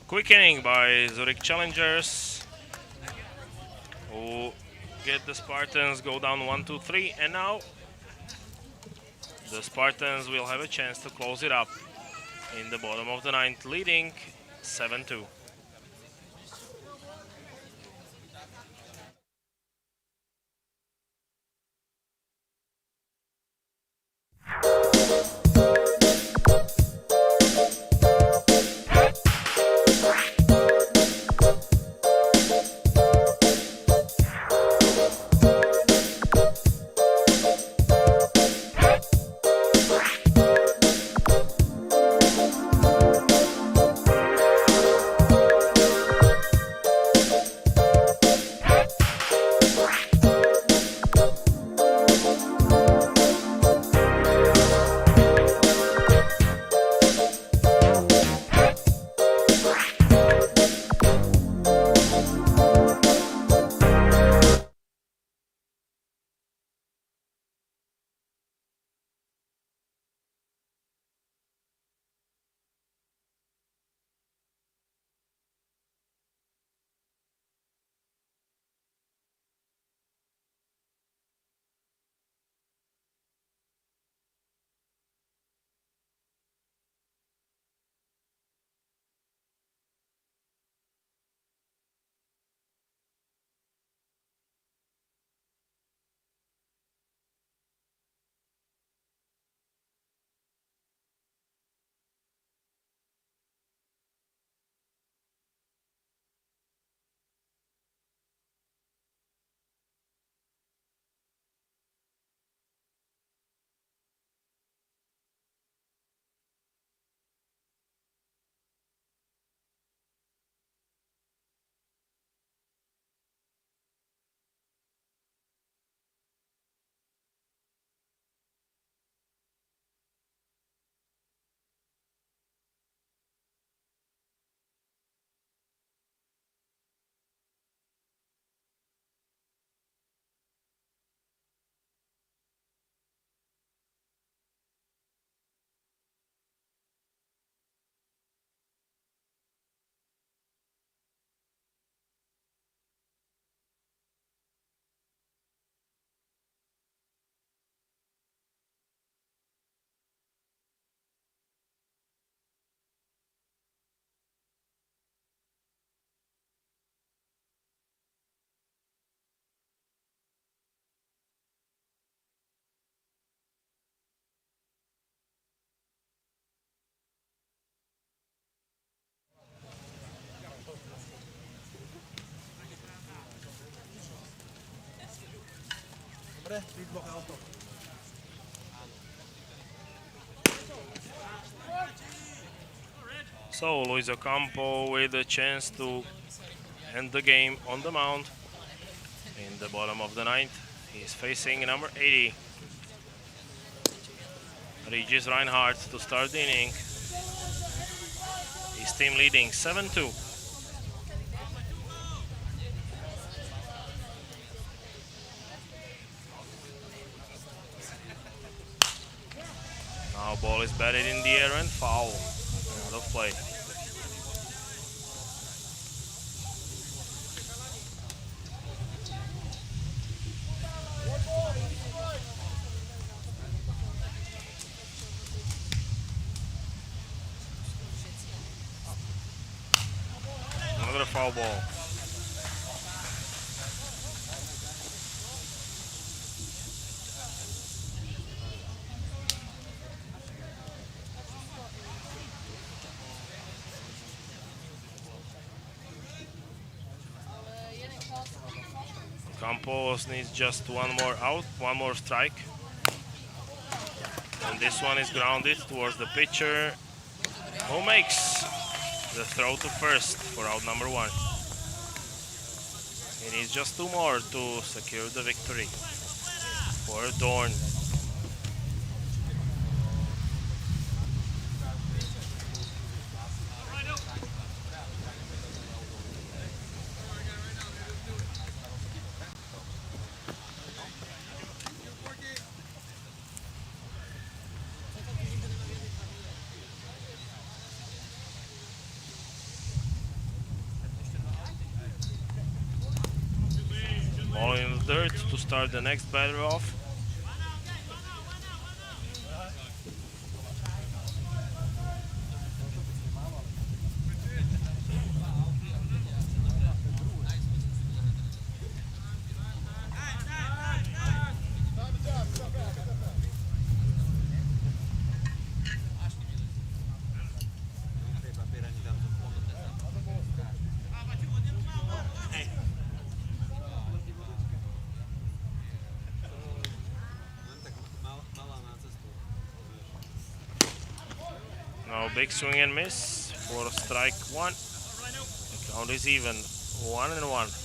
Quick inning by Zurich Challengers, who get the Spartans go down 1-2-3, and now the Spartans will have a chance to close it up in the bottom of the ninth, leading 7-2. So Luis Ocampo with a chance to end the game on the mound in the bottom of the ninth. He's facing number 80, Regis Reinhardt, to start the inning. His team leading 7-2. Now ball is batted in the air and foul. Out of play. Another foul ball. Campos needs just one more out, one more strike. And this one is grounded towards the pitcher, who makes the throw to first for out number one. He needs just two more to secure the victory for Deurne. to start the next batter off. Now big swing and miss for strike one. The count is even, 1-1.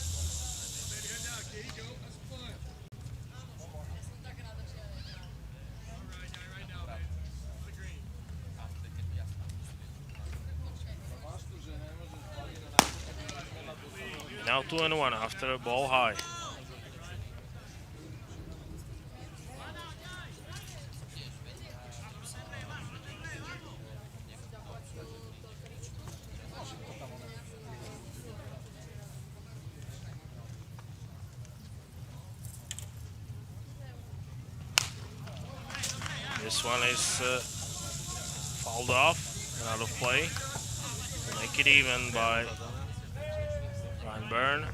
Now 2-1 after a ball high. This one is fouled off and out of play. Make it even by Deurne.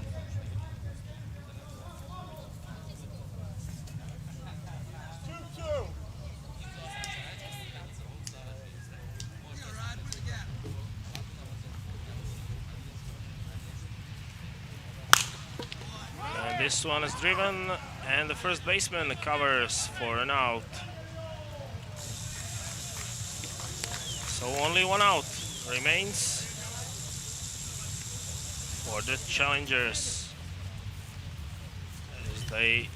And this one is driven, and the first baseman covers for an out. So only one out remains for the challengers, as they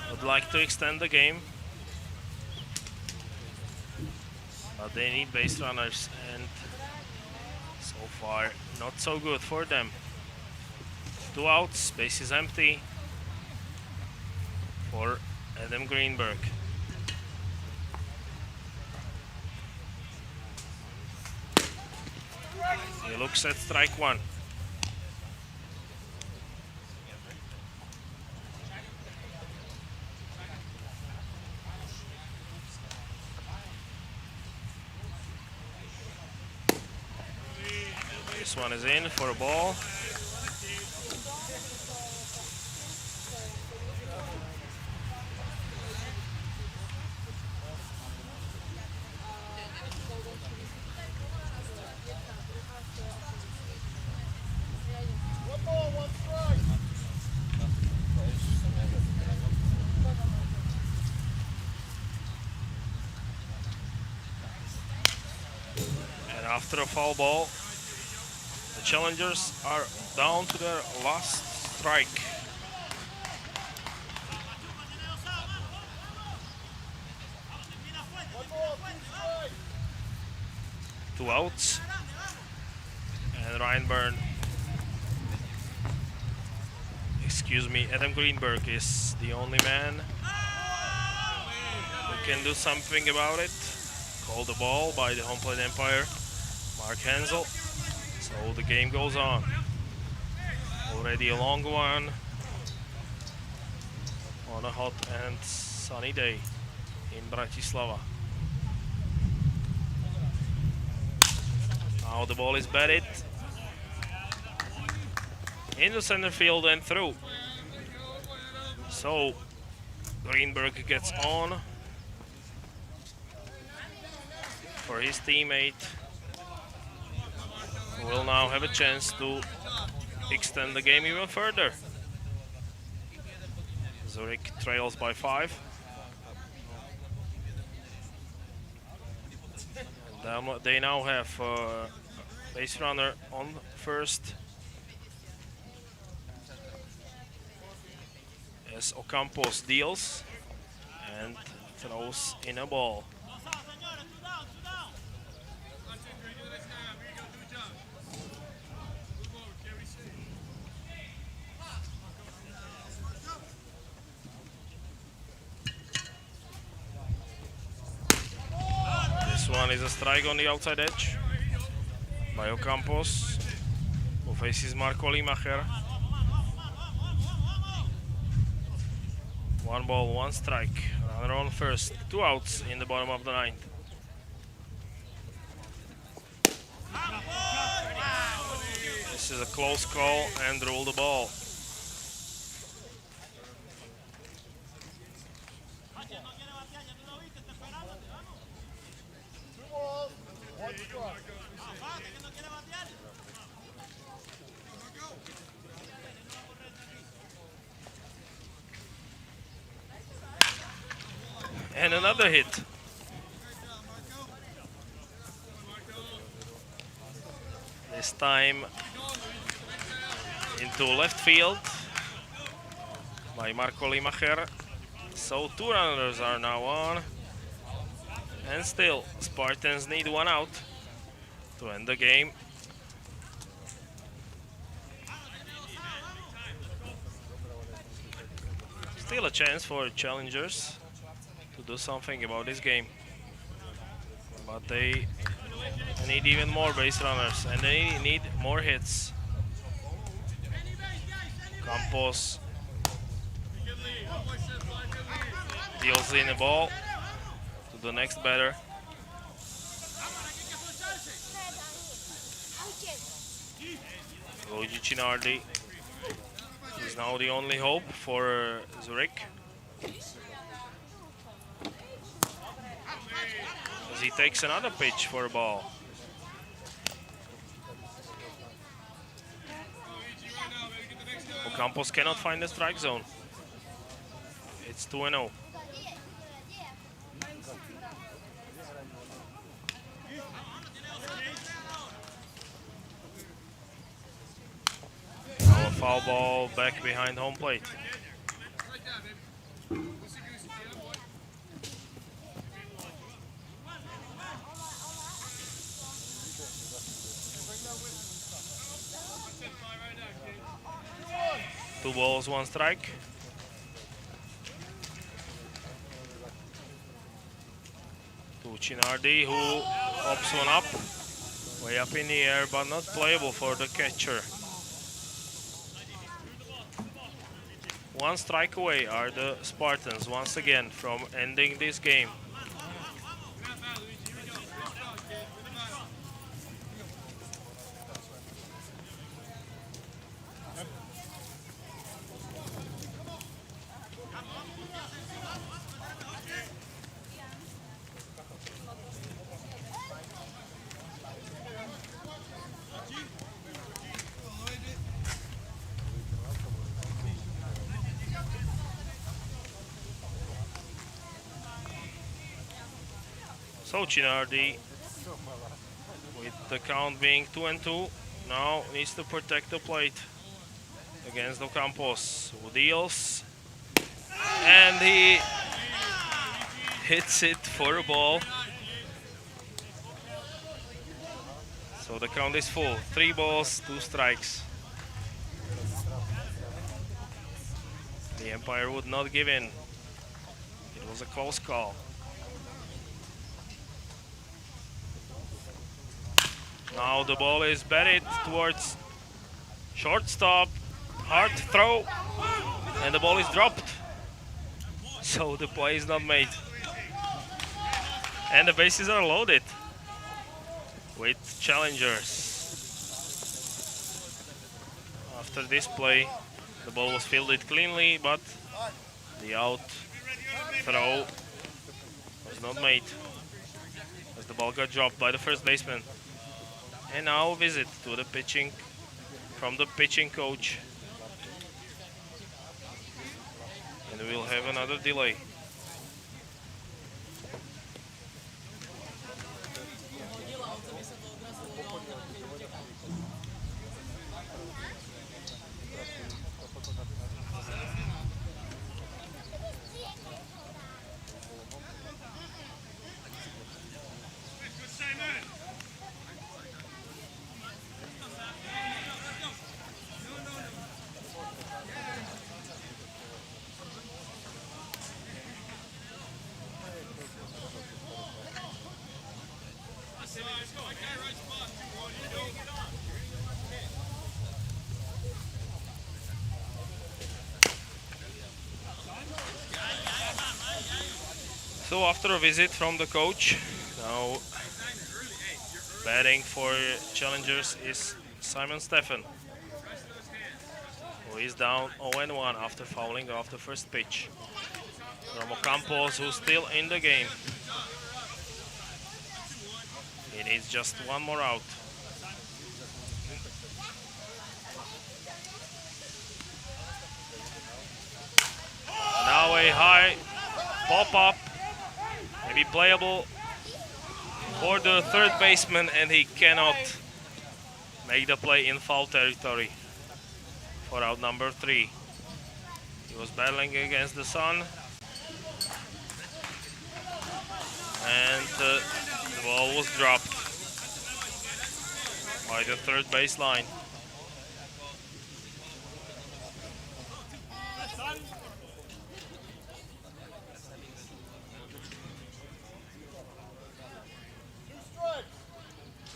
would like to extend the game, but they need base runners, and so far not so good for them. 2 outs, base is empty for Adam Greenberg. He looks at strike one. This one is in for a ball. After a foul ball, the challengers are down to their last strike. Two outs, and Adam Greenberg is the only man who can do something about it. Called the ball by the home plate umpire, Mark Hensel. So the game goes on. Already a long one on a hot and sunny day in Bratislava. Now the ball is batted into center field and through. So Greenberg gets on for his teammate, who will now have a chance to extend the game even further. Zürich trails by 5. And they now have a base runner on first, as Ocampos deals and throws in a ball. This one is a strike on the outside edge by Ocampos, who faces Marco Limacher. 1 ball, 1 strike. Runner on first. 2 outs in the bottom of the ninth. This is a close call and roll the ball. And another hit. This time into left field by Marco Limacher. So 2 runners are now on. And still, Spartans need 1 out to end the game. Still a chance for challengers to do something about this game. But they need even more base runners and they need more hits. Campos deals in the ball to the next batter. Luigi Cinardi is now the only hope for Zürich. As he takes another pitch for a ball. Campos cannot find the strike zone. It's 2-0. Now a foul ball back behind home plate. Two balls, 1 strike. To Cinardi, who pops one up, way up in the air, but not playable for the catcher. 1 strike away are the Spartans once again from ending this game. So Cinardi, with the count being 2-2, now needs to protect the plate against Ocampos, who deals, and he hits it for a ball. So the count is full, 3 balls, 2 strikes. The umpire would not give in. It was a close call. Now the ball is batted towards shortstop, hard throw, and the ball is dropped. So the play is not made. And the bases are loaded with challengers. After this play, the ball was fielded cleanly, but the out throw was not made as the ball got dropped by the first baseman. And now a visit to the pitching from the pitching coach. And we'll have another delay. So after a visit from the coach, now batting for challengers is Simon Steffen, who is down 0-1 after fouling off the first pitch. Romo Campos, who's still in the game. He needs just one more out. Now a high pop-up, maybe playable for the third baseman, and he cannot make the play in foul territory for out number 3. He was battling against the sun, and the ball was dropped by the third baseline.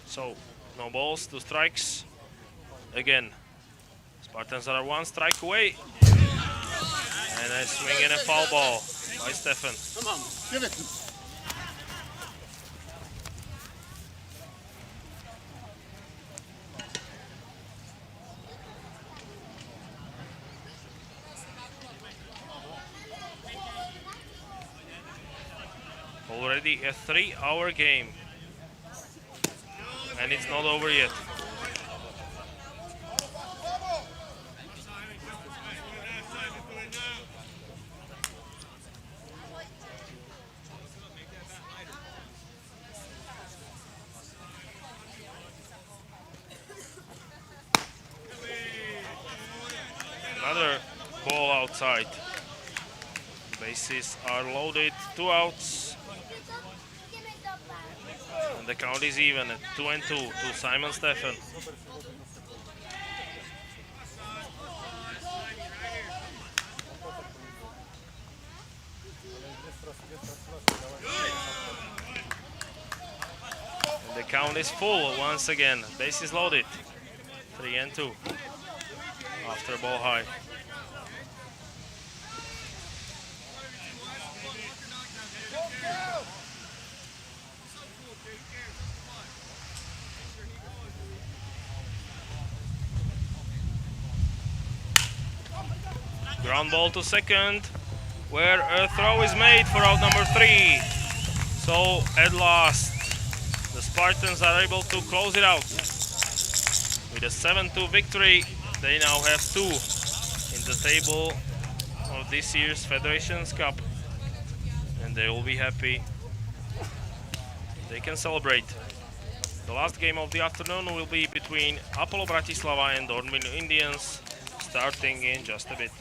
So, no balls, 2 strikes. Again, Spartans are 1 strike away. And a swing and a foul ball by Steffen. Come on, give it. Already a 3-hour game. And it's not over yet. Another ball outside. Bases are loaded, 2 outs. And the count is even at 2-2 to Simon Steffen. And the count is full once again. Bases loaded. 3-2 after ball high. Ground ball to second, where a throw is made for out number 3. So at last, the Spartans are able to close it out. With a 7-2 victory, they now have 2 in the table of this year's Federations Cup. And they will be happy. They can celebrate. The last game of the afternoon will be between Apollo Bratislava and Deurne Indians, starting in just a bit.